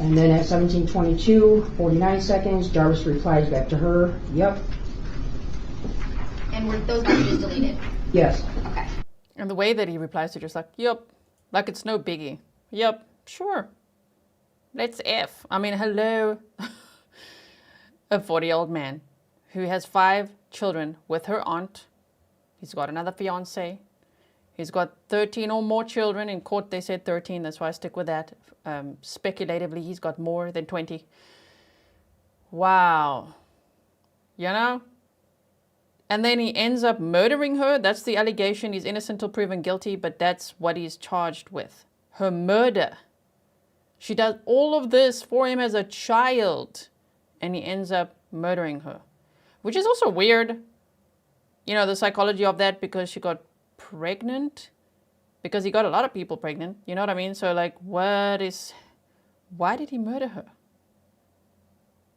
And then at 17:22, 49 seconds, Jarvis replies back to her, "Yep." And were those messages deleted? Yes. Okay. And the way that he replies to just like, "Yep," like it's no biggie. "Yep, sure. Let's F." I mean, hello. A 40-year-old man who has 5 children with her aunt. He's got another fiance. He's got 13 or more children. In court, they said 13. That's why I stick with that. Speculatively, he's got more than 20. Wow. You know? And then he ends up murdering her. That's the allegation. He's innocent till proven guilty, but that's what he's charged with. Her murder. She does all of this for him as a child, and he ends up murdering her, which is also weird. You know, the psychology of that, because she got pregnant, because he got a lot of people pregnant. You know what I mean? So like, why did he murder her?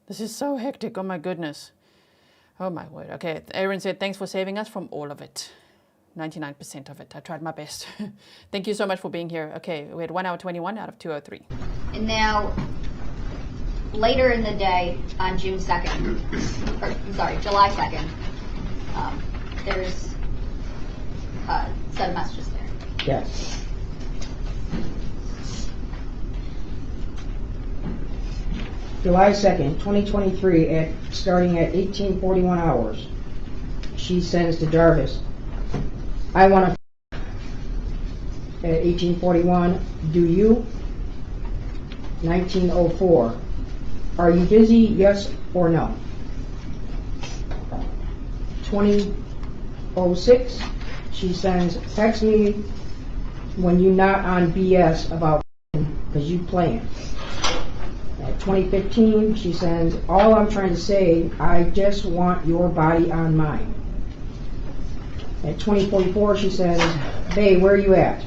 This is so hectic. Oh my goodness. Oh my word. Okay, Aaron said, "Thanks for saving us from all of it." 99% of it. I tried my best. Thank you so much for being here. Okay, we had 1 hour 21 out of 203. And now, later in the day, on June 2nd, or I'm sorry, July 2nd, there's a set of messages there. Yes. July 2nd, 2023, starting at 18:41 hours, she sends to Jarvis, "I want to." At 18:41, "Do you?" 19:04, "Are you busy, yes or no?" 20:06, she sends, "Text me when you not on BS about because you playing." At 20:15, she sends, "All I'm trying to say, I just want your body on mine." At 20:44, she says, "Hey, where are you at?"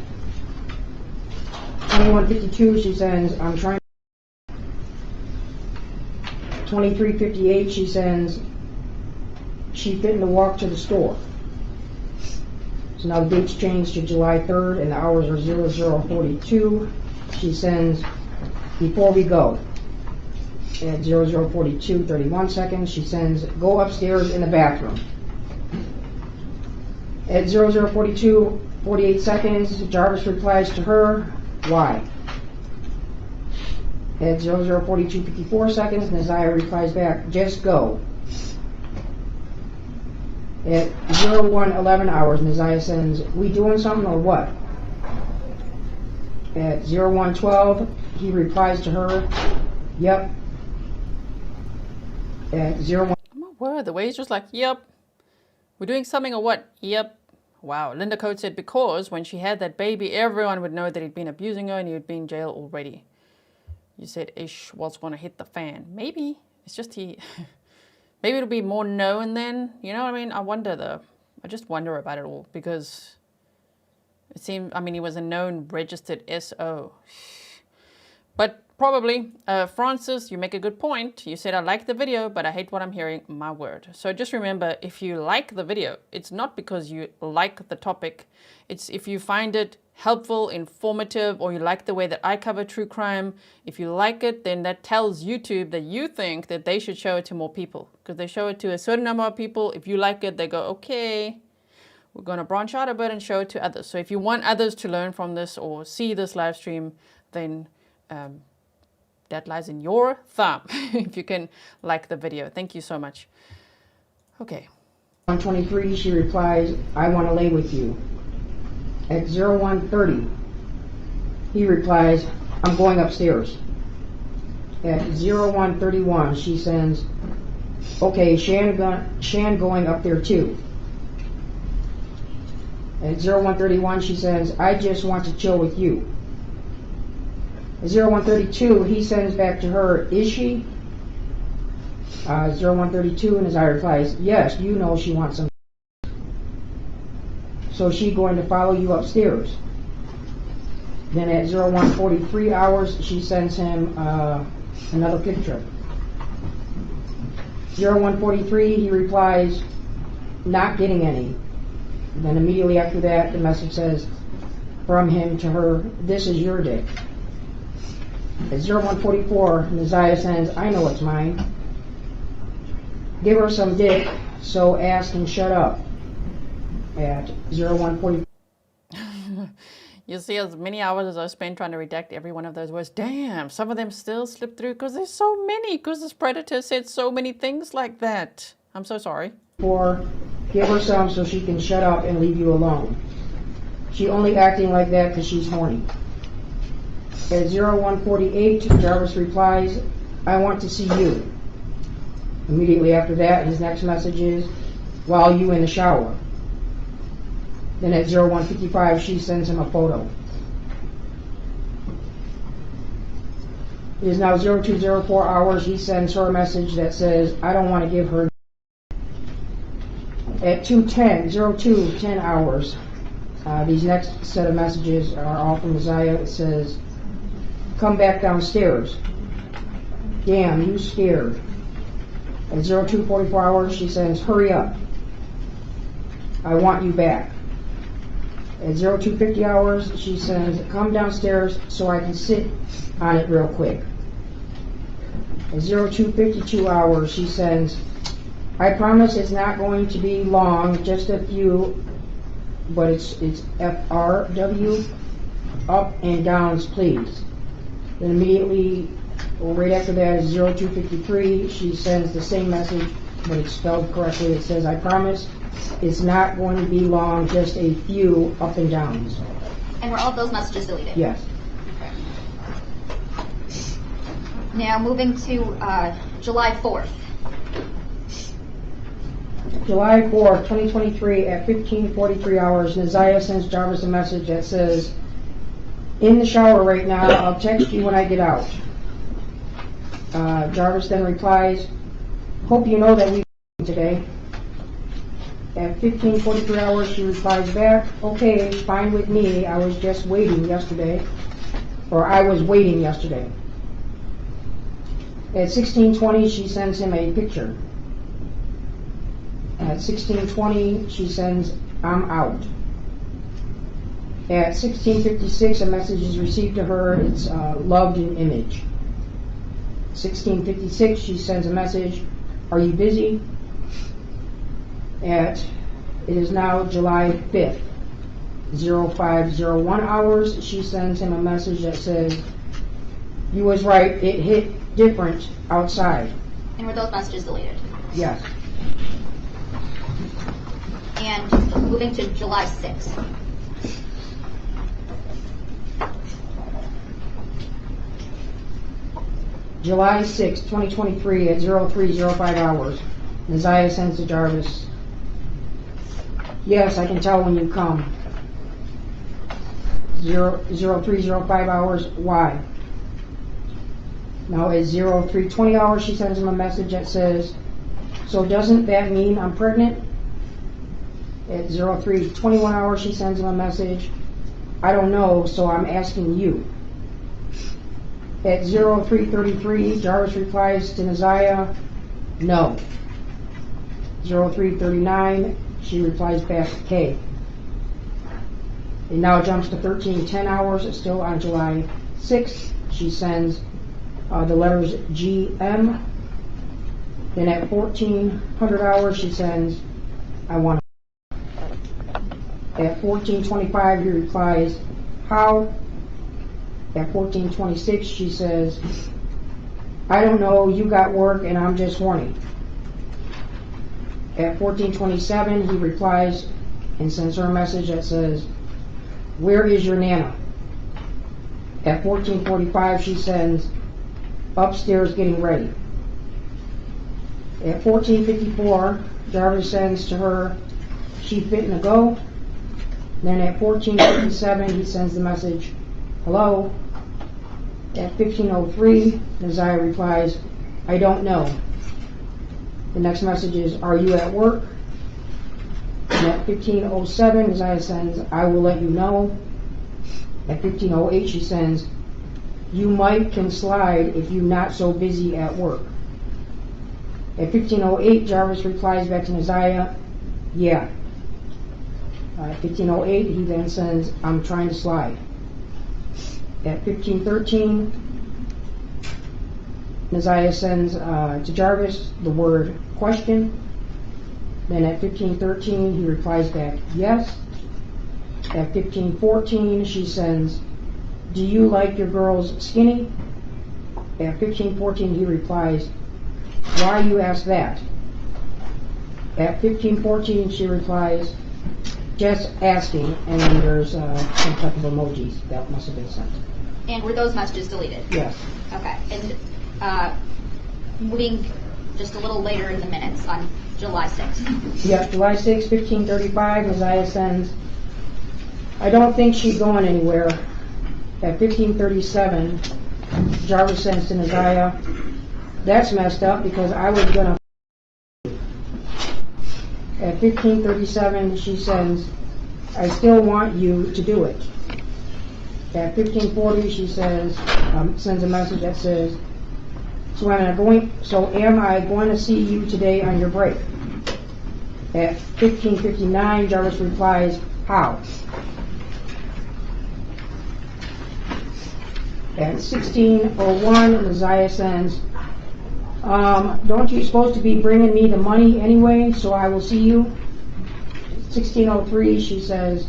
21:52, she says, "I'm trying." 23:58, she sends, "She fitting to walk to the store." So now the date's changed to July 3rd and the hours are 00:42. She sends, "Before we go." At 00:42, 31 seconds, she sends, "Go upstairs in the bathroom." At 00:42, 48 seconds, Jarvis replies to her, why? At 00:42, 54 seconds, Neziah replies back, just go. At 01:11 hours, Neziah sends, we doing something or what? At 01:12, he replies to her, yep. At 01. My word, the way he's just like, yep. We're doing something or what? Yep. Wow. Linda Coates said because when she had that baby, everyone would know that he'd been abusing her and he would be in jail already. You said ish was going to hit the fan. Maybe. It's just he... Maybe it'll be more known then. You know what I mean? I wonder though. I just wonder about it all because it seemed, I mean, he was a known registered SO. But probably, Francis, you make a good point. You said, I like the video, but I hate what I'm hearing. My word. So just remember, if you like the video, it's not because you like the topic. It's if you find it helpful, informative, or you like the way that I cover true crime. If you like it, then that tells YouTube that you think that they should show it to more people because they show it to a certain number of people. If you like it, they go, okay, we're going to branch out a bit and show it to others. So if you want others to learn from this or see this live stream, then that lies in your thumb if you can like the video. Thank you so much. Okay. 1:23, she replies, I want to lay with you. At 01:30, he replies, I'm going upstairs. At 01:31, she sends, okay, Shan going up there too. At 01:31, she says, I just want to chill with you. At 01:32, he sends back to her, is she? 01:32, and Neziah replies, yes, you know she wants some. So she going to follow you upstairs. Then at 01:43 hours, she sends him another picture. 01:43, he replies, not getting any. Then immediately after that, the message says from him to her, this is your dick. At 01:44, Neziah sends, I know it's mine. Give her some dick, so ask and shut up. At 01:40. You see as many hours as I spent trying to redact every one of those words. Damn, some of them still slip through because there's so many, because this predator said so many things like that. I'm so sorry. 4. Give her some so she can shut up and leave you alone. She only acting like that because she's horny. At 01:48, Jarvis replies, I want to see you. Immediately after that, his next message is, while you in the shower. Then at 01:55, she sends him a photo. It is now 02:04 hours. He sends her a message that says, I don't want to give her. At 02:10 hours, these next set of messages are all from Neziah. It says, come back downstairs. Damn, you scared. At 02:44 hours, she sends, hurry up. I want you back. At 02:50 hours, she sends, come downstairs so I can sit on it real quick. At 02:52 hours, she sends, I promise it's not going to be long, just a few, but it's FRW, up and downs, please. Then immediately, right after that is 02:53, she sends the same message, but it's spelled correctly. It says, I promise it's not going to be long, just a few up and downs. And were all of those messages deleted? Yes. Okay. Now moving to July 4th. July 4th, 2023 at 15:43 hours, Neziah sends Jarvis a message that says, in the shower right now, I'll text you when I get out. Jarvis then replies, hope you know that we today. At 15:43 hours, she replies back, okay, fine with me, I was just waiting yesterday. Or I was waiting yesterday. At 16:20, she sends him a picture. At 16:20, she sends, I'm out. At 16:56, a message is received to her. It's loved in image. 16:56, she sends a message, are you busy? At It is now July 5th, 0501 hours. She sends him a message that says, "You was right, it hit different outside." And were those messages deleted? Yes. And moving to July 6th. July 6, 2023 at 0305 hours. Neziah sends to Jarvis, "Yes, I can tell when you come." 0305 hours, why? Now at 0320 hours, she sends him a message that says, "So doesn't that mean I'm pregnant?" At 0321 hours, she sends him a message, "I don't know, so I'm asking you." At 0333, Jarvis replies to Neziah, "No." 0339, she replies back, "K." It now jumps to 1310 hours, still on July 6th. She sends the letters GM. Then at 1400 hours, she sends, "I want to." At 1425, he replies, "How?" At 1426, she says, "I don't know, you got work and I'm just horny." At 1427, he replies and sends her a message that says, "Where is your Nana?" At 1445, she sends, "Upstairs getting ready." At 1454, Jarvis sends to her, "She fitting to go?" Then at 1457, he sends the message, "Hello?" At 1503, Neziah replies, "I don't know." The next message is, "Are you at work?" And at 1507, Neziah sends, "I will let you know." At 1508, she sends, "You might can slide if you not so busy at work." At 1508, Jarvis replies back to Neziah, "Yeah." At 1508, he then sends, "I'm trying to slide." At 1513, Neziah sends to Jarvis the word question. Then at 1513, he replies back, "Yes." At 1514, she sends, "Do you like your girls skinny?" At 1514, he replies, "Why you ask that?" At 1514, she replies, "Just asking," and then there's some type of emojis that must have been sent. And were those messages deleted? Yes. Okay. And moving just a little later in the minutes on July 6th. Yes, July 6, 1535, Neziah sends, "I don't think she's going anywhere." At 1537, Jarvis sends to Neziah, "That's messed up because I was gonna." At 1537, she sends, "I still want you to do it." At 1540, she says, sends a message that says, so am I going to see you today on your break?" At 1559, Jarvis replies, "How?" At 1601, Neziah sends, "Don't you supposed to be bringing me the money anyway, so I will see you?" 1603, she says,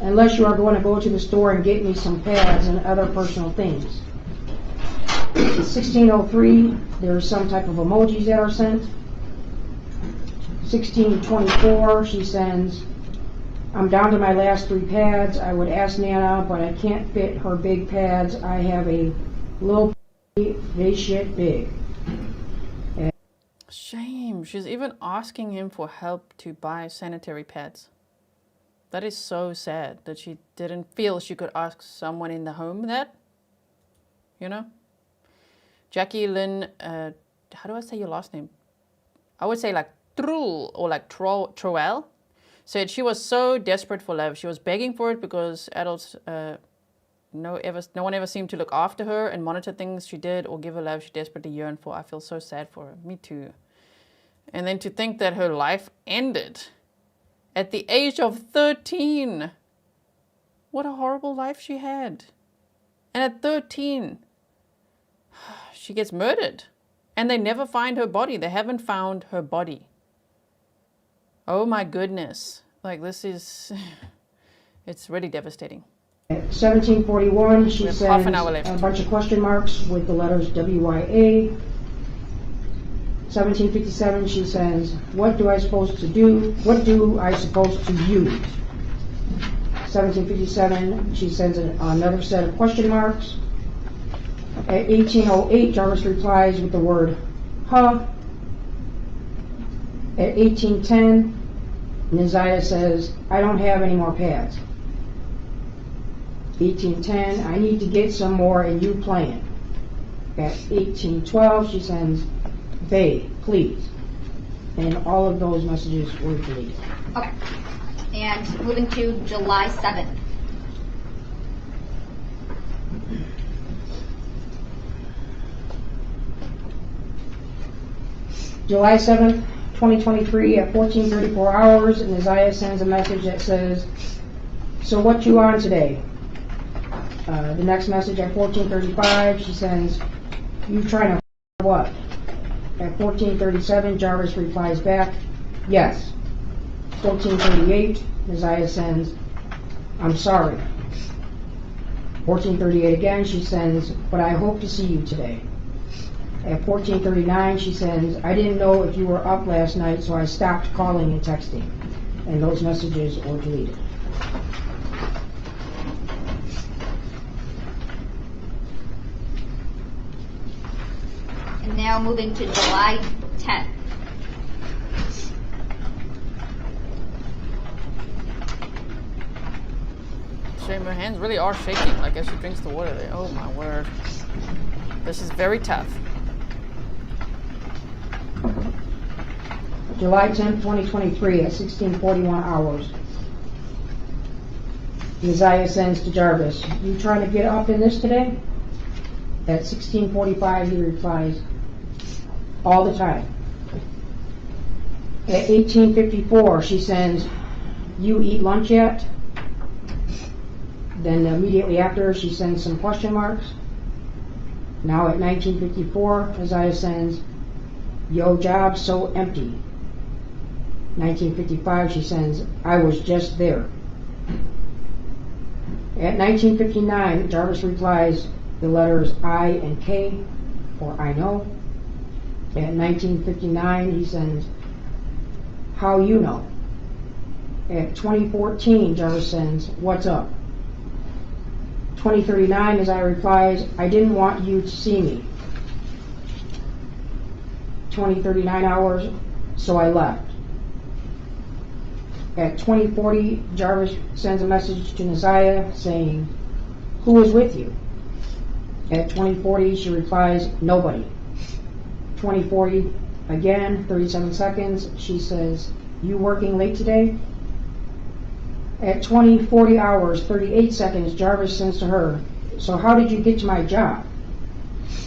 "Unless you are going to go to the store and get me some pads and other personal things." 1603, there's some type of emojis that are sent. 1624, she sends, "I'm down to my last 3 pads. I would ask Nana, but I can't fit her big pads. I have a little they shit big." Shame. She's even asking him for help to buy sanitary pads. That is so sad that she didn't feel she could ask someone in the home that, you know? Jackie Lynn, how do I say your last name? I would say like Trul or like Troel, said she was so desperate for love. She was begging for it because adults, no one ever seemed to look after her and monitor things she did or give her love she desperately yearned for. I feel so sad for her. Me too. And then to think that her life ended at the age of 13. What a horrible life she had. And at 13, she gets murdered. And they never find her body. They haven't found her body. Oh my goodness. Like, this is, it's really devastating. At 17:41, she have sends half an hour left. a bunch of question marks with the letters WYA. 17:57, she sends, what do I supposed to do? What do I supposed to use? 17:57, she sends another set of question marks. At 18:08, Jarvis replies with the word, huh. At 18:10, Neziah says, I don't have any more pads. 18:10, I need to get some more and you playing. At 18:12, she sends, babe, please. And all of those messages were deleted. Okay. And moving to July 7th. July 7th, 2023 at 14:34 hours, Neziah sends a message that says, so what you on today? The next message at 14:35, she sends, you trying to what? At 14:37, Jarvis replies back, yes. 14:38, Neziah sends, I'm sorry. 14:38 again, she sends, but I hope to see you today. At 14:39, she sends, I didn't know if you were up last night, so I stopped calling and texting. And those messages were deleted. And now moving to July 10th. Shame, her hands really are shaking, like as she drinks the water there. Oh my word. This is very tough. July 10th, 2023 at 16:41 hours. Neziah sends to Jarvis, you trying to get up in this today? At 16:45, he replies, all the time. At 18:54, she sends, you eat lunch yet? Then immediately after, she sends some question marks. Now at 19:54, Neziah sends, yo job so empty. 19:55, she sends, I was just there. At 19:59, Jarvis replies the letters I and K, or I know. At 19:59, he sends, how you know. At 20:14, Jarvis sends, what's up. 20:39, Neziah replies, I didn't want you to see me. 20:39 hours, so I left. At 20:40, Jarvis sends a message to Neziah saying, who was with you? At 20:40, she replies, nobody. 20:40, again, 37 seconds, she says, you working late today? At 20:40 hours, 38 seconds, Jarvis sends to her, so how did you get to my job?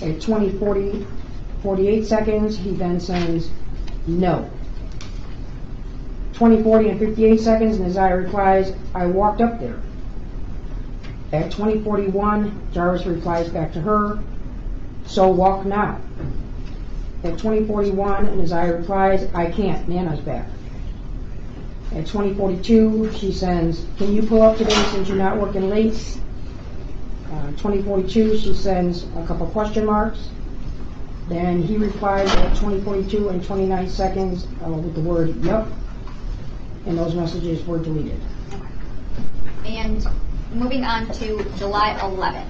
At 20:40, 48 seconds, he then sends, no. 20:40 and 58 seconds, Neziah replies, I walked up there. At 20:41, Jarvis replies back to her, so walk now. At 20:41, Neziah replies, I can't, Nana's back. At 20:42, she sends, can you pull up today since you're not working late? 20:42, she sends a couple question marks. Then he replies at 20:42 and 29 seconds with the word yup, and those messages were deleted. And moving on to July 11th.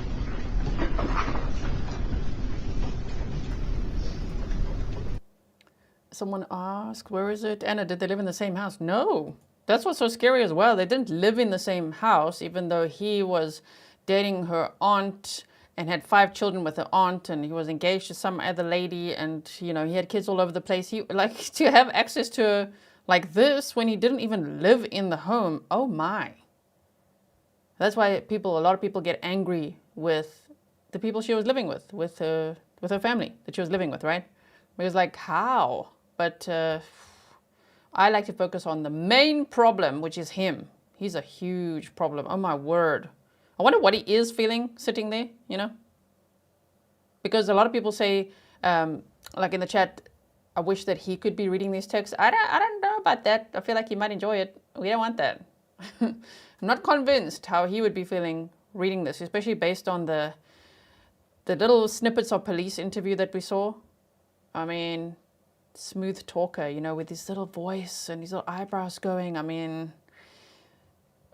Someone asked, where is it? Anna, did they live in the same house? No. That's what's so scary as well. They didn't live in the same house, even though he was dating her aunt and had 5 children with her aunt, and he was engaged to some other lady, and, you know, he had kids all over the place. He, like, to have access to her like this when he didn't even live in the home, oh my. That's why a lot of people get angry with the people she was living with her family that she was living with, right? Because, like, how? But I like to focus on the main problem, which is him. He's a huge problem. Oh my word. I wonder what he is feeling sitting there, you know? Because a lot of people say, like in the chat, I wish that he could be reading these texts. I don't know about that. I feel like he might enjoy it. We don't want that. I'm not convinced how he would be feeling reading this, especially based on the little snippets of police interview that we saw. I mean, smooth talker, you know, with his little voice and his little eyebrows going. I mean,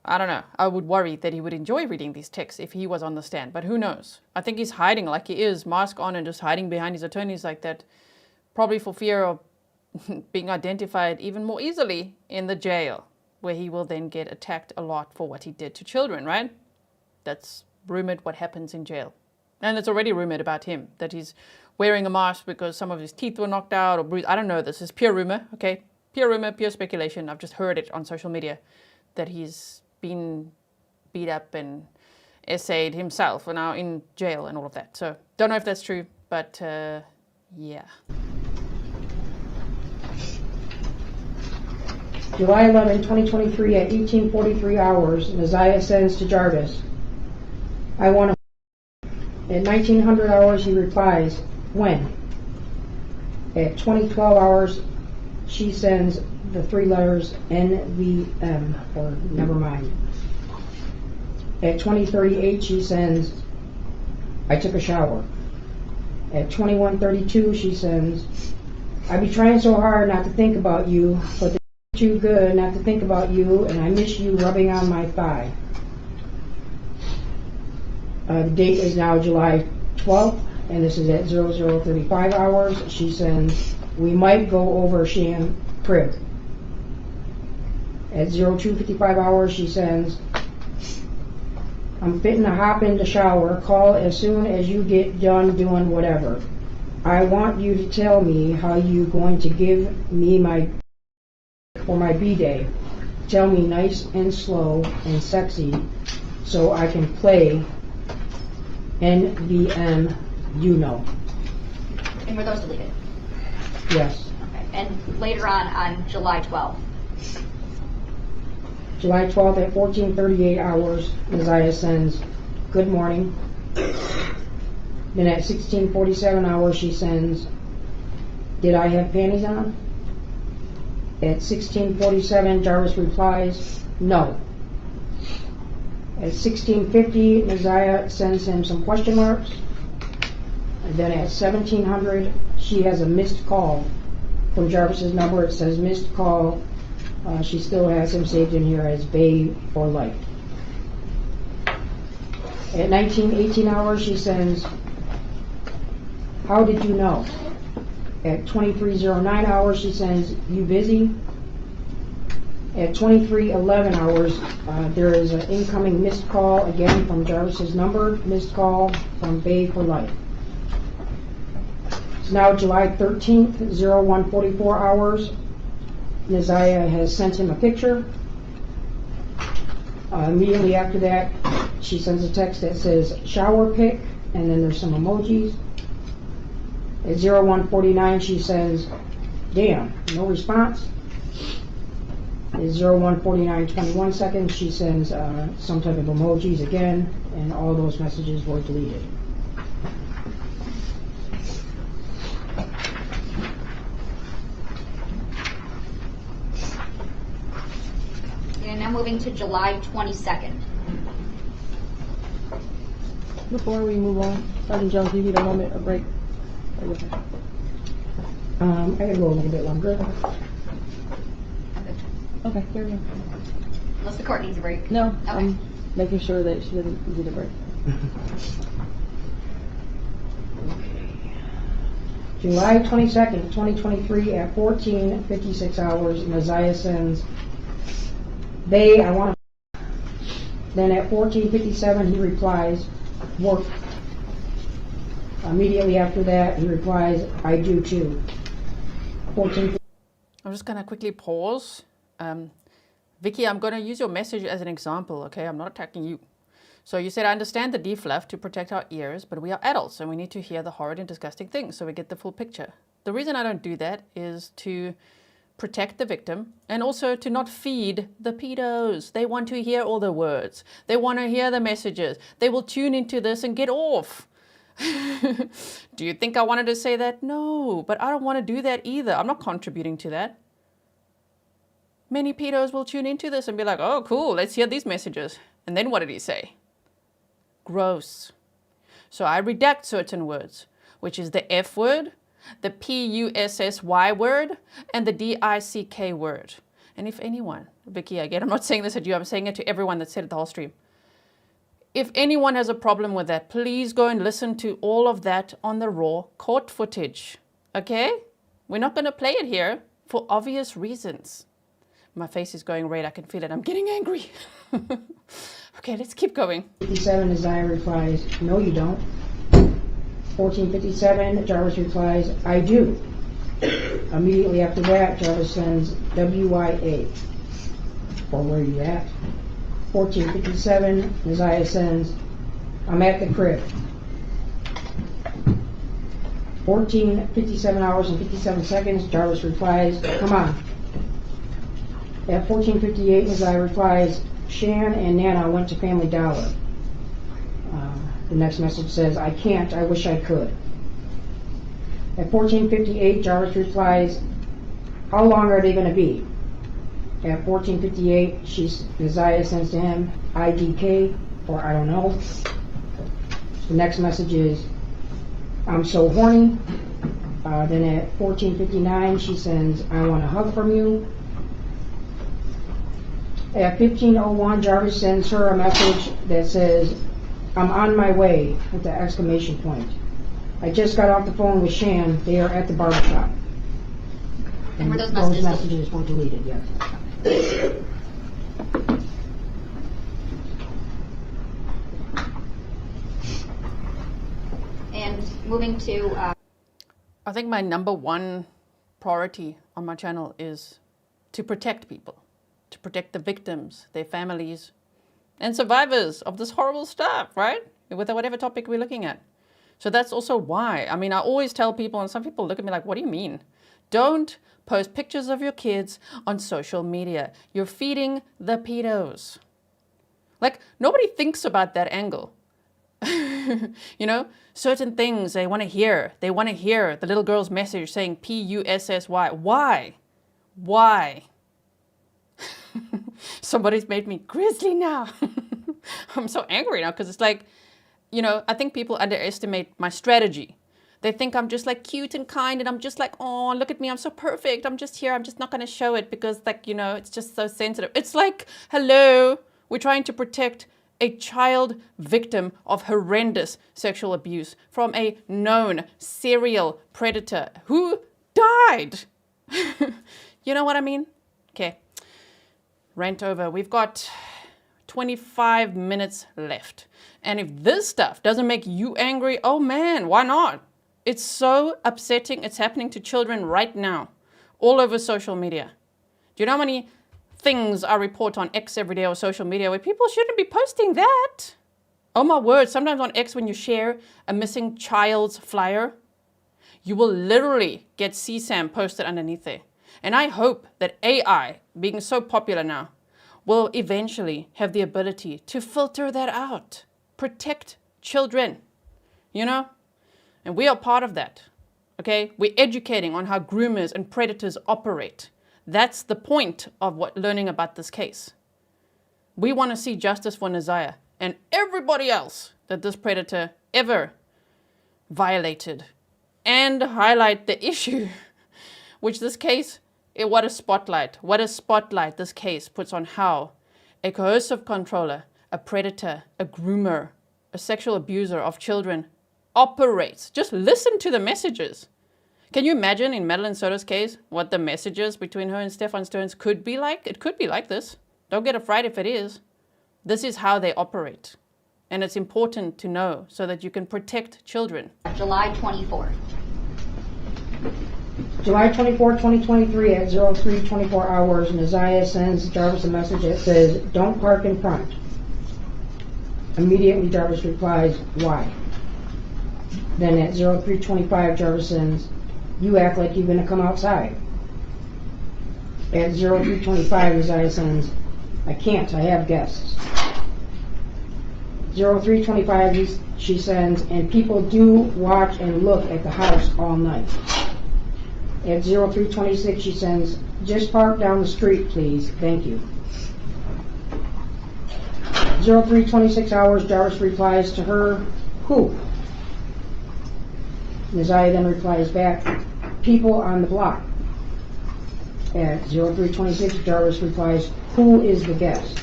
I don't know. I would worry that he would enjoy reading these texts if he was on the stand, but who knows? I think he's hiding like he is, mask on and just hiding behind his attorneys like that, probably for fear of being identified even more easily in the jail, where he will then get attacked a lot for what he did to children, right? That's rumored what happens in jail. And it's already rumored about him, that he's wearing a mask because some of his teeth were knocked out or bruised. I don't know. This is pure rumor, okay? Pure rumor, pure speculation. I've just heard it on social media that he's been beat up and essayed himself and now in jail and all of that. So don't know if that's true, but yeah. July 11, 2023 at 18:43 hours, Naziah sends to Jarvis, I want to. At 1900 hours, he replies, when? At 2012 hours, she sends the 3 letters NVM, or never mind. At 2038, she sends, I took a shower. At 21:32, she sends, I be trying so hard not to think about you, but it's too good not to think about you, and I miss you rubbing on my thigh. The date is now July 12th, and this is at 00:35 hours. She sends, we might go over Shan crib. At 02:55 hours, she sends, I'm fitting to hop in the shower. Call as soon as you get done doing whatever. I want you to tell me how you going to give me for my B-day. Tell me nice and slow and sexy so I can play NVM, you know. And were those deleted? Yes. Okay. And later on July 12th? July 12th at 14:38 hours, Naziah sends, good morning. Then at 16:47 hours, she sends, did I have panties on? At 16:47, Jarvis replies, no. At 16:50, Naziah sends him some question marks. And then at 1700, she has a missed call from Jarvis's number. It says missed call. She still has him saved in here as Bay for life. At 19:18 hours, she sends, how did you know? At 23:09 hours, she sends, you busy? At 23:11 hours, there is an incoming missed call, again from Jarvis's number, missed call from Bay for life. It's now July 13th, 01:44 hours. Naziah has sent him a picture. Immediately after that, she sends a text that says shower pic, and then there's some emojis. At 01:49, she says, damn, no response. At 01:49, 21 seconds, she sends some type of emojis again, and all those messages were deleted. And now moving to July 22nd. Before we move on, Sergeant Jones, do you need a moment, a break? Are you okay? I gotta go a little bit longer. Okay, here we go. Unless the court needs a break. No, Okay. I'm making sure that she doesn't need a break. July 22nd, 2023 at 14:56 hours, Naziah sends, Bay, I want to. Then at 14:57, he replies, work. Immediately after that, he replies, I do too. 14. I'm just going to quickly pause. Vicky, I'm going to use your message as an example, okay? I'm not attacking you. So you said, I understand the defluff to protect our ears, but we are adults and we need to hear the horrid and disgusting things so we get the full picture. The reason I don't do that is to protect the victim and also to not feed the pedos. They want to hear all the words. They want to hear the messages. They will tune into this and get off. Do you think I wanted to say that? No, but I don't want to do that either. I'm not contributing to that. Many pedos will tune into this and be like, oh, cool, let's hear these messages. And then what did he say? Gross. So I redact certain words, which is the F word, the P-U-S-S-Y word, and the D-I-C-K word. And if anyone, Vicky, again, I'm not saying this at you, I'm saying it to everyone that said it the whole stream. If anyone has a problem with that, please go and listen to all of that on the raw court footage. Okay? We're not going to play it here for obvious reasons. My face is going red. I can feel it. I'm getting angry. Okay, let's keep going. 57, Desire replies, no, you don't. 1457, Jarvis replies, I do. Immediately after that, Jarvis sends WYA. Or where are you at? 1457, Desire sends, I'm at the crib. 14:57 hours and 57 seconds, Jarvis replies, come on. At 14:58, Desire replies, Shan and Nana went to Family Dollar. The next message says, I can't, I wish I could. At 14:58, Jarvis replies, how long are they going to be? At 14:58, Desire sends to him, IDK, or I don't know. The next message is, I'm so horny. Then at 14:59, she sends, I want a hug from you. At 15:01, Jarvis sends her a message that says, I'm on my way, with the exclamation point. I just got off the phone with Shan. They are at the barbershop. And were those messages were deleted, yes. And moving to... I think my number one priority on my channel is to protect people, to protect the victims, their families, and survivors of this horrible stuff, right? With whatever topic we're looking at. So that's also why, I mean, I always tell people, and some people look at me like, what do you mean? Don't post pictures of your kids on social media. You're feeding the pedos. Like, nobody thinks about that angle. You know, certain things they want to hear. They want to hear the little girl's message saying P-U-S-S-Y. Why? Why? Somebody's made me Grizzly now. I'm so angry now because it's like, you know, I think people underestimate my strategy. They think I'm just like cute and kind and I'm just like, oh, look at me, I'm so perfect. I'm just here. I'm just not going to show it because, like, you know, it's just so sensitive. It's like, hello, we're trying to protect a child victim of horrendous sexual abuse from a known serial predator who died. You know what I mean? Okay. Rant over. We've got 25 minutes left. And if this stuff doesn't make you angry, oh man, why not? It's so upsetting. It's happening to children right now, all over social media. Do you know how many things I report on X every day or social media where people shouldn't be posting that? Oh my word, sometimes on X when you share a missing child's flyer, you will literally get CSAM posted underneath there. And I hope that AI, being so popular now, will eventually have the ability to filter that out. Protect children, you know? And we are part of that, okay? We're educating on how groomers and predators operate. That's the point of learning about this case. We want to see justice for Naziah and everybody else that this predator ever violated and highlight the issue, which this case, what a spotlight this case puts on how a coercive controller, a predator, a groomer, a sexual abuser of children operates. Just listen to the messages. Can you imagine in Madeline Soto's case what the messages between her and Stefan Stearns could be like? It could be like this. Don't get afraid if it is. This is how they operate. And it's important to know so that you can protect children. July 24th. July 24, 2023 at 03:24 hours, Naziah sends Jarvis a message that says, don't park in front. Immediately Jarvis replies, why? Then at 03:25 Jarvis sends, you act like you're going to come outside. At 03:25 Naziah sends, I can't, I have guests. 03:25 she sends, and people do watch and look at the house all night. At 03:26, she sends, just park down the street, please. Thank you. 03:26 hours, Jarvis replies to her, who? Neziah then replies back, people on the block. At 03:26, Jarvis replies, who is the guest?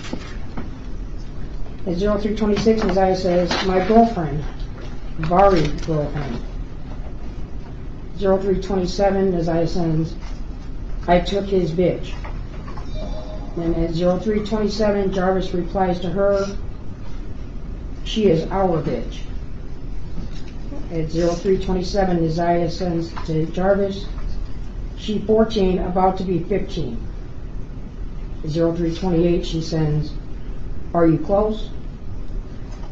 At 03:26, Neziah says, my girlfriend, Vari girlfriend. 03:27, Neziah sends, I took his bitch. And at 03:27, Jarvis replies to her, she is our bitch. At 03:27, Neziah sends to Jarvis, she 14, about to be 15. At 03:28, she sends, are you close?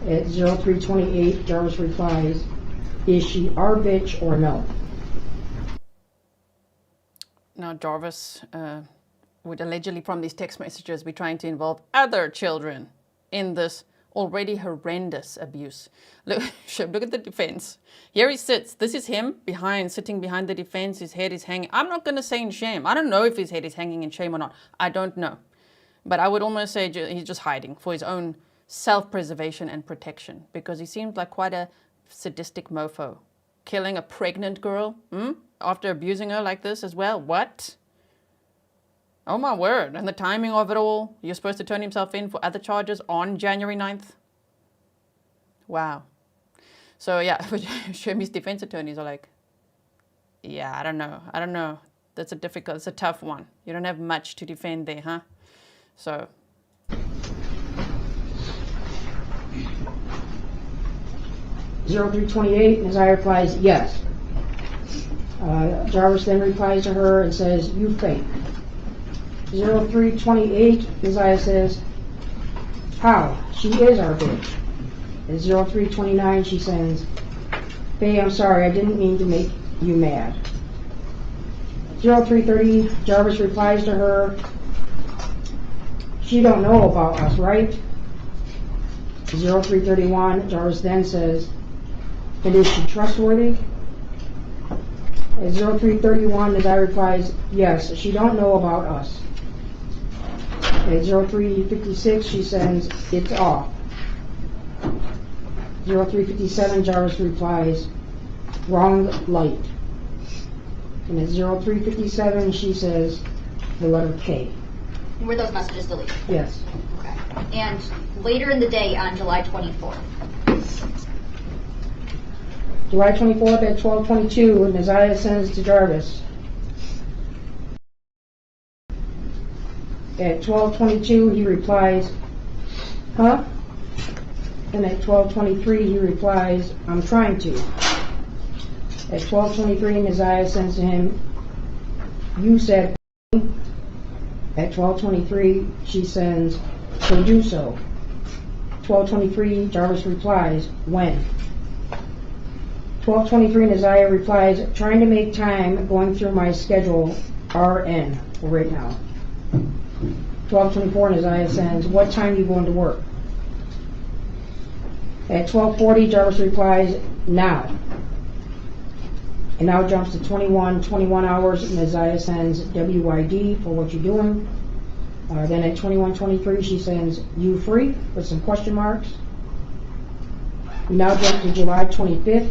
At 03:28, Jarvis replies, is she our bitch or no? Now, Jarvis would allegedly, from these text messages, be trying to involve other children in this already horrendous abuse. Look at the defense. Here he sits. This is him sitting behind the defense. His head is hanging. I'm not going to say in shame. I don't know if his head is hanging in shame or not. I don't know. But I would almost say he's just hiding for his own self-preservation and protection, because he seems like quite a sadistic mofo. Killing a pregnant girl, after abusing her like this as well. What? Oh my word. And the timing of it all. You're supposed to turn himself in for other charges on January 9th. Wow. So yeah, Shemi's defense attorneys are like, yeah, I don't know. It's a tough one. You don't have much to defend there, huh? So. 03:28, Neziah replies, yes. Jarvis then replies to her and says, you fake. 03:28, Neziah says, how? She is our bitch. At 03:29, she sends, Faye, I'm sorry, I didn't mean to make you mad. 03:30, Jarvis replies to her, she don't know about us, right? 03:31, Jarvis then says, and is she trustworthy? At 03:31, Neziah replies, yes, she don't know about us. At 03:56, she sends, it's off. 03:57, Jarvis replies, wrong light. And at 03:57, she says, the letter K. Were those messages deleted? Yes. Okay. And later in the day on July 24th. July 24th at 12:22, Neziah sends to Jarvis. At 12:22, he replies, huh? And at 12:23, he replies, I'm trying to. At 12:23, Neziah sends to him, you said. At 12:23, she sends, so do so. 12:23, Jarvis replies, when? 12:23, Neziah replies, trying to make time, going through my schedule, RN, for right now. 12:24, Neziah sends, what time are you going to work? At 12:40, Jarvis replies, now. And now jumps to 21 hours, and Neziah sends WID for what you're doing. Then at 21:23, she sends you free with some question marks. We now jump to July 25th.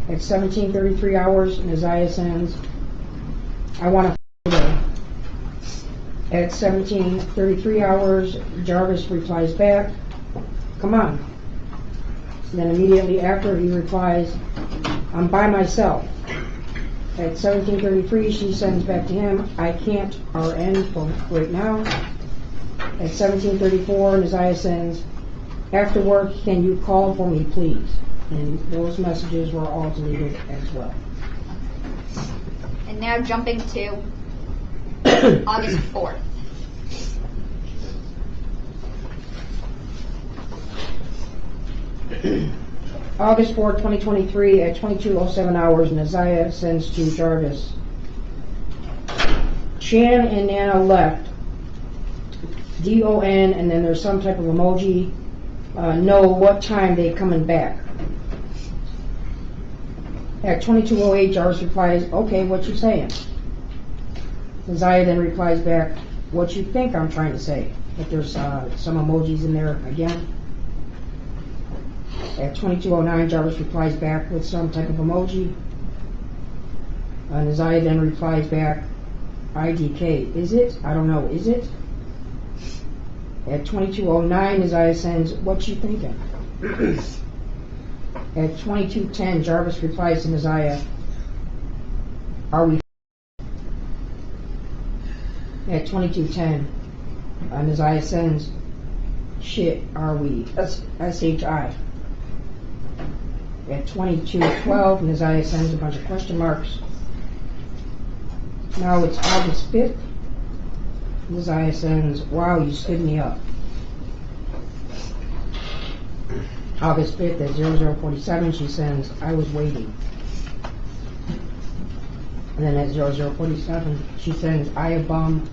At 17:33 hours, Neziah sends, I want to today. At 17:33 hours, Jarvis replies back, come on. And then immediately after, he replies, I'm by myself. At 17:33, she sends back to him, I can't RN for right now. At 17:34, Neziah sends, after work, can you call for me, please? And those messages were all deleted as well. And now jumping to August 4th. August 4, 2023, at 22:07 hours, Neziah sends to Jarvis, Shannon and Nana left, DON, and then there's some type of emoji, know what time they coming back. At 22:08, Jarvis replies, okay, what you saying? Neziah then replies back, what you think I'm trying to say? If there's some emojis in there again. At 22:09, Jarvis replies back with some type of emoji. Neziah then replies back, IDK, is it? I don't know, is it? At 22:09, Neziah sends, what you thinking? At 22:10, Jarvis replies to Neziah, are we? At 22:10, Neziah sends, shit, are we? S-H-I. At 22:12, Neziah sends a bunch of question marks. Now it's August 5th. Neziah sends, wow, you stood me up. August 5th at 00:47, she sends, I was waiting. And then at 00:47, she sends, I a bum.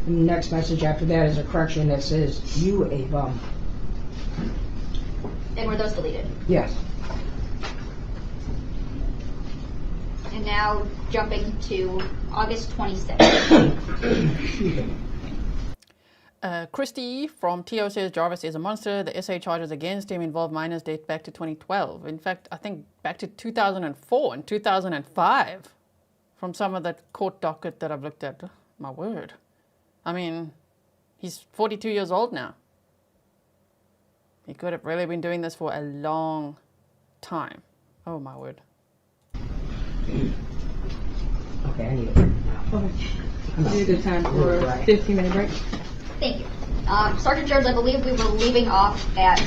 And the next message after that is a correction that says, you a bum. And were those deleted? Yes. And now jumping to August 26th. Christy from TO says Jarvis is a monster. The SA charges against him involve minors date back to 2012. In fact, I think back to 2004 and 2005 from some of the court docket that I've looked at. My word. I mean, he's 42 years old now. He could have really been doing this for a long time. Oh, my word. Okay, I need a break now. Okay. It'll be a good time for a 15-minute break. Thank you. Sergeant Jones, I believe we were leaving off at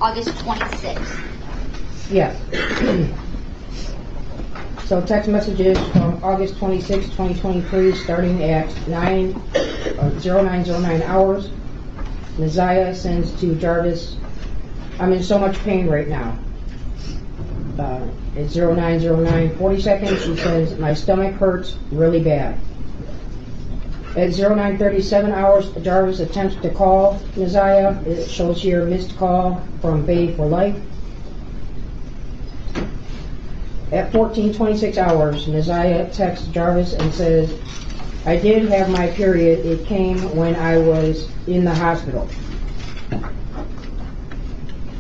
August 26th. Yes. So text messages from August 26, 2023, starting at 0909 hours. Neziah sends to Jarvis, I'm in so much pain right now. At 0909, 40 seconds, she says, my stomach hurts really bad. At 0937 hours, Jarvis attempts to call Neziah. It shows here missed call from Bay for Life. At 14:26 hours, Neziah texts Jarvis and says, I did have my period. It came when I was in the hospital.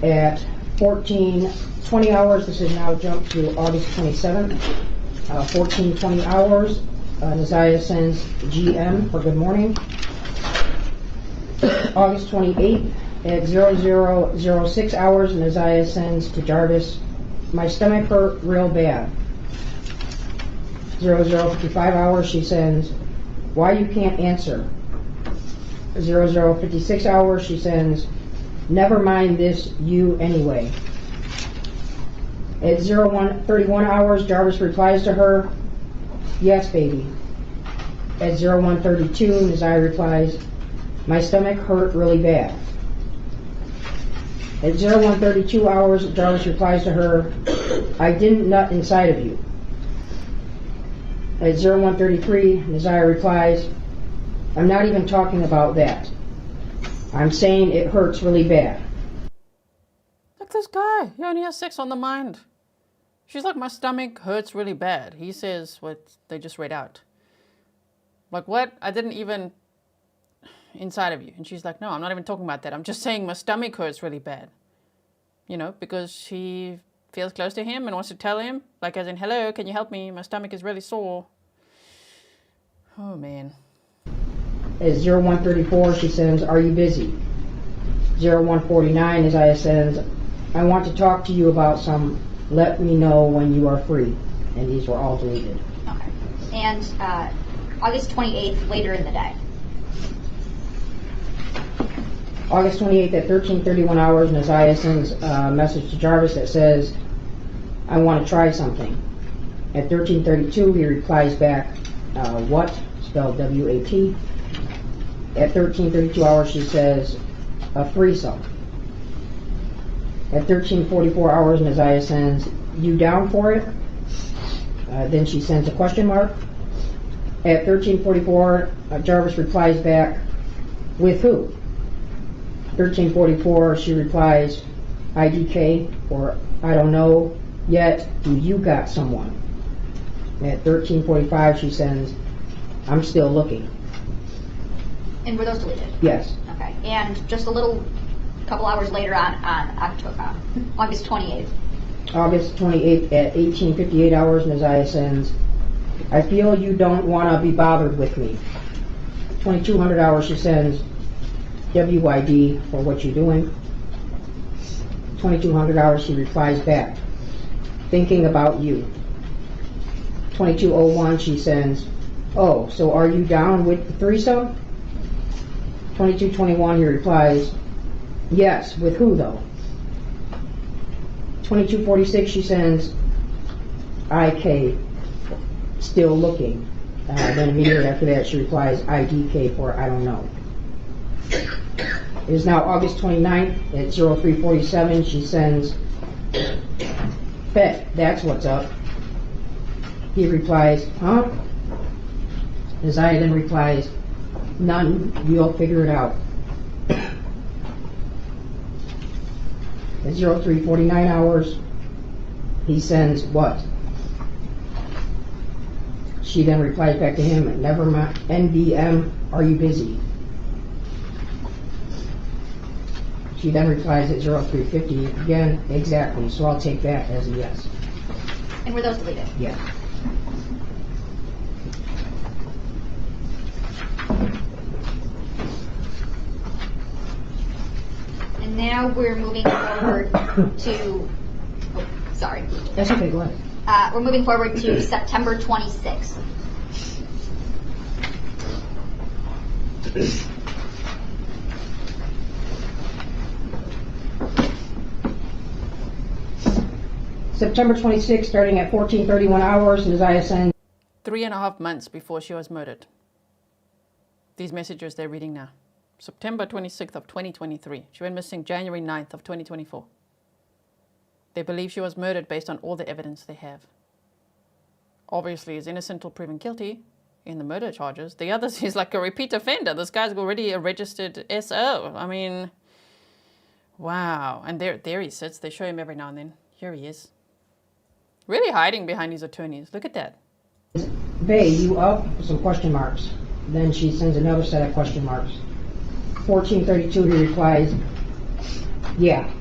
At 14:20 hours, this is now jumped to August 27th. 14:20 hours, Neziah sends GM for good morning. August 28th at 0006 hours, Neziah sends to Jarvis, my stomach hurt real bad. 0055 hours, she sends, why you can't answer. 0056 hours, she sends, never mind this, you anyway. At 0131 hours, Jarvis replies to her, yes, baby. At 0132, Neziah replies, my stomach hurt really bad. At 0132 hours, Jarvis replies to her, I didn't nut inside of you. At 0133, Neziah replies, I'm not even talking about that. I'm saying it hurts really bad. Look, this guy, he only has sex on the mind. She's like, my stomach hurts really bad. He says what they just read out. Like, what? I didn't even inside of you. And she's like, no, I'm not even talking about that. I'm just saying my stomach hurts really bad. You know, because she feels close to him and wants to tell him, like as in, hello, can you help me? My stomach is really sore. Oh, man. At 0134, she sends, are you busy? 0149, Neziah sends, I want to talk to you about some, let me know when you are free. And these were all deleted. Okay. And August 28th, later in the day. August 28th at 13:31 hours, Neziah sends a message to Jarvis that says, I want to try something. At 13:32, he replies back, what? Spelled W-A-T. At 13:32 hours, she says, a threesome. At 13:44 hours, Neziah sends, you down for it? Then she sends a question mark. At 13:44, Jarvis replies back, with who? 13:44, she replies, IDK, or I don't know, yet do you got someone? At 13:45 she sends, I'm still looking. And were those deleted? Yes. Okay. And just a couple hours later on October, August 28th. August 28th at 18:58 hours, Neziah sends, I feel you don't want to be bothered with me. 2200 hours she sends, WYD for what you're doing. 2200 hours she replies back, thinking about you. 2201 she sends, oh, so are you down with the threesome? 2221 he replies, yes, with who though? 2246 she sends, IK, still looking. Then immediately after that she replies, IDK for I don't know. It is now August 29th at 03:47. She sends, bet, that's what's up. He replies, huh? Neziah then replies, none, you'll figure it out. At 03:49 hours, he sends what? She then replies back to him, never mind, NBM, are you busy? She then replies at 03:50, again, exactly, so I'll take that as a yes. And were those deleted? Yes. And now we're moving forward to, sorry. That's okay, go ahead. We're moving forward to September 26th. September 26th, starting at 14:31 hours, Neziah sends 3.5 months before she was murdered. These messages they're reading now. September 26th of 2023. She went missing January 9th of 2024. They believe she was murdered based on all the evidence they have. Obviously, is innocent till proven guilty in the murder charges. The other is like a repeat offender. This guy's already a registered SO. I mean, wow. And there he sits. They show him every now and then. Here he is. Really hiding behind his attorneys. Look at that. Bae, you up? Some question marks. Then she sends another set of question marks. 14:32 he replies, yeah.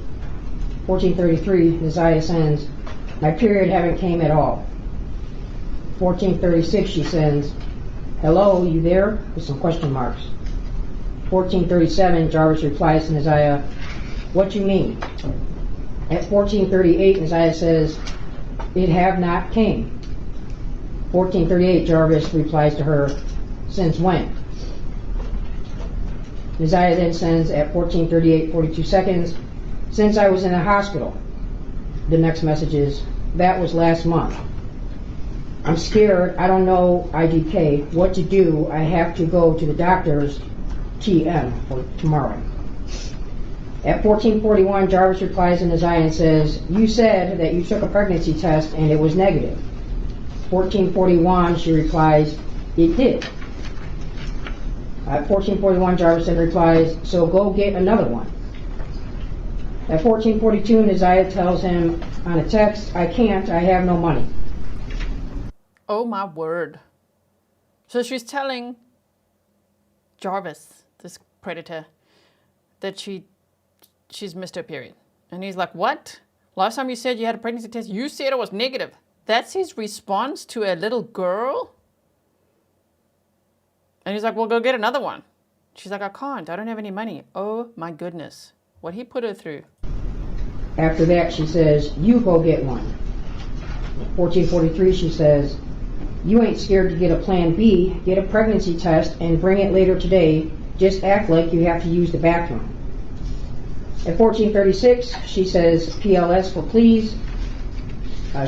14:33 Neziah sends, my period haven't came at all. 14:36 she sends, hello, you there? With some question marks. 14:37 Jarvis replies to Neziah, what you mean? At 14:38 Neziah says, it have not came. 14:38 Jarvis replies to her, since when? Neziah then sends at 14:38, 42 seconds, since I was in the hospital. The next message is, that was last month. I'm scared, I don't know, IDK, what to do. I have to go to the doctor's, TM, for tomorrow. At 14:41, Jarvis replies to Neziah and says, you said that you took a pregnancy test and it was negative. 14:41, she replies, it did. At 14:41, Jarvis then replies, so go get another one. At 14:42, Neziah tells him on a text, I can't, I have no money. Oh my word. So she's telling Jarvis, this predator, that she's missed her period. And he's like, what? Last time you said you had a pregnancy test, you said it was negative. That's his response to a little girl? And he's like, well, go get another one. She's like, I can't. I don't have any money. Oh, my goodness. What he put her through. After that, she says, you go get one. 14:43, she says, you ain't scared to get a plan B, get a pregnancy test, and bring it later today. Just act like you have to use the bathroom. At 14:36, she says, PLS for please.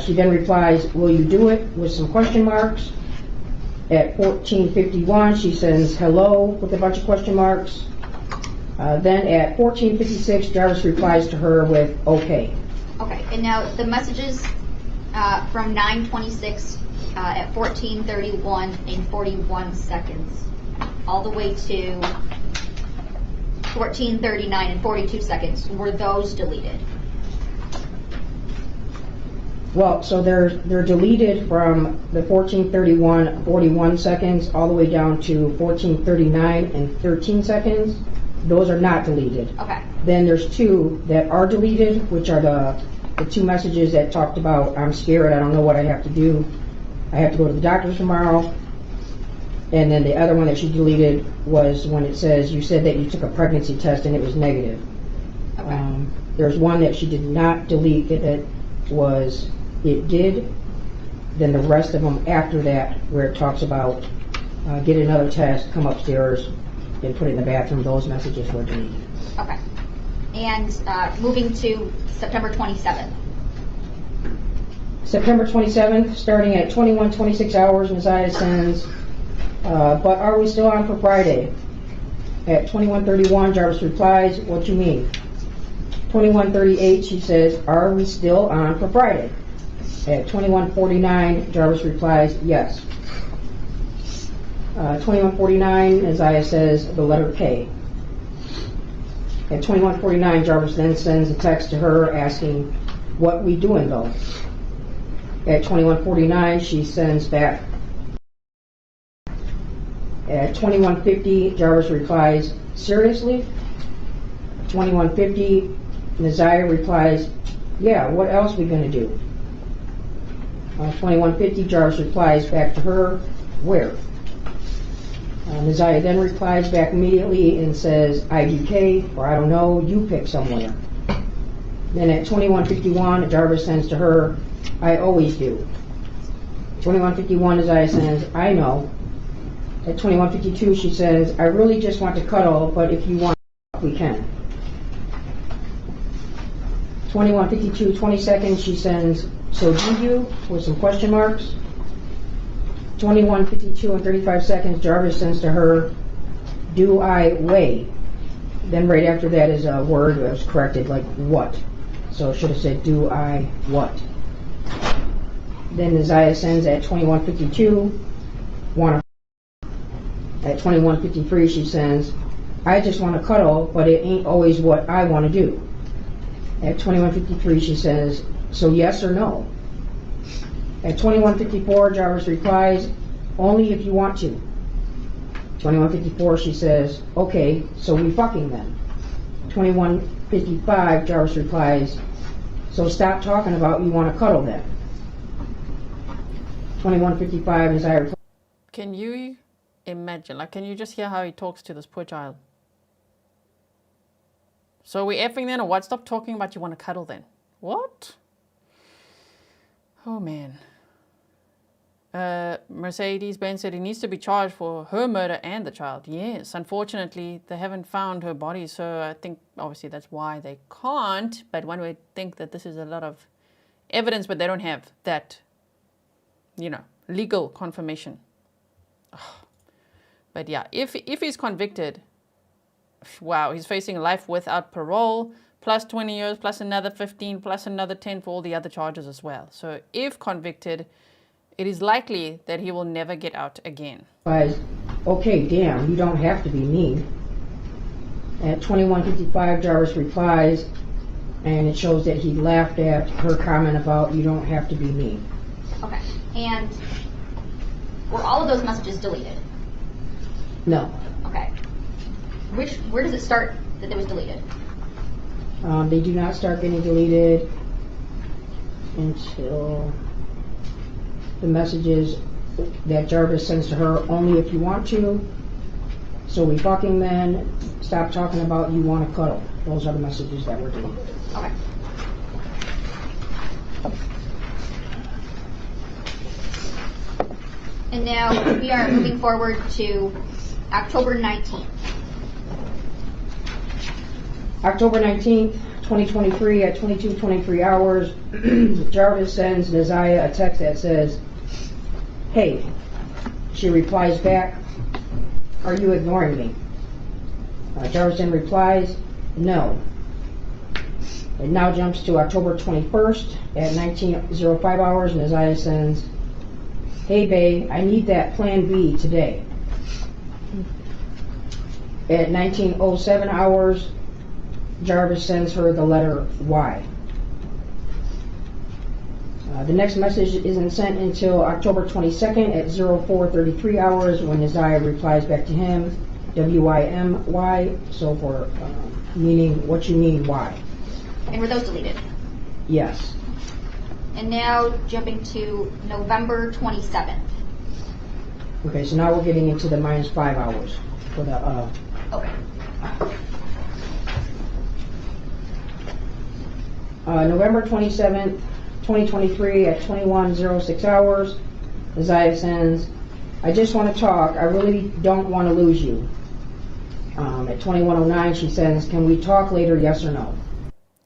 She then replies, will you do it, with some question marks. At 14:51, she says hello with a bunch of question marks. Then at 14:56, Jarvis replies to her with okay. Okay, and now the messages from 9:26 at 14:31 and 41 seconds, all the way to 14:39 and 42 seconds, were those deleted? Well, so they're deleted from the 14:31, 41 seconds, all the way down to 14:39 and 13 seconds. Those are not deleted. Okay. Then there's two that are deleted, which are the two messages that talked about, I'm scared, I don't know what I have to do. I have to go to the doctor tomorrow. And then the other one that she deleted was when it says, you said that you took a pregnancy test and it was negative. Okay. There's one that she did not delete that was, it did. Then the rest of them after that, where it talks about get another test, come upstairs, and put it in the bathroom, those messages were deleted. Okay. And moving to September 27th. September 27th, starting at 21:26 hours, Neziah sends, but are we still on for Friday? At 21:31, Jarvis replies, what you mean? 21:38, she says, are we still on for Friday? At 21:49, Jarvis replies, yes. 21:49, Neziah says the letter K. At 21:49, Jarvis then sends a text to her asking, what we doing though? At 21:49, she sends back. At 21:50, Jarvis replies, seriously? 21:50, Neziah replies, yeah, what else we gonna do? 21:50, Jarvis replies back to her, where? Neziah then replies back immediately and says, IDK, or I don't know, you pick somewhere. Then at 21:51, Jarvis sends to her, I always do. 21:51, Neziah sends, I know. At 21:52, she says, I really just want to cuddle, but if you want, we can. 21:52, 20 seconds, she sends, so do you, with some question marks. 21:52 and 35 seconds, Jarvis sends to her, do I weigh? Then right after that is a word that was corrected, like what. So it should have said, do I what? Then Neziah sends at 21:52, want to. At 21:53, she sends, I just want to cuddle, but it ain't always what I want to do. At 21:53, she says, so yes or no? At 21:54, Jarvis replies, only if you want to. 21:54, she says, okay, so we fucking then. 21:55, Jarvis replies, so stop talking about you want to cuddle then. 21:55, Neziah replies. Can you imagine, like, can you just hear how he talks to this poor child? So we effing then or what? Stop talking about you want to cuddle then. What? Oh man. Mercedes-Benz said he needs to be charged for her murder and the child. Yes, unfortunately, they haven't found her body, so I think obviously that's why they can't. But one would think that this is a lot of evidence, but they don't have that, legal confirmation. But yeah, if he's convicted, wow, he's facing life without parole, plus 20 years, plus another 15, plus another 10 for all the other charges as well. So if convicted, it is likely that he will never get out again. Okay, damn, you don't have to be mean. At 21:55, Jarvis replies, and it shows that he laughed at her comment about you don't have to be mean. Okay, and were all of those messages deleted? No. Okay. Where does it start that it was deleted? They do not start getting deleted until the messages that Jarvis sends to her, only if you want to, so we fucking then, stop talking about you want to cuddle. Those are the messages that were deleted. Okay. And now we are moving forward to October 19th. October 19th, 2023 at 22:23 hours, Jarvis sends Neziah a text that says, hey. She replies back, are you ignoring me? Jarvis then replies, no. It now jumps to October 21st at 19:05 hours, Neziah sends, hey babe, I need that plan B today. At 19:07 hours, Jarvis sends her the letter Y. The next message isn't sent until October 22nd at 04:33 hours when Neziah replies back to him, WIMY, so for meaning, what you mean, why? And were those deleted? Yes. And now jumping to November 27th. Okay, so now we're getting into the -5 hours for the, Okay. November 27th, 2023 at 21:06 hours, Neziah sends, I just want to talk. I really don't want to lose you. At 21:09, she says, can we talk later, yes or no?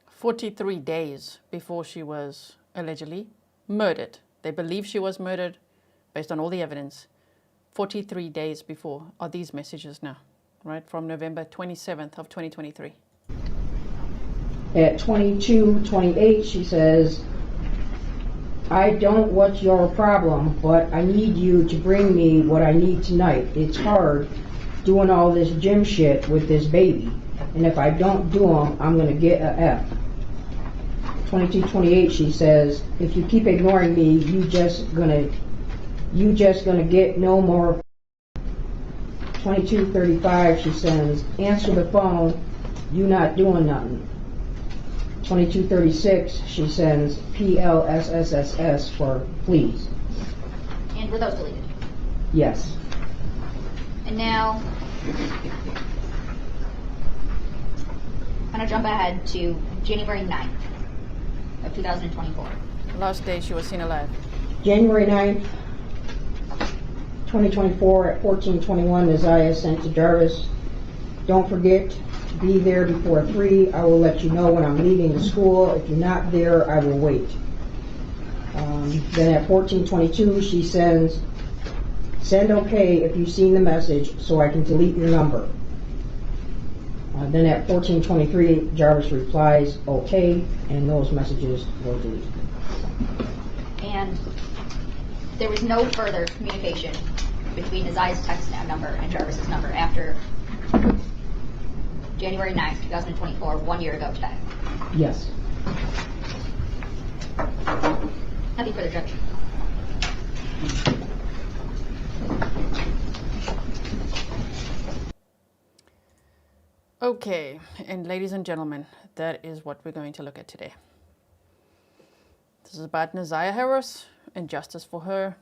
43 days before she was allegedly murdered. They believe she was murdered based on all the evidence. 43 days before are these messages now, right? From November 27th of 2023. At 22:28, she says, I don't want your problem, but I need you to bring me what I need tonight. It's hard doing all this gym shit with this baby, and if I don't do them, I'm gonna get a F. 22:28, she says, if you keep ignoring me, you just gonna get no more. 22:35, she says, answer the phone, you not doing nothing. 22:36, she sends PLSSSS for please. And were those deleted? Yes. And now, I'm going to jump ahead to January 9th of 2024. Last day she was seen alive. January 9th, 2024 at 14:21, Neziah sent to Jarvis, don't forget, be there before 3. I will let you know when I'm leaving the school. If you're not there, I will wait. Then at 14:22, she sends, send okay if you've seen the message so I can delete your number. Then at 14:23, Jarvis replies, okay, and those messages were deleted. And there was no further communication between Neziah's text number and Jarvis's number after January 9th, 2024, 1 year ago today. Yes. Nothing further, Judge. Okay, and ladies and gentlemen, that is what we're going to look at today. This is about Neziah Harris and justice for her.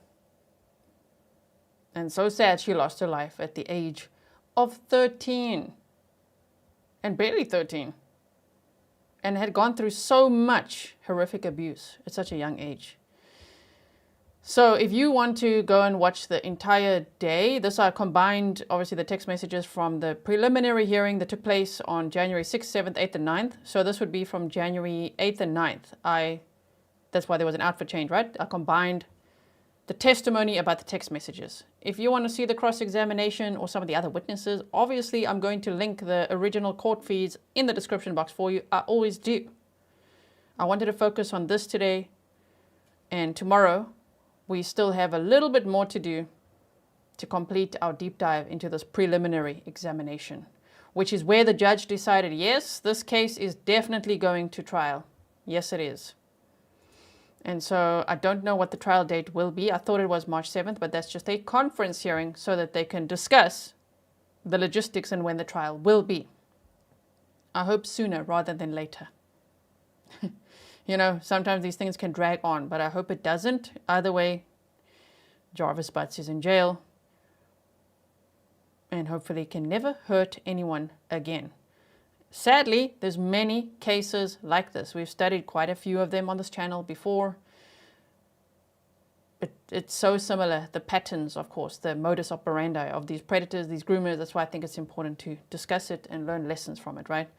And so sad she lost her life at the age of 13. And barely 13. And had gone through so much horrific abuse at such a young age. So if you want to go and watch the entire day, this are combined, obviously, the text messages from the preliminary hearing that took place on January 6th, 7th, 8th, and 9th. So this would be from January 8th and 9th. That's why there was an outfit change, right? I combined the testimony about the text messages. If you want to see the cross-examination or some of the other witnesses, obviously I'm going to link the original court feeds in the description box for you. I always do. I wanted to focus on this today, and tomorrow we still have a little bit more to do to complete our deep dive into this preliminary examination, which is where the judge decided, yes, this case is definitely going to trial. Yes, it is. And so I don't know what the trial date will be. I thought it was March 7th, but that's just a conference hearing so that they can discuss the logistics and when the trial will be. I hope sooner rather than later. You know, sometimes these things can drag on, but I hope it doesn't. Either way, Jarvis Butts is in jail and hopefully can never hurt anyone again. Sadly, there's many cases like this. We've studied quite a few of them on this channel before. It's so similar, the patterns, of course, the modus operandi of these predators, these groomers. That's why I think it's important to discuss it and learn lessons from it, right?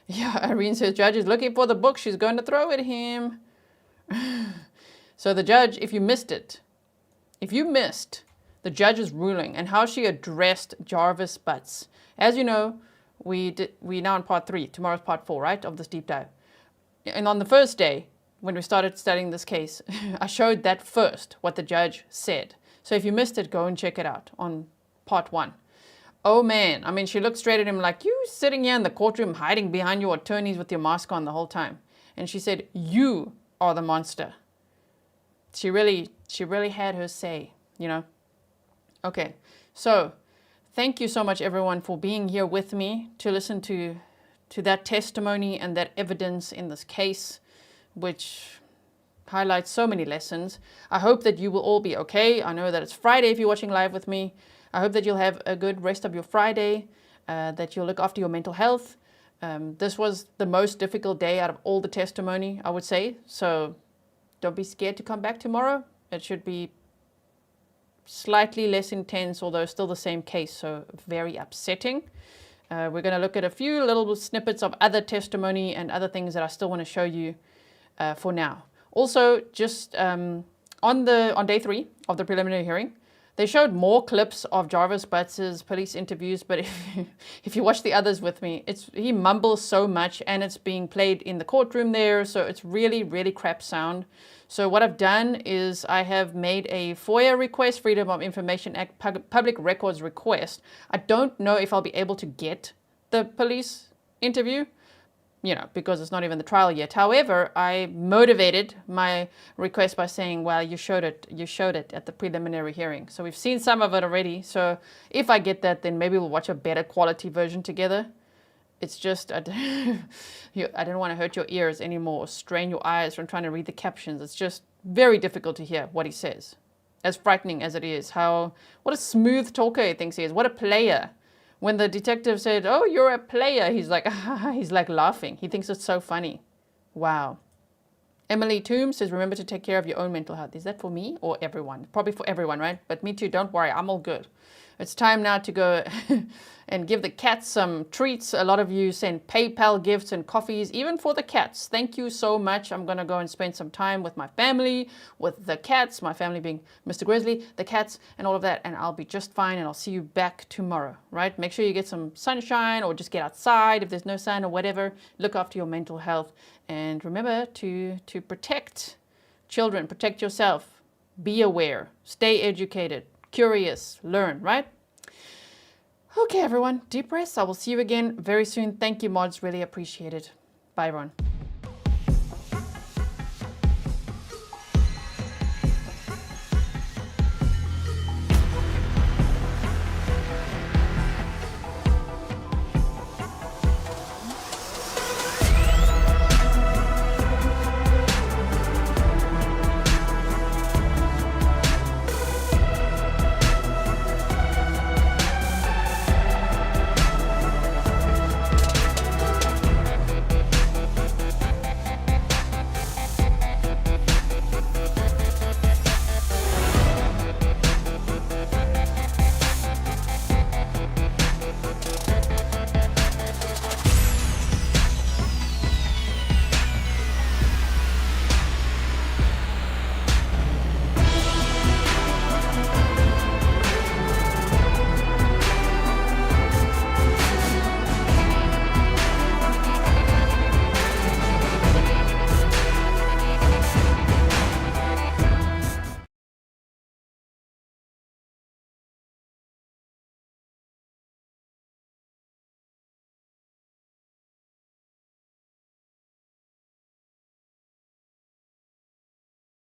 Yeah, Irene says, judge is looking for the book she's going to throw at him. So the judge, if you missed the judge's ruling and how she addressed Jarvis Butts. As you know, we now in part 3, tomorrow's part 4, right, of this deep dive. And on the first day, when we started studying this case, I showed that first, what the judge said. So if you missed it, go and check it out on part 1. Oh man, I mean, she looked straight at him like, you sitting here in the courtroom hiding behind your attorneys with your mask on the whole time. And she said, you are the monster. she really had her say, you know. Okay, so thank you so much, everyone, for being here with me to listen to that testimony and that evidence in this case, which highlights so many lessons. I hope that you will all be okay. I know that it's Friday if you're watching live with me. I hope that you'll have a good rest of your Friday, that you'll look after your mental health. This was the most difficult day out of all the testimony, I would say. So don't be scared to come back tomorrow. It should be slightly less intense, although still the same case, so very upsetting. We're going to look at a few little snippets of other testimony and other things that I still want to show you for now. Also, just on day 3 of the preliminary hearing, they showed more clips of Jarvis Butts' police interviews, but if you watch the others with me, he mumbles so much, and it's being played in the courtroom there, so it's really, really crap sound. So what I've done is I have made a FOIA request, Freedom of Information Act public records request. I don't know if I'll be able to get the police interview, you know, because it's not even the trial yet. However, I motivated my request by saying, well, you showed it at the preliminary hearing. So we've seen some of it already. So if I get that, then maybe we'll watch a better quality version together. It's just, I don't want to hurt your ears anymore or strain your eyes from trying to read the captions. It's just very difficult to hear what he says, as frightening as it is. What a smooth talker he thinks he is. What a player. When the detective said, oh, you're a player, he's like laughing. He thinks it's so funny. Wow. Emily Toombs says, remember to take care of your own mental health. Is that for me or everyone? Probably for everyone, right? But me too, don't worry, I'm all good. It's time now to go and give the cats some treats. A lot of you send PayPal gifts and coffees, even for the cats. Thank you so much. I'm going to go and spend some time with my family, with the cats, my family being Mr. Grizzly, the cats, and all of that, and I'll be just fine, and I'll see you back tomorrow, right? Make sure you get some sunshine, or just get outside if there's no sun or whatever. Look after your mental health, and remember to protect children, protect yourself, be aware, stay educated, curious, learn, right? Okay, everyone, deep breaths. I will see you again very soon. Thank you, mods. Really appreciate it. Bye, everyone.